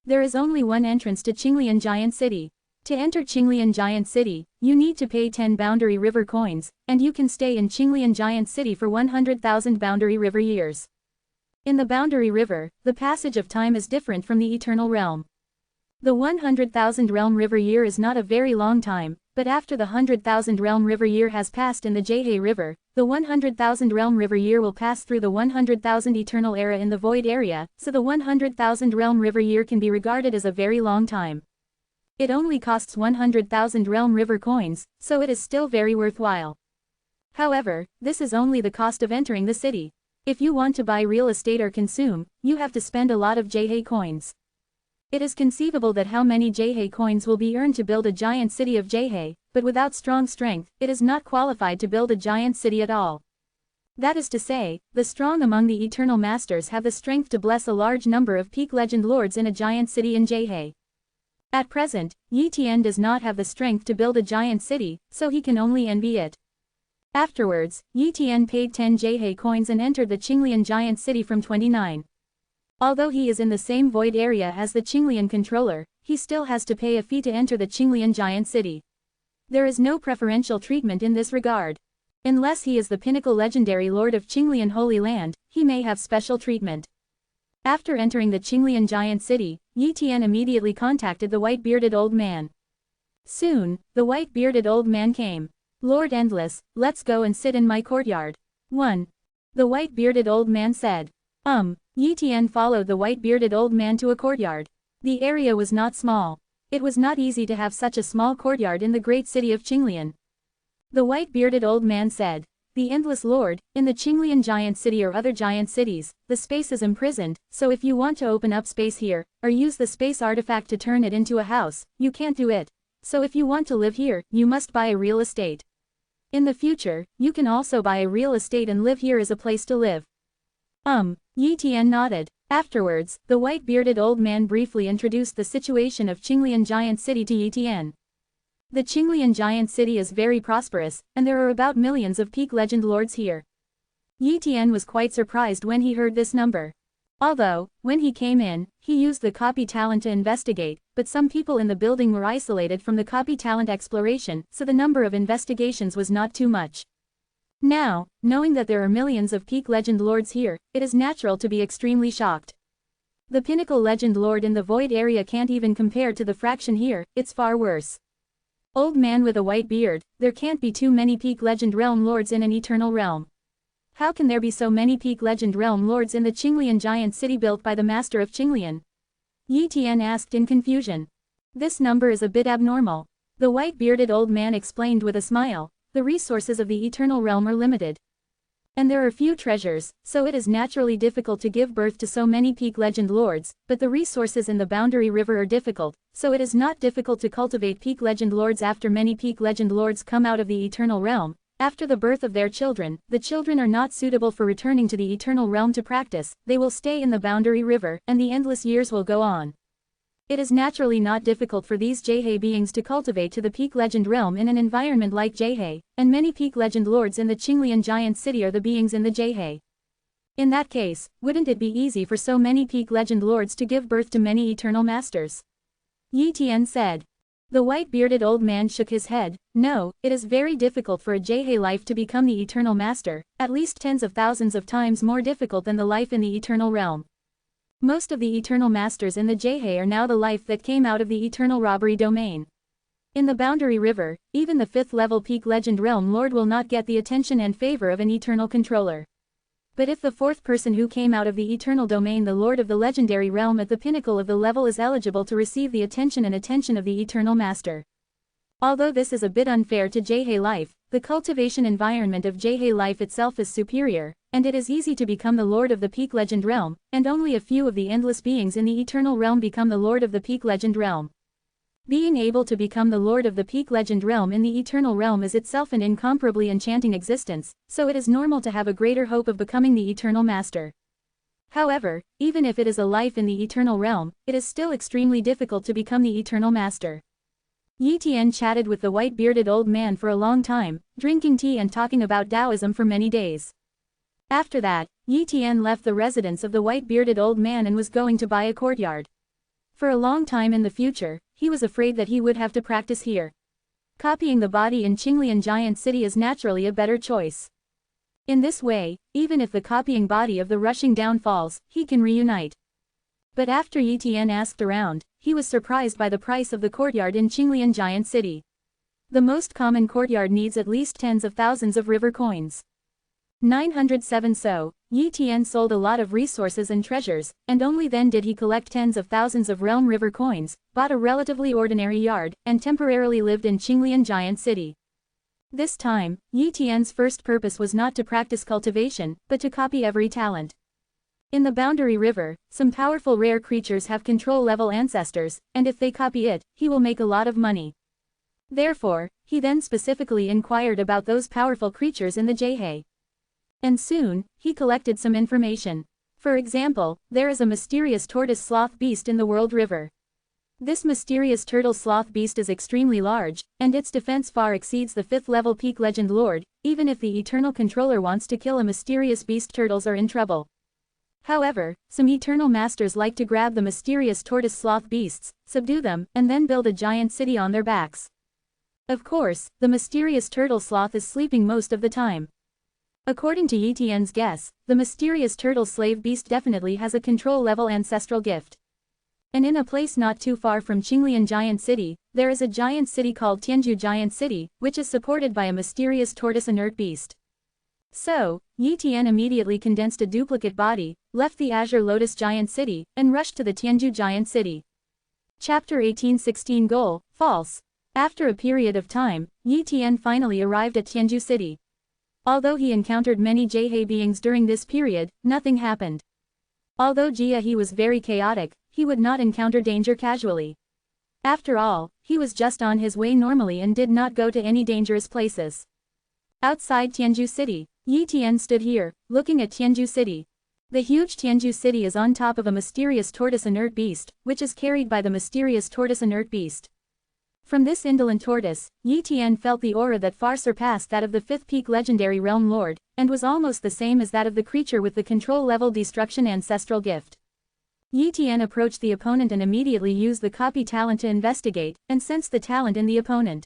There is only one entrance to Qinglian giant city. To enter Qinglian giant city, you need to pay 10 boundary river coins, and you can stay in Qinglian giant city for 100,000 boundary river years. In the boundary river, the passage of time is different from the eternal realm. The 100,000 realm river year is not a very long time, but after the 100,000 realm river year has passed in the Jiehe River, the 100,000 realm river year will pass through the 100,000 eternal era in the void area, so the 100,000 realm river year can be regarded as a very long time. It only costs 100,000 realm river coins, so it is still very worthwhile. However, this is only the cost of entering the city. If you want to buy real estate or consume, you have to spend a lot of Jiehe coins. It is conceivable that how many Jiehe coins will be earned to build a giant city of Jiehe, but without strong strength, it is not qualified to build a giant city at all. That is to say, the strong among the Eternal Masters have the strength to bless a large number of peak legend lords in a giant city in Jiehe. At present, Yi Tian does not have the strength to build a giant city, so he can only envy it. Afterwards, Yi Tian paid 10 Jiehe coins and entered the Qinglian giant city from 29. Although he is in the same void area as the Qinglian controller, he still has to pay a fee to enter the Qinglian giant city. There is no preferential treatment in this regard. Unless he is the pinnacle legendary lord of Qinglian Holy Land, he may have special treatment. After entering the Qinglian giant city, Yi Tian immediately contacted the white-bearded old man. Soon, the white-bearded old man came. Lord Endless, let's go and sit in my courtyard. 1. The white-bearded old man said. Yi Tian followed the white-bearded old man to a courtyard. The area was not small. It was not easy to have such a small courtyard in the great city of Qinglian. The white-bearded old man said, "The Endless Lord, in the Qinglian giant city or other giant cities, the space is imprisoned, so if you want to open up space here, or use the space artifact to turn it into a house, you can't do it. So if you want to live here, you must buy a real estate. In the future, you can also buy a real estate and live here as a place to live." Yi Tian nodded. Afterwards, the white-bearded old man briefly introduced the situation of Qinglian giant city to Yi Tian. The Qinglian giant city is very prosperous, and there are about millions of peak legend lords here. Yi Tian was quite surprised when he heard this number. Although, when he came in, he used the copy talent to investigate, but some people in the building were isolated from the copy talent exploration, so the number of investigations was not too much. Now, knowing that there are millions of peak legend lords here, it is natural to be extremely shocked. The pinnacle legend lord in the void area can't even compare to the fraction here, it's far worse. Old man with a white beard, there can't be too many peak legend realm lords in an eternal realm. How can there be so many peak legend realm lords in the Qinglian giant city built by the master of Qinglian? Yi Tian asked in confusion. This number is a bit abnormal. The white-bearded old man explained with a smile. The resources of the eternal realm are limited. And there are few treasures, so it is naturally difficult to give birth to so many peak legend lords, but the resources in the Boundary River are difficult, so it is not difficult to cultivate peak legend lords. After many peak legend lords come out of the eternal realm, after the birth of their children, the children are not suitable for returning to the eternal realm to practice, they will stay in the Boundary River, and the endless years will go on. It is naturally not difficult for these Jihei beings to cultivate to the peak legend realm in an environment like Jihei, and many peak legend lords in the Qinglian giant city are the beings in the Jihei. In that case, wouldn't it be easy for so many peak legend lords to give birth to many eternal masters? Yi Tian said. The white-bearded old man shook his head. No, it is very difficult for a Jihei life to become the eternal master, at least tens of thousands of times more difficult than the life in the eternal realm. Most of the eternal masters in the Jihei are now the life that came out of the eternal robbery domain. In the Boundary River, even the 5th level peak legend realm lord will not get the attention and favor of an eternal controller. But if the 4th person who came out of the eternal domain, the lord of the legendary realm at the pinnacle of the level, is eligible to receive the attention of the eternal master. Although this is a bit unfair to Jihei life, the cultivation environment of Jihei life itself is superior, and it is easy to become the lord of the peak legend realm, and only a few of the endless beings in the eternal realm become the lord of the peak legend realm. Being able to become the lord of the peak legend realm in the eternal realm is itself an incomparably enchanting existence, so it is normal to have a greater hope of becoming the eternal master. However, even if it is a life in the eternal realm, it is still extremely difficult to become the eternal master. Yi Tian chatted with the white-bearded old man for a long time, drinking tea and talking about Taoism for many days. After that, Yi Tian left the residence of the white-bearded old man and was going to buy a courtyard. For a long time in the future, he was afraid that he would have to practice here. Copying the body in Qinglian giant city is naturally a better choice. In this way, even if the copying body of the rushing down falls, he can reunite. But after Yi Tian asked around, he was surprised by the price of the courtyard in Qinglian giant city. The most common courtyard needs at least tens of thousands of river coins. 907. So, Yi Tian sold a lot of resources and treasures, and only then did he collect tens of thousands of realm river coins, bought a relatively ordinary yard, and temporarily lived in Qinglian giant city. This time, Yi Tian's first purpose was not to practice cultivation, but to copy every talent. In the Boundary River, some powerful rare creatures have control-level ancestors, and if they copy it, he will make a lot of money. Therefore, he then specifically inquired about those powerful creatures in the Jihei. And soon, he collected some information. For example, there is a mysterious tortoise sloth beast in the World River. This mysterious turtle sloth beast is extremely large, and its defense far exceeds the 5th level peak legend lord. Even if the eternal controller wants to kill a mysterious beast, turtles are in trouble. However, some eternal masters like to grab the mysterious tortoise sloth beasts, subdue them, and then build a giant city on their backs. Of course, the mysterious turtle sloth is sleeping most of the time. According to Yi Tian's guess, the mysterious turtle slave beast definitely has a control-level ancestral gift. And in a place not too far from Qinglian giant city, there is a giant city called Tianju giant city, which is supported by a mysterious tortoise inert beast. So, Yi Tian immediately condensed a duplicate body, left the Azure Lotus giant city, and rushed to the Tianju giant city. Chapter 1816. Goal: False. After a period of time, Yi Tian finally arrived at Tianju city. Although he encountered many Jihei beings during this period, nothing happened. Although Jihei was very chaotic, he would not encounter danger casually. After all, he was just on his way normally and did not go to any dangerous places. Outside Tianju city, Yi Tian stood here, looking at Tianju city. The huge Tianju city is on top of a mysterious tortoise inert beast, which is carried by the mysterious tortoise inert beast. From this indolent tortoise, Yi Tian felt the aura that far surpassed that of the 5th peak legendary realm lord, and was almost the same as that of the creature with the control-level destruction ancestral gift. Yi Tian approached the opponent and immediately used the copy talent to investigate, and sensed the talent in the opponent.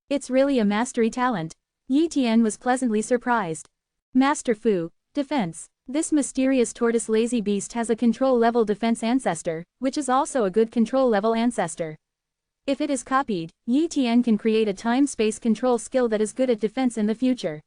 It's really a mastery talent. Yi Tian was pleasantly surprised. Master Fu, defense. This mysterious tortoise lazy beast has a control-level defense ancestor, which is also a good control-level ancestor. If it is copied, Yi Tian can create a time-space control skill that is good at defense in the future.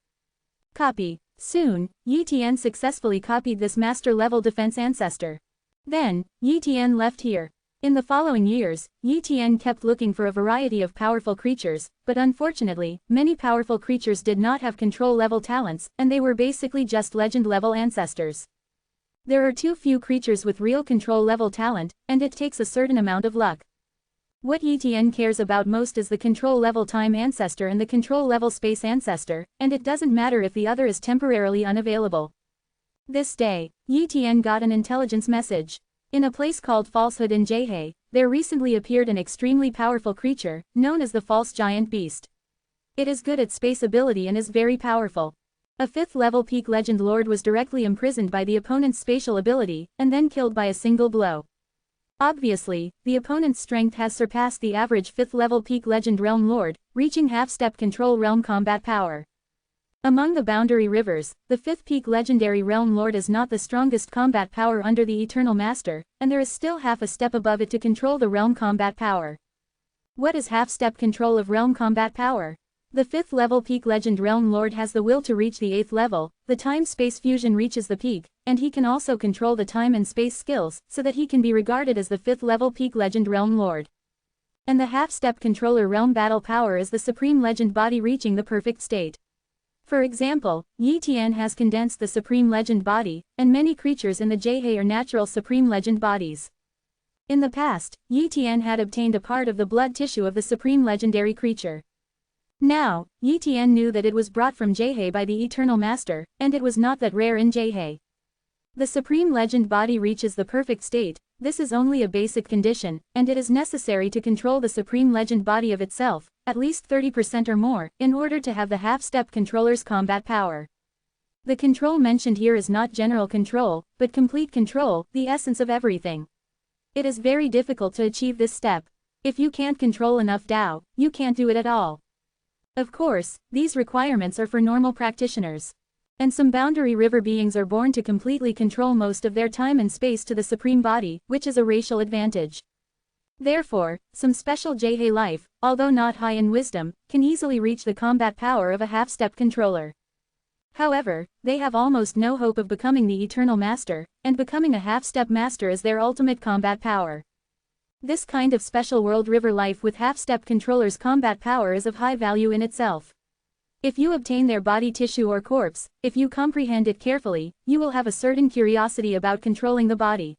Copy. Soon, Yi Tian successfully copied this master-level defense ancestor. Then, Yi Tian left here. In the following years, Yi Tian kept looking for a variety of powerful creatures, but unfortunately, many powerful creatures did not have control-level talents, and they were basically just legend-level ancestors. There are too few creatures with real control-level talent, and it takes a certain amount of luck. What Yi Tian cares about most is the control-level time ancestor and the control-level space ancestor, and it doesn't matter if the other is temporarily unavailable. This day, Yi Tian got an intelligence message. In a place called Falsehood in Jiehe, there recently appeared an extremely powerful creature, known as the False Giant Beast. It is good at space ability and is very powerful. A 5th-level peak legend lord was directly imprisoned by the opponent's spatial ability, and then killed by a single blow. Obviously, the opponent's strength has surpassed the average 5th-level peak legend realm lord, reaching half-step control realm combat power. Among the boundary rivers, the 5th peak legendary realm lord is not the strongest combat power under the Eternal Master, and there is still half a step above it to control the realm combat power. What is half-step control of realm combat power? The 5th level peak legend realm lord has the will to reach the 8th level, the time-space fusion reaches the peak, and he can also control the time and space skills, so that he can be regarded as the 5th level peak legend realm lord. And the half-step controller realm battle power is the supreme legend body reaching the perfect state. For example, Yi Tian has condensed the Supreme Legend body, and many creatures in the Jiehe are natural Supreme Legend bodies. In the past, Yi Tian had obtained a part of the blood tissue of the Supreme Legendary creature. Now, Yi Tian knew that it was brought from Jiehe by the Eternal Master, and it was not that rare in Jiehe. The Supreme Legend body reaches the perfect state. This is only a basic condition, and it is necessary to control the Supreme Legend body of itself, at least 30% or more, in order to have the half-step controller's combat power. The control mentioned here is not general control, but complete control, the essence of everything. It is very difficult to achieve this step. If you can't control enough Tao, you can't do it at all. Of course, these requirements are for normal practitioners. And some boundary river beings are born to completely control most of their time and space to the supreme body, which is a racial advantage. Therefore, some special Jiehe life, although not high in wisdom, can easily reach the combat power of a half-step controller. However, they have almost no hope of becoming the Eternal Master, and becoming a half-step master is their ultimate combat power. This kind of special world river life with half-step controller's combat power is of high value in itself. If you obtain their body tissue or corpse, if you comprehend it carefully, you will have a certain curiosity about controlling the body.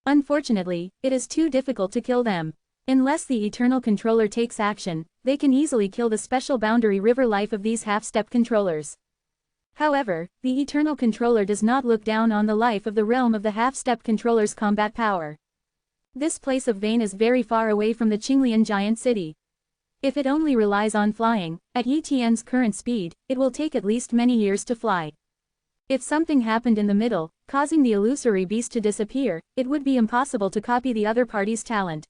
Unfortunately, it is too difficult to kill them. Unless the Eternal Controller takes action, they can easily kill the special boundary river life of these half-step controllers. However, the Eternal Controller does not look down on the life of the realm of the half-step controller's combat power. This place of Vane is very far away from the Qinglian giant city. If it only relies on flying, at Yi Tian's current speed, it will take at least many years to fly. If something happened in the middle, causing the illusory beast to disappear, it would be impossible to copy the other party's talent.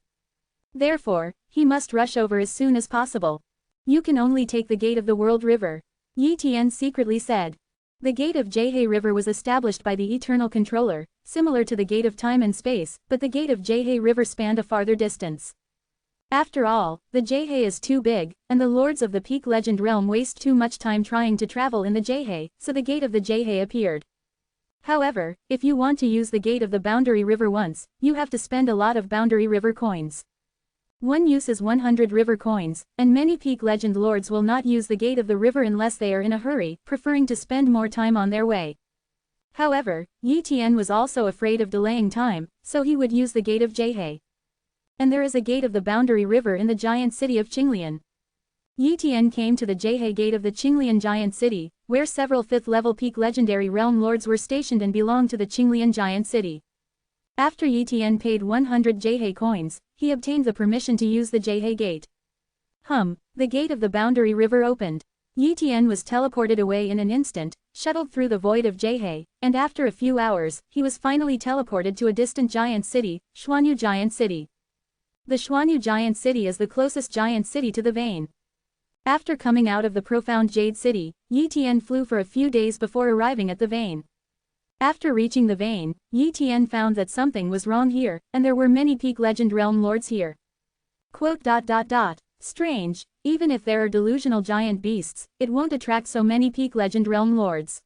Therefore, he must rush over as soon as possible. You can only take the gate of the World River, Yi Tian secretly said. The gate of Jiehe River was established by the Eternal Controller, similar to the gate of time and space, but the gate of Jiehe River spanned a farther distance. After all, the Jiehe is too big, and the lords of the Peak Legend realm waste too much time trying to travel in the Jiehe, so the gate of the Jiehe appeared. However, if you want to use the gate of the Boundary River once, you have to spend a lot of Boundary River coins. One use is 100 river coins, and many Peak Legend lords will not use the gate of the river unless they are in a hurry, preferring to spend more time on their way. However, Yi Tian was also afraid of delaying time, so he would use the gate of Jiehe. And there is a gate of the Boundary River in the giant city of Qinglian. Yi Tian came to the Jiehe gate of the Qinglian giant city, where several 5th-level peak legendary realm lords were stationed and belonged to the Qinglian giant city. After Yi Tian paid 100 Jiehe coins, he obtained the permission to use the Jiehe gate. The gate of the Boundary River opened. Yi Tian was teleported away in an instant, shuttled through the void of Jiehe, and after a few hours, he was finally teleported to a distant giant city, Xuanyu Giant City. The Xuanyu Giant City is the closest giant city to the Vane. After coming out of the profound Jade City, Yi Tian flew for a few days before arriving at the Vane. After reaching the Vane, Yi Tian found that something was wrong here, and there were many Peak Legend realm lords here. Strange, even if there are delusional giant beasts, it won't attract so many Peak Legend realm lords.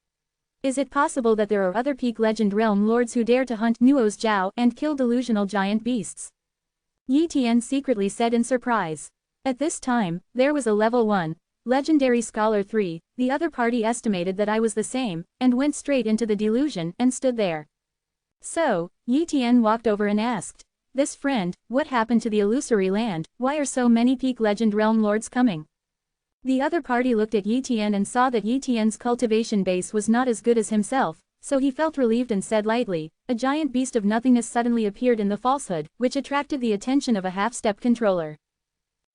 Is it possible that there are other peak legend realm lords who dare to hunt Nuo's Zhao and kill delusional giant beasts? Yi Tian secretly said in surprise. At this time, there was a level 1, legendary scholar 3, the other party estimated that I was the same, and went straight into the delusion and stood there. So, Yi Tian walked over and asked, "This friend, what happened to the illusory land? Why are so many peak legend realm lords coming?" The other party looked at Yi Tian and saw that Yi Tian's cultivation base was not as good as himself, so he felt relieved and said lightly, "A giant beast of nothingness suddenly appeared in the falsehood, which attracted the attention of a half-step controller.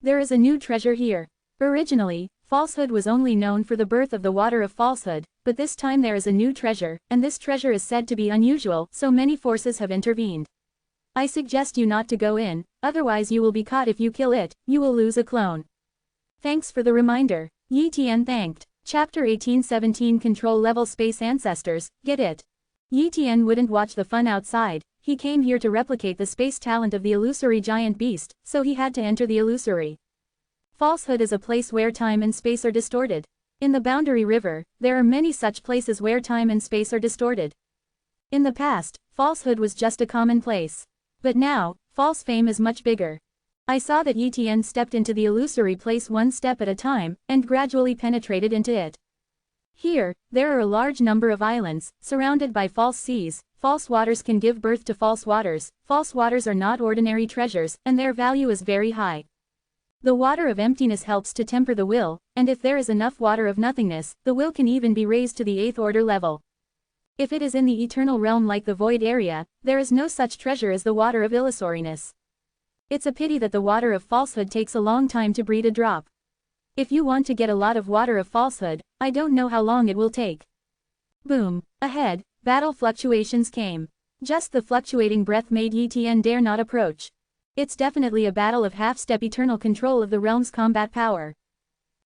There is a new treasure here. Originally, falsehood was only known for the birth of the water of falsehood, but this time there is a new treasure, and this treasure is said to be unusual, so many forces have intervened. I suggest you not to go in, otherwise you will be caught. If you kill it, you will lose a clone." Thanks for the reminder, Yi Tian thanked. Chapter 1817 Control Level Space Ancestors, get it? Yi Tian wouldn't watch the fun outside, he came here to replicate the space talent of the illusory giant beast, so he had to enter the illusory. Falsehood is a place where time and space are distorted. In the Boundary River, there are many such places where time and space are distorted. In the past, falsehood was just a commonplace. But now, false fame is much bigger. I saw that Yi Tian stepped into the illusory place one step at a time, and gradually penetrated into it. Here, there are a large number of islands, surrounded by false seas. False waters can give birth to false waters. False waters are not ordinary treasures, and their value is very high. The water of emptiness helps to temper the will, and if there is enough water of nothingness, the will can even be raised to the 8th order level. If it is in the eternal realm like the void area, there is no such treasure as the water of illusoriness. It's a pity that the water of falsehood takes a long time to breed a drop. If you want to get a lot of water of falsehood, I don't know how long it will take. Boom. Ahead, battle fluctuations came. Just the fluctuating breath made Yi Tian dare not approach. It's definitely a battle of half-step eternal control of the realm's combat power.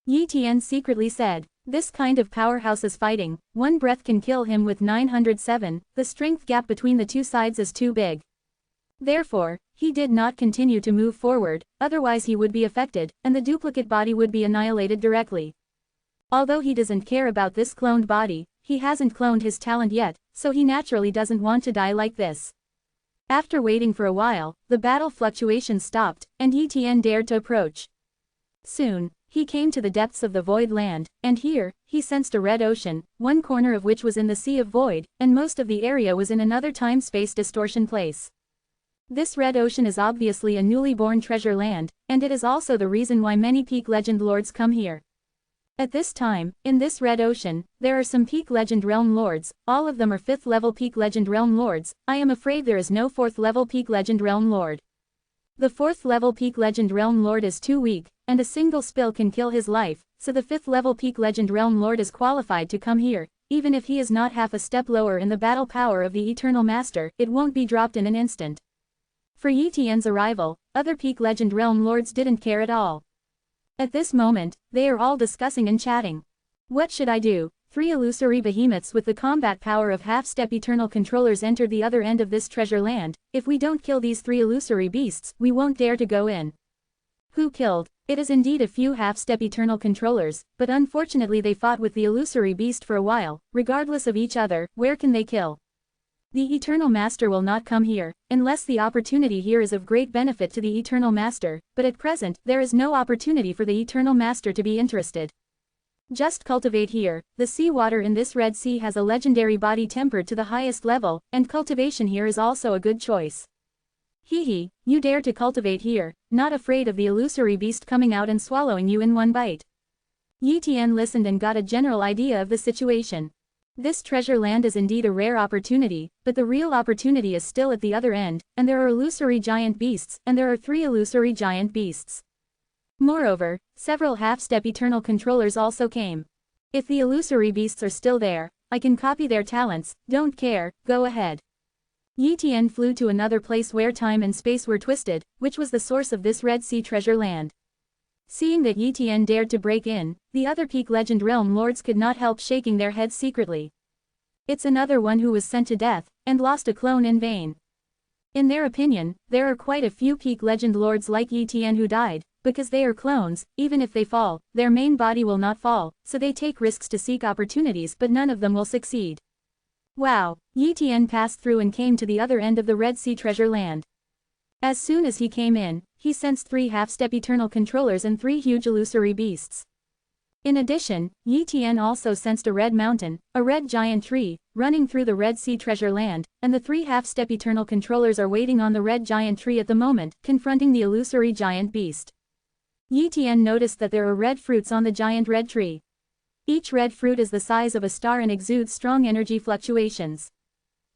Yi Tian secretly said, "This kind of powerhouse is fighting, one breath can kill him with 907, the strength gap between the two sides is too big." Therefore, he did not continue to move forward, otherwise he would be affected, and the duplicate body would be annihilated directly. Although he doesn't care about this cloned body, he hasn't cloned his talent yet, so he naturally doesn't want to die like this. After waiting for a while, the battle fluctuations stopped, and Yi Tian dared to approach. Soon, he came to the depths of the void land, and here, he sensed a red ocean, one corner of which was in the Sea of Void, and most of the area was in another time-space distortion place. This red ocean is obviously a newly born treasure land, and it is also the reason why many peak legend lords come here. At this time, in this red ocean, there are some peak legend realm lords, all of them are 5th level peak legend realm lords. I am afraid there is no 4th level peak legend realm lord. The 4th level peak legend realm lord is too weak, and a single spill can kill his life, so the 5th level peak legend realm lord is qualified to come here. Even if he is not half a step lower in the battle power of the Eternal Master, it won't be dropped in an instant. For Yi Tian's arrival, other peak legend realm lords didn't care at all. At this moment, they are all discussing and chatting. What should I do? 3 illusory behemoths with the combat power of half-step eternal controllers entered the other end of this treasure land. If we don't kill these 3 illusory beasts, we won't dare to go in. Who killed? It is indeed a few half-step eternal controllers, but unfortunately they fought with the illusory beast for a while. Regardless of each other, where can they kill? The Eternal Master will not come here, unless the opportunity here is of great benefit to the Eternal Master, but at present, there is no opportunity for the Eternal Master to be interested. Just cultivate here. The sea water in this Red Sea has a legendary body tempered to the highest level, and cultivation here is also a good choice. Hee, you dare to cultivate here, not afraid of the illusory beast coming out and swallowing you in one bite. Yi Tian listened and got a general idea of the situation. This treasure land is indeed a rare opportunity, but the real opportunity is still at the other end, and there are illusory giant beasts, and there are 3 illusory giant beasts. Moreover, several half-step eternal controllers also came. If the illusory beasts are still there, I can copy their talents, don't care, go ahead. Yi Tian flew to another place where time and space were twisted, which was the source of this Red Sea treasure land. Seeing that Yi Tian dared to break in, the other peak legend realm lords could not help shaking their heads secretly. It's another one who was sent to death, and lost a clone in vain. In their opinion, there are quite a few peak legend lords like Yi Tian who died, because they are clones. Even if they fall, their main body will not fall, so they take risks to seek opportunities but none of them will succeed. Wow! Yi Tian passed through and came to the other end of the Red Sea treasure land. As soon as he came in, he sensed 3 half-step eternal controllers and 3 huge illusory beasts. In addition, Yi Tian also sensed a red mountain, a red giant tree, running through the Red Sea treasure land, and the 3 half-step eternal controllers are waiting on the red giant tree at the moment, confronting the illusory giant beast. Yi Tian noticed that there are red fruits on the giant red tree. Each red fruit is the size of a star and exudes strong energy fluctuations.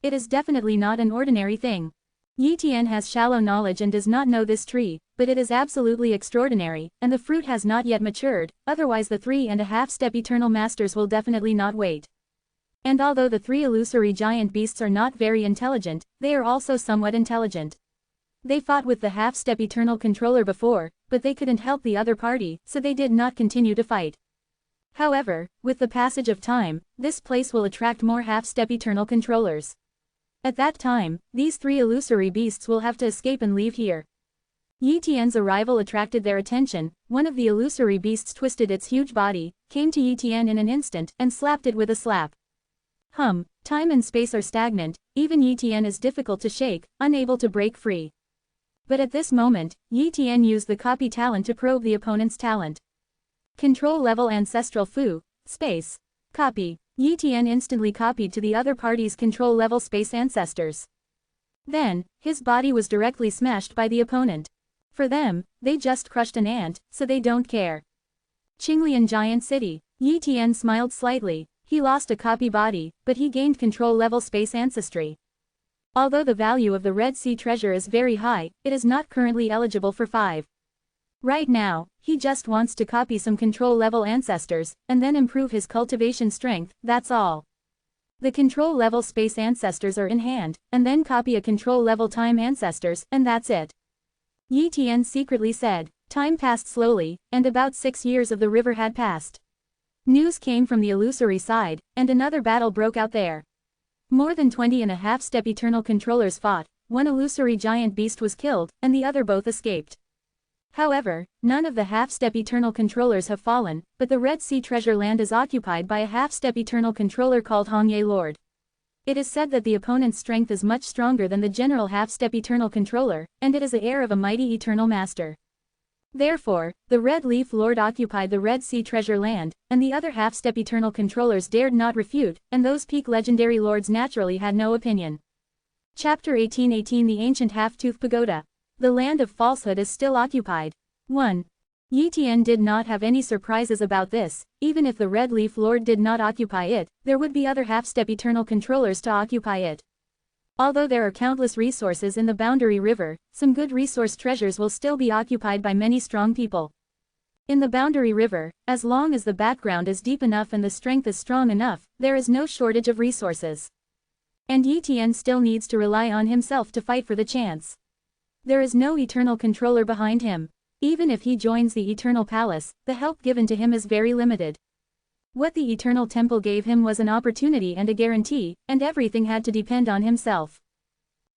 It is definitely not an ordinary thing. Yi Tian has shallow knowledge and does not know this tree, but it is absolutely extraordinary, and the fruit has not yet matured, otherwise the 3.5-step eternal masters will definitely not wait. And although the 3 illusory giant beasts are not very intelligent, they are also somewhat intelligent. They fought with the half-step eternal controller before, but they couldn't help the other party, so they did not continue to fight. However, with the passage of time, this place will attract more half-step eternal controllers. At that time, these 3 illusory beasts will have to escape and leave here. Yi Tian's arrival attracted their attention. One of the illusory beasts twisted its huge body, came to Yi Tian in an instant, and slapped it with a slap. Time and space are stagnant, even Yi Tian is difficult to shake, unable to break free. But at this moment, Yi Tian used the copy talent to probe the opponent's talent. Control level ancestral Fu, space. Copy. Yi Tian instantly copied to the other party's control level space ancestors. Then, his body was directly smashed by the opponent. For them, they just crushed an ant, so they don't care. Qinglian Giant City. Yi Tian smiled slightly. He lost a copy body, but he gained control level space ancestry. Although the value of the Red Sea treasure is very high, it is not currently eligible for 5. Right now, he just wants to copy some control-level ancestors, and then improve his cultivation strength, that's all. The control-level space ancestors are in hand, and then copy a control-level time ancestors, and that's it. Yi Tian secretly said. Time passed slowly, and about 6 years of the river had passed. News came from the illusory side, and another battle broke out there. More than 20.5-step eternal controllers fought, one illusory giant beast was killed, and the other both escaped. However, none of the half-step eternal controllers have fallen, but the Red Sea treasure land is occupied by a half-step eternal controller called Hongye Lord. It is said that the opponent's strength is much stronger than the general half-step eternal controller, and it is the heir of a mighty eternal master. Therefore, the Red Leaf Lord occupied the Red Sea treasure land, and the other half-step eternal controllers dared not refute, and those peak legendary lords naturally had no opinion. Chapter 18:18 The Ancient Half-Tooth Pagoda. The land of falsehood is still occupied. 1. Yi Tian did not have any surprises about this. Even if the Red Leaf Lord did not occupy it, there would be other half-step eternal controllers to occupy it. Although there are countless resources in the Boundary River, some good resource treasures will still be occupied by many strong people. In the Boundary River, as long as the background is deep enough and the strength is strong enough, there is no shortage of resources. And Yi Tian still needs to rely on himself to fight for the chance. There is no eternal controller behind him. Even if he joins the Eternal Palace, the help given to him is very limited. What the Eternal Temple gave him was an opportunity and a guarantee, and everything had to depend on himself.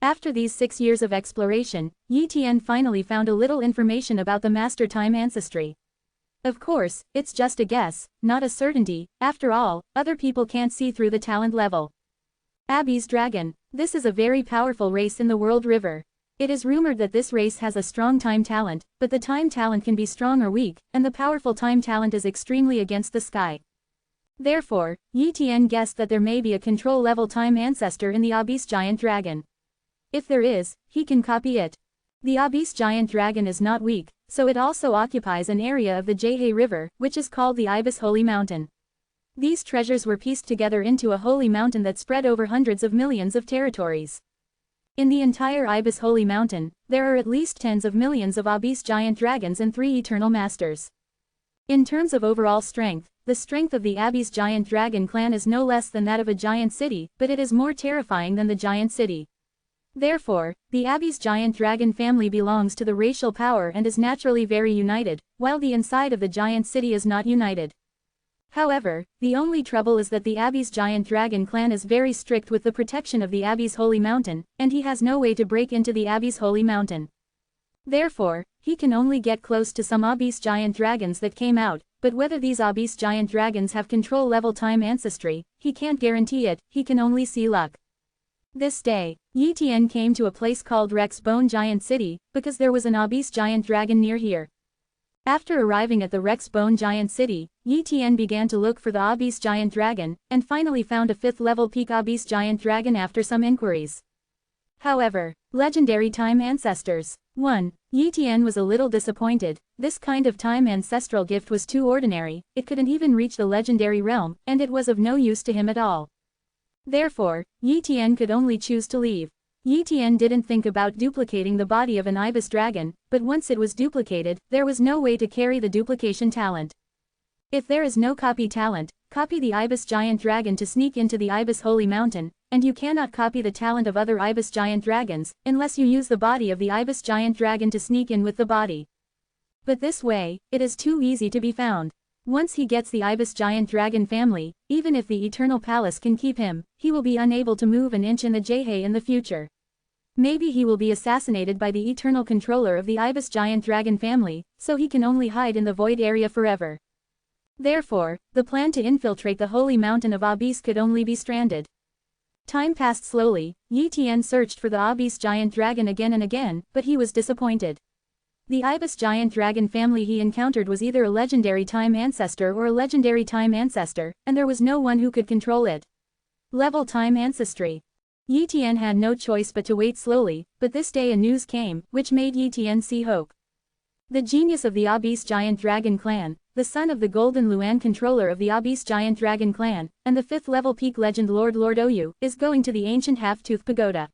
After these 6 years of exploration, Yi Tian finally found a little information about the Master Time ancestry. Of course, it's just a guess, not a certainty. After all, other people can't see through the talent level. Abyss Dragon. This is a very powerful race in the World River. It is rumored that this race has a strong time talent, but the time talent can be strong or weak, and the powerful time talent is extremely against the sky. Therefore, Yi Tian guessed that there may be a control-level time ancestor in the Abyss Giant Dragon. If there is, he can copy it. The Abyss Giant Dragon is not weak, so it also occupies an area of the Jaihe River, which is called the Ibis Holy Mountain. These treasures were pieced together into a holy mountain that spread over hundreds of millions of territories. In the entire Ibis Holy Mountain, there are at least tens of millions of Abyss Giant Dragons and 3 Eternal Masters. In terms of overall strength, the strength of the Abyss Giant Dragon clan is no less than that of a giant city, but it is more terrifying than the giant city. Therefore, the Abyss Giant Dragon family belongs to the racial power and is naturally very united, while the inside of the giant city is not united. However, the only trouble is that the Abyss Giant Dragon clan is very strict with the protection of the Abyss Holy Mountain, and he has no way to break into the Abyss Holy Mountain. Therefore, he can only get close to some obese giant dragons that came out, but whether these obese giant dragons have control level time ancestry, he can't guarantee it, he can only see luck. This day, Yi Tian came to a place called Rex Bone Giant City, because there was an obese giant dragon near here. After arriving at the Rex Bone Giant City, Yi Tian began to look for the obese giant dragon, and finally found a 5th level peak obese giant dragon after some inquiries. However, legendary time ancestors. 1. Yi Tian was a little disappointed. This kind of time ancestral gift was too ordinary, it couldn't even reach the legendary realm, and it was of no use to him at all. Therefore, Yi Tian could only choose to leave. Yi Tian didn't think about duplicating the body of an ibis dragon, but once it was duplicated, there was no way to carry the duplication talent. If there is no copy talent, copy the ibis giant dragon to sneak into the ibis holy mountain, and you cannot copy the talent of other ibis giant dragons, unless you use the body of the ibis giant dragon to sneak in with the body. But this way, it is too easy to be found. Once he gets the ibis giant dragon family, even if the eternal palace can keep him, he will be unable to move an inch in the Jhe in the future. Maybe he will be assassinated by the eternal controller of the ibis giant dragon family, so he can only hide in the void area forever. Therefore, the plan to infiltrate the holy mountain of Obese could only be stranded. Time passed slowly. Yi Tian searched for the obese giant dragon again and again, but he was disappointed. The ibis giant dragon family he encountered was either a legendary time ancestor or a legendary time ancestor, and there was no one who could control it. Level time ancestry. Yi Tian had no choice but to wait slowly, but this day a news came, which made Yi Tian see hope. The genius of the obese giant dragon clan, the son of the Golden Luan controller of the obese giant dragon clan, and the 5th level peak legend Lord Oyu, is going to the ancient half-tooth pagoda.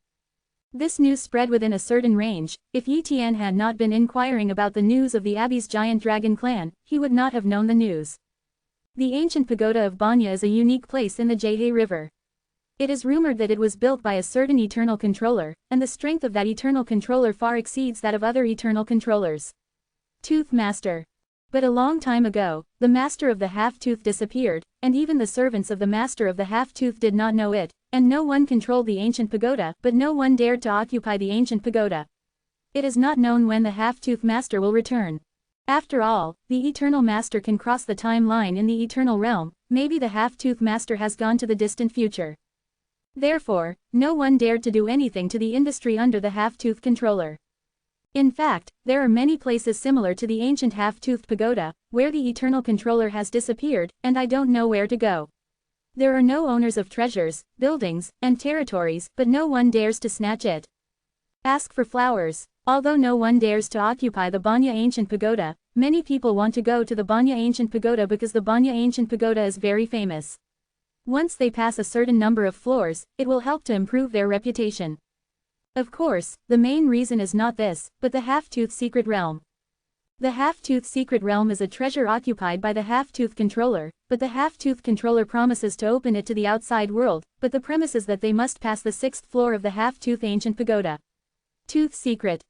This news spread within a certain range. If Yi Tian had not been inquiring about the news of the obese giant dragon clan, he would not have known the news. The ancient pagoda of Banya is a unique place in the Jhe River. It is rumored that it was built by a certain eternal controller, and the strength of that eternal controller far exceeds that of other eternal controllers. Tooth Master. But a long time ago, the master of the half-tooth disappeared, and even the servants of the master of the half-tooth did not know it, and no one controlled the ancient pagoda, but no one dared to occupy the ancient pagoda. It is not known when the half-tooth master will return. After all, the eternal master can cross the time line in the eternal realm. Maybe the half-tooth master has gone to the distant future. Therefore, no one dared to do anything to the industry under the half-tooth controller. In fact, there are many places similar to the ancient half-toothed pagoda, where the eternal controller has disappeared, and I don't know where to go. There are no owners of treasures, buildings, and territories, but no one dares to snatch it. Ask for flowers. Although no one dares to occupy the Banya ancient pagoda, many people want to go to the Banya ancient pagoda because the Banya ancient pagoda is very famous. Once they pass a certain number of floors, it will help to improve their reputation. Of course, the main reason is not this, but the half-tooth secret realm. The half-tooth secret realm is a treasure occupied by the half-tooth controller, but the half-tooth controller promises to open it to the outside world, but the premise is that they must pass the 6th floor of the half-tooth ancient pagoda. Tooth secret.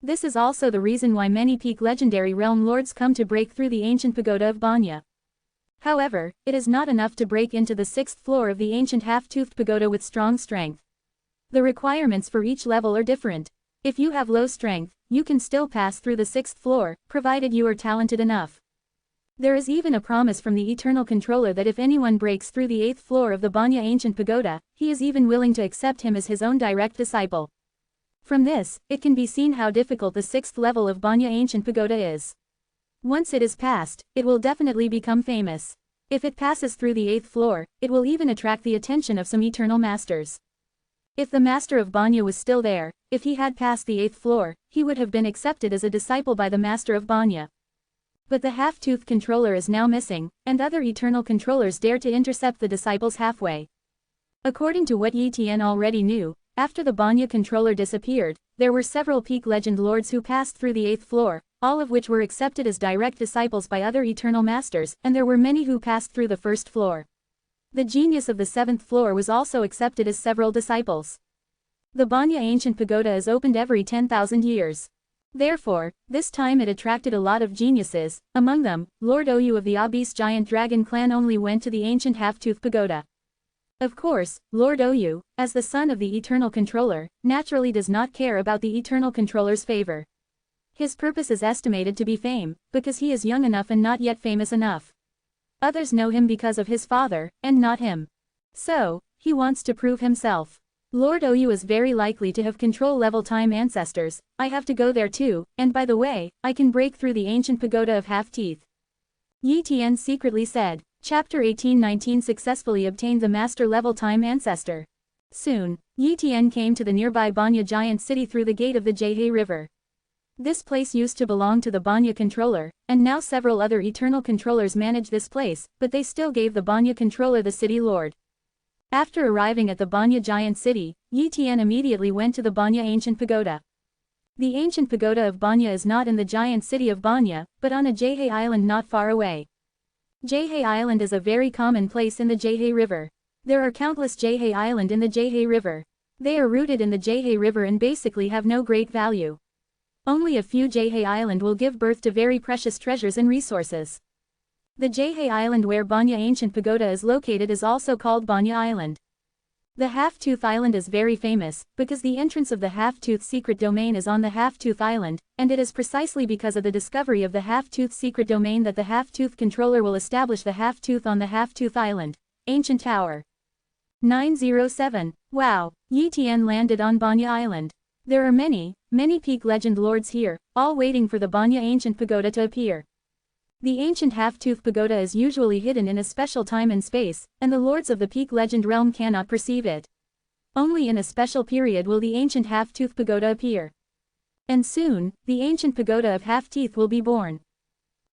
This is also the reason why many peak legendary realm lords come to break through the ancient pagoda of Banya. However, it is not enough to break into the 6th floor of the ancient half-toothed pagoda with strong strength. The requirements for each level are different. If you have low strength, you can still pass through the 6th floor, provided you are talented enough. There is even a promise from the eternal controller that if anyone breaks through the 8th floor of the Banya ancient pagoda, he is even willing to accept him as his own direct disciple. From this, it can be seen how difficult the 6th level of Banya ancient pagoda is. Once it is passed, it will definitely become famous. If it passes through the 8th floor, it will even attract the attention of some eternal masters. If the master of Banya was still there, if he had passed the 8th floor, he would have been accepted as a disciple by the master of Banya. But the half-tooth controller is now missing, and other eternal controllers dare to intercept the disciples halfway. According to what Yi Tian already knew, after the Banya controller disappeared, there were several peak legend lords who passed through the 8th floor, all of which were accepted as direct disciples by other eternal masters, and there were many who passed through the 1st floor. The genius of the 7th floor was also accepted as several disciples. The Banya ancient pagoda is opened every 10,000 years. Therefore, this time it attracted a lot of geniuses. Among them, Lord Oyu of the obese giant dragon clan only went to the ancient half-tooth pagoda. Of course, Lord Oyu, as the son of the eternal controller, naturally does not care about the eternal controller's favor. His purpose is estimated to be fame, because he is young enough and not yet famous enough. Others know him because of his father, and not him. So, he wants to prove himself. Lord Oyu is very likely to have control-level time ancestors. I have to go there too, and by the way, I can break through the ancient pagoda of half-teeth. Yi Tian secretly said. Chapter 18-19 successfully obtained the master-level time ancestor. Soon, Yi Tian came to the nearby Banya giant city through the gate of the Jiehe River. This place used to belong to the Banya controller, and now several other eternal controllers manage this place, but they still gave the Banya controller the city lord. After arriving at the Banya giant city, Yi Tian immediately went to the Banya ancient pagoda. The ancient pagoda of Banya is not in the giant city of Banya, but on a Jiehe island not far away. Jiehe Island is a very common place in the Jiehe River. There are countless Jiehe Island in the Jiehe River. They are rooted in the Jiehe River and basically have no great value. Only a few Jiehe Island will give birth to very precious treasures and resources. The Jiehe Island where Banya ancient pagoda is located is also called Banya Island. The Half-Tooth Island is very famous, because the entrance of the Half-Tooth secret domain is on the Half-Tooth Island, and it is precisely because of the discovery of the Half-Tooth secret domain that the Half-Tooth controller will establish the Half-Tooth on the Half-Tooth Island. Ancient Tower. 907. Wow, Yi Tian landed on Banya Island. There are many peak legend lords here, all waiting for the Banya ancient pagoda to appear. The ancient half-tooth pagoda is usually hidden in a special time and space, and the lords of the peak legend realm cannot perceive it. Only in a special period will the ancient half-tooth pagoda appear. And soon, the ancient pagoda of half-teeth will be born.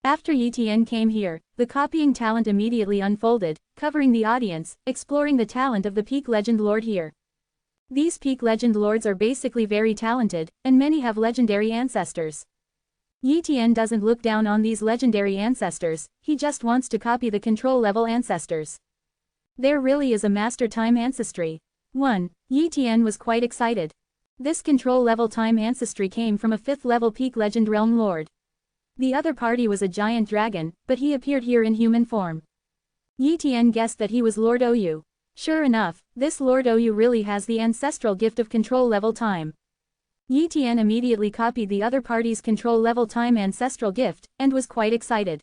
After Yi Tian came here, the copying talent immediately unfolded, covering the audience, exploring the talent of the peak legend lord here. These peak legend lords are basically very talented, and many have legendary ancestors. Yi Tian doesn't look down on these legendary ancestors, he just wants to copy the control-level ancestors. There really is a master time ancestry. 1. Yi Tian was quite excited. This control-level time ancestry came from a 5th-level peak legend realm lord. The other party was a giant dragon, but he appeared here in human form. Yi Tian guessed that he was Lord Oyu. Sure enough, this Lord Oyu really has the ancestral gift of control-level time. Yi Tian immediately copied the other party's control-level time ancestral gift, and was quite excited.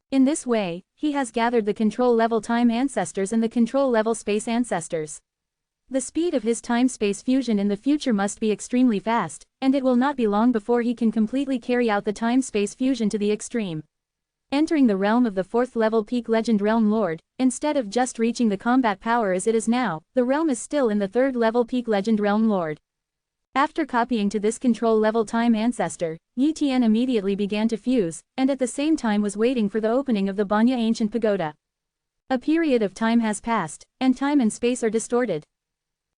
In this way, he has gathered the control-level time ancestors and the control-level space ancestors. The speed of his time-space fusion in the future must be extremely fast, and it will not be long before he can completely carry out the time-space fusion to the extreme. Entering the realm of the 4th-level peak legend realm lord, instead of just reaching the combat power as it is now, the realm is still in the 3rd-level peak legend realm lord. After copying to this control-level time ancestor, Yi Tian immediately began to fuse, and at the same time was waiting for the opening of the Banya ancient pagoda. A period of time has passed, and time and space are distorted.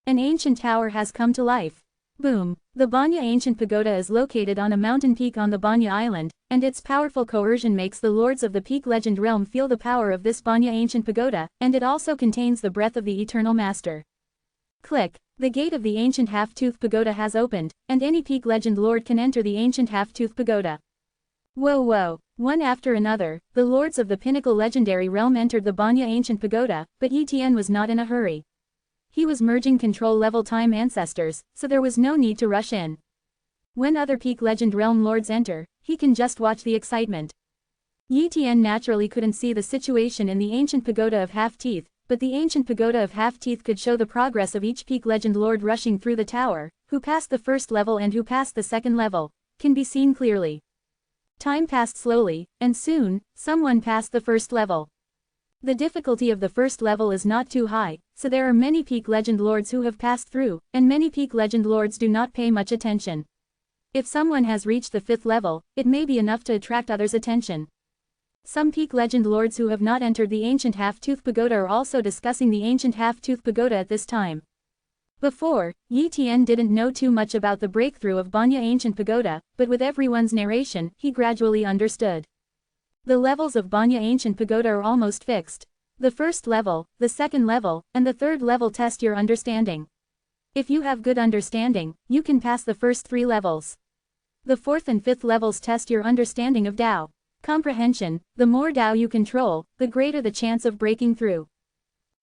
An ancient tower has come to life. Boom! The Banya ancient pagoda is located on a mountain peak on the Banya island, and its powerful coercion makes the lords of the peak legend realm feel the power of this Banya ancient pagoda, and it also contains the breath of the eternal master. Click! The gate of the ancient half-tooth pagoda has opened, and any peak legend lord can enter the ancient half-tooth pagoda. Whoa! One after another, the lords of the pinnacle legendary realm entered the Banya ancient pagoda, but Yi Tian was not in a hurry. He was merging control-level time ancestors, so there was no need to rush in. When other peak legend realm lords enter, he can just watch the excitement. Yi Tian naturally couldn't see the situation in the ancient pagoda of half-teeth, but the ancient pagoda of half-teeth could show the progress of each peak legend lord rushing through the tower, who passed the 1st level and who passed the 2nd level, can be seen clearly. Time passed slowly, and soon, someone passed the 1st level. The difficulty of the 1st level is not too high, so there are many peak legend lords who have passed through, and many peak legend lords do not pay much attention. If someone has reached the 5th level, it may be enough to attract others' attention. Some peak legend lords who have not entered the ancient half-tooth pagoda are also discussing the ancient half-tooth pagoda at this time. Before, Yi Tian didn't know too much about the breakthrough of Banya ancient pagoda, but with everyone's narration, he gradually understood. The levels of Banya ancient pagoda are almost fixed. The 1st level, the 2nd level, and the 3rd level test your understanding. If you have good understanding, you can pass the first 3 levels. The 4th and 5th levels test your understanding of Tao. Comprehension. The more Tao you control, the greater the chance of breaking through.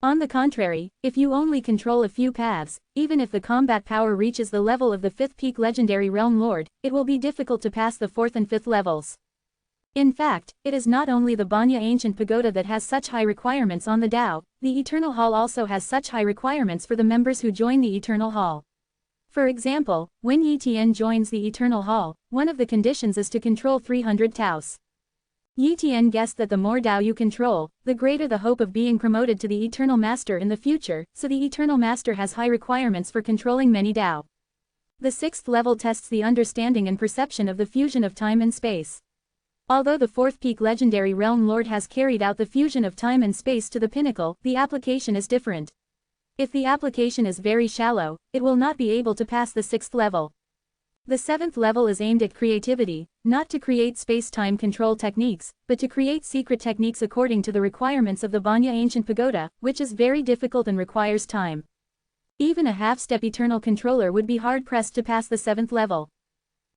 On the contrary, if you only control a few paths, even if the combat power reaches the level of the 5th peak legendary realm lord, it will be difficult to pass the 4th and 5th levels. In fact, it is not only the Banya ancient pagoda that has such high requirements on the Tao, the Eternal Hall also has such high requirements for the members who join the Eternal Hall. For example, when Yi Tian joins the Eternal Hall, one of the conditions is to control 300 Taos. Yi Tian guessed that the more Tao you control, the greater the hope of being promoted to the Eternal Master in the future, so the Eternal Master has high requirements for controlling many Tao. The 6th level tests the understanding and perception of the fusion of time and space. Although the 4th peak legendary realm lord has carried out the fusion of time and space to the pinnacle, the application is different. If the application is very shallow, it will not be able to pass the 6th level. The 7th level is aimed at creativity, not to create space-time control techniques, but to create secret techniques according to the requirements of the Banya ancient pagoda, which is very difficult and requires time. Even a half-step eternal controller would be hard-pressed to pass the 7th level.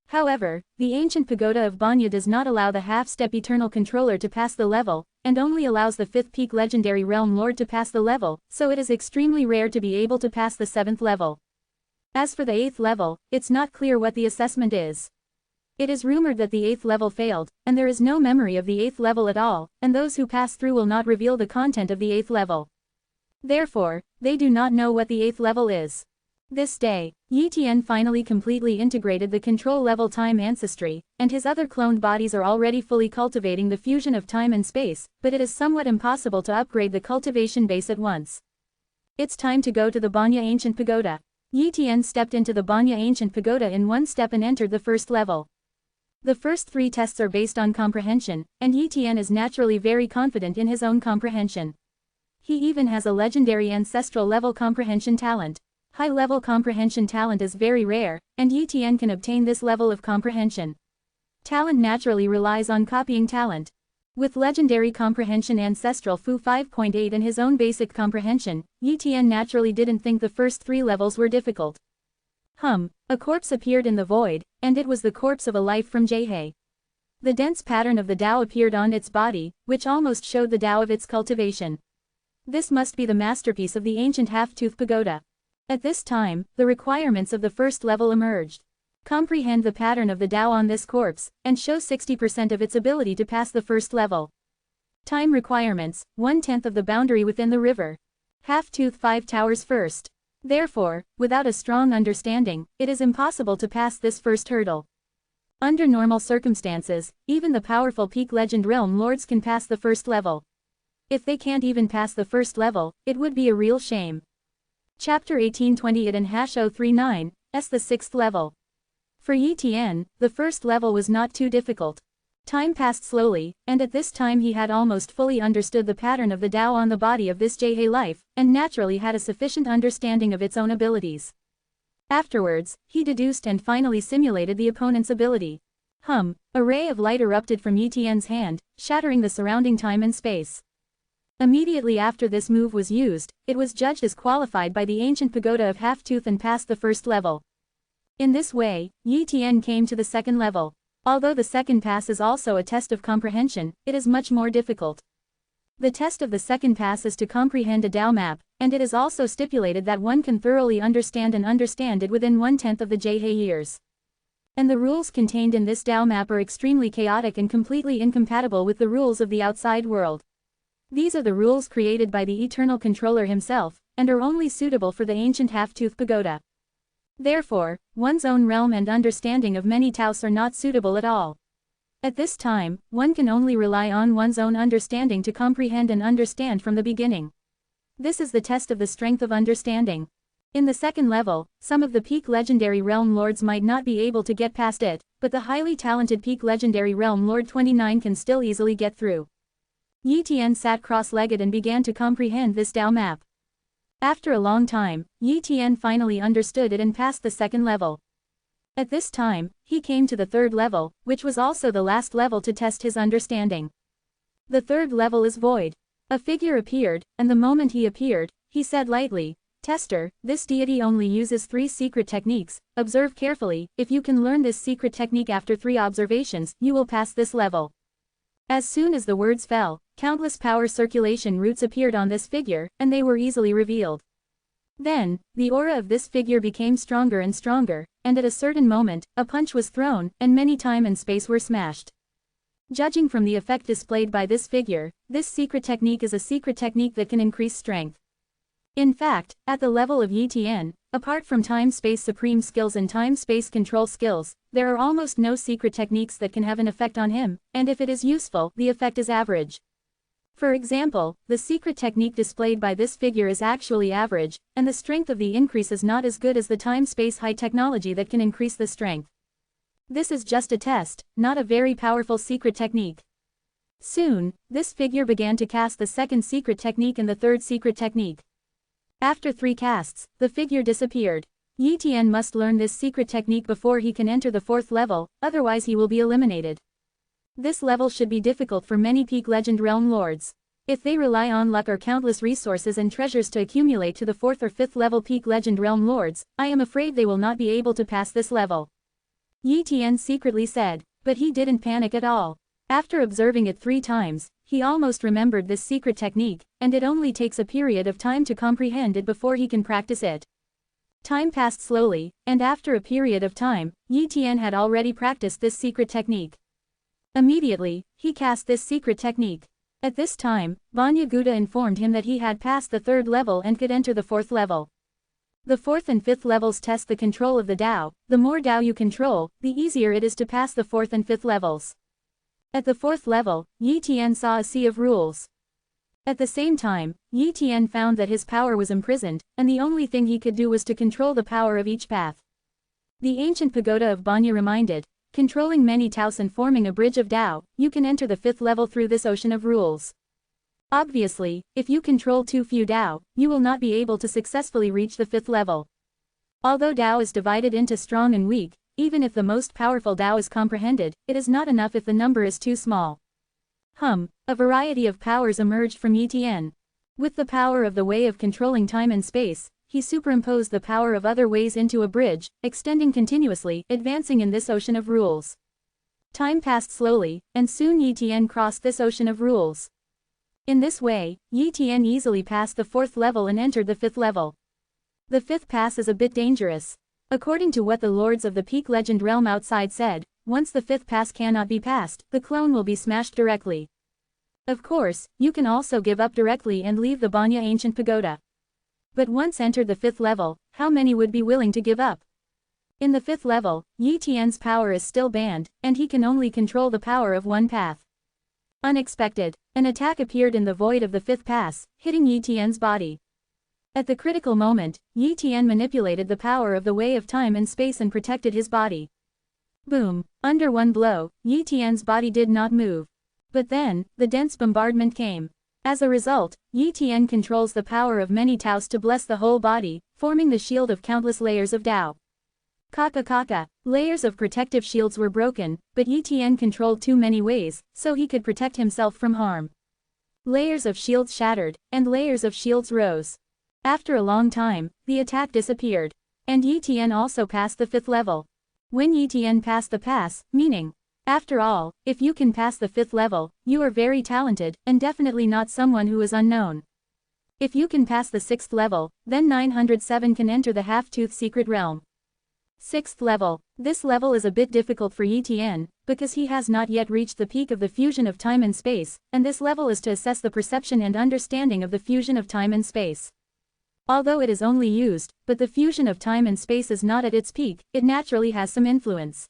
However, the ancient pagoda of Banya does not allow the half-step eternal controller to pass the level, and only allows the 5th peak legendary realm lord to pass the level, so it is extremely rare to be able to pass the 7th level. As for the 8th level, it's not clear what the assessment is. It is rumored that the 8th level failed, and there is no memory of the 8th level at all, and those who pass through will not reveal the content of the 8th level. Therefore, they do not know what the 8th level is. This day, Yi Tian finally completely integrated the control level time ancestry, and his other cloned bodies are already fully cultivating the fusion of time and space, but it is somewhat impossible to upgrade the cultivation base at once. It's time to go to the Banya ancient pagoda. Yi Tian stepped into the Banya ancient pagoda in one step and entered the first level. The first 3 tests are based on comprehension, and Yi Tian is naturally very confident in his own comprehension. He even has a legendary ancestral level comprehension talent. High-level comprehension talent is very rare, and Yi Tian can obtain this level of comprehension. Talent naturally relies on copying talent. With legendary comprehension ancestral Fu 5.8 and his own basic comprehension, Yi Tian naturally didn't think the first 3 levels were difficult. A corpse appeared in the void, and it was the corpse of a life from Jihei. The dense pattern of the Tao appeared on its body, which almost showed the Tao of its cultivation. This must be the masterpiece of the ancient half-tooth pagoda. At this time, the requirements of the first level emerged. Comprehend the pattern of the Tao on this corpse, and show 60% of its ability to pass the first level. Time requirements, 1/10 of the boundary within the river. Half-tooth 5 towers first. Therefore, without a strong understanding, it is impossible to pass this first hurdle. Under normal circumstances, even the powerful peak legend realm lords can pass the first level. If they can't even pass the first level, it would be a real shame. Chapter 18:20 It and #039, S the 6th level. For Yi Tian, the first level was not too difficult. Time passed slowly, and at this time he had almost fully understood the pattern of the Tao on the body of this Jihei life, and naturally had a sufficient understanding of its own abilities. Afterwards, he deduced and finally simulated the opponent's ability. A ray of light erupted from Yi Tian's hand, shattering the surrounding time and space. Immediately after this move was used, it was judged as qualified by the ancient pagoda of Half-Tooth and passed the first level. In this way, Yi Tian came to the second level. Although the second pass is also a test of comprehension, it is much more difficult. The test of the second pass is to comprehend a Tao map, and it is also stipulated that one can thoroughly understand it within 1/10 of the Jihei years. And the rules contained in this Tao map are extremely chaotic and completely incompatible with the rules of the outside world. These are the rules created by the Eternal Controller himself, and are only suitable for the ancient Half-Tooth Pagoda. Therefore, one's own realm and understanding of many Taos are not suitable at all. At this time, one can only rely on one's own understanding to comprehend and understand from the beginning. This is the test of the strength of understanding. In the second level, some of the peak legendary realm lords might not be able to get past it, but the highly talented peak legendary realm lord 29 can still easily get through. Yi Tian sat cross-legged and began to comprehend this Tao map. After a long time, Yi Tian finally understood it and passed the second level. At this time, he came to the third level, which was also the last level to test his understanding. The third level is void. A figure appeared, and the moment he appeared, he said lightly, "Tester, this deity only uses 3 secret techniques, observe carefully, if you can learn this secret technique after 3 observations, you will pass this level." As soon as the words fell, Countless power circulation routes appeared on this figure, and they were easily revealed. Then, the aura of this figure became stronger and stronger, and at a certain moment, a punch was thrown, and many time and space were smashed. Judging from the effect displayed by this figure, this secret technique is a secret technique that can increase strength. In fact, at the level of Yi Tian, apart from time-space supreme skills and time-space control skills, there are almost no secret techniques that can have an effect on him, and if it is useful, the effect is average. For example, the secret technique displayed by this figure is actually average, and the strength of the increase is not as good as the time-space high technology that can increase the strength. This is just a test, not a very powerful secret technique. Soon, this figure began to cast the second secret technique and the third secret technique. After 3 casts, the figure disappeared. Yi Tian must learn this secret technique before he can enter the 4th level, otherwise he will be eliminated. This level should be difficult for many peak legend realm lords. If they rely on luck or countless resources and treasures to accumulate to the 4th or 5th level peak legend realm lords, I am afraid they will not be able to pass this level. Yi Tian secretly said, but he didn't panic at all. After observing it 3 times, he almost remembered this secret technique, and it only takes a period of time to comprehend it before he can practice it. Time passed slowly, and after a period of time, Yi Tian had already practiced this secret technique. Immediately, he cast this secret technique. At this time, Vanya Gupta informed him that he had passed the 3rd level and could enter the 4th level. The 4th and 5th levels test the control of the Tao. The more Tao you control, the easier it is to pass the 4th and 5th levels. At the 4th level, Yi Tian saw a sea of rules. At the same time, Yi Tian found that his power was imprisoned, and the only thing he could do was to control the power of each path. The ancient pagoda of Banya reminded, controlling many Taos and forming a bridge of Tao, you can enter the 5th level through this ocean of rules. Obviously, if you control too few Tao, you will not be able to successfully reach the 5th level. Although Tao is divided into strong and weak, even if the most powerful Tao is comprehended, it is not enough if the number is too small. A variety of powers emerged from Yi Tian. With the power of the way of controlling time and space, he superimposed the power of other ways into a bridge, extending continuously, advancing in this ocean of rules. Time passed slowly, and soon Yi Tian crossed this ocean of rules. In this way, Yi Tian easily passed the 4th level and entered the 5th level. The 5th pass is a bit dangerous. According to what the lords of the peak legend realm outside said, once the 5th pass cannot be passed, the clone will be smashed directly. Of course, you can also give up directly and leave the Banya ancient pagoda. But once entered the 5th level, how many would be willing to give up? In the 5th level, Yi Tian's power is still banned, and he can only control the power of one path. Unexpected, an attack appeared in the void of the 5th pass, hitting Yi Tian's body. At the critical moment, Yi Tian manipulated the power of the way of time and space and protected his body. Boom! Under one blow, Yi Tian's body did not move. But then, the dense bombardment came. As a result, Yi Tian controls the power of many Taos to bless the whole body, forming the shield of countless layers of Tao. Kaka. Layers of protective shields were broken, but Yi Tian controlled too many ways, so he could protect himself from harm. Layers of shields shattered, and layers of shields rose. After a long time, the attack disappeared. And Yi Tian also passed the 5th level. When Yi Tian passed the pass, meaning, after all, if you can pass the 5th level, you are very talented, and definitely not someone who is unknown. If you can pass the 6th level, then 907 can enter the half-tooth secret realm. 6th level. This level is a bit difficult for Yi Tian, because he has not yet reached the peak of the fusion of time and space, and this level is to assess the perception and understanding of the fusion of time and space. Although it is only used, but the fusion of time and space is not at its peak, it naturally has some influence.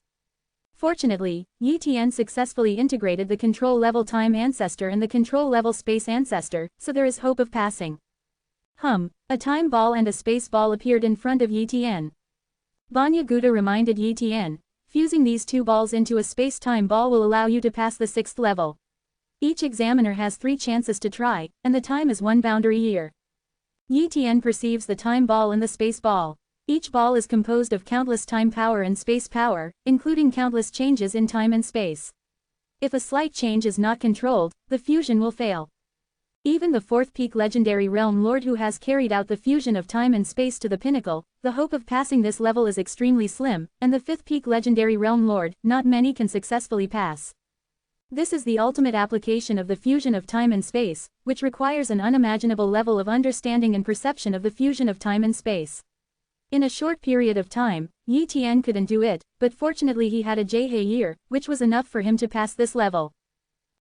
Fortunately, Yi Tian successfully integrated the control level time ancestor and the control level space ancestor, so there is hope of passing. A time ball and a space ball appeared in front of Yi Tian. Vanya Gupta reminded Yi Tian, fusing these 2 balls into a space-time ball will allow you to pass the 6th level. Each examiner has 3 chances to try, and the time is 1 boundary year. Yi Tian perceives the time ball and the space ball. Each ball is composed of countless time power and space power, including countless changes in time and space. If a slight change is not controlled, the fusion will fail. Even the 4th peak legendary realm lord who has carried out the fusion of time and space to the pinnacle, the hope of passing this level is extremely slim, and the 5th peak legendary realm lord, not many can successfully pass. This is the ultimate application of the fusion of time and space, which requires an unimaginable level of understanding and perception of the fusion of time and space. In a short period of time, Yi Tian couldn't do it, but fortunately he had a Jie year, which was enough for him to pass this level.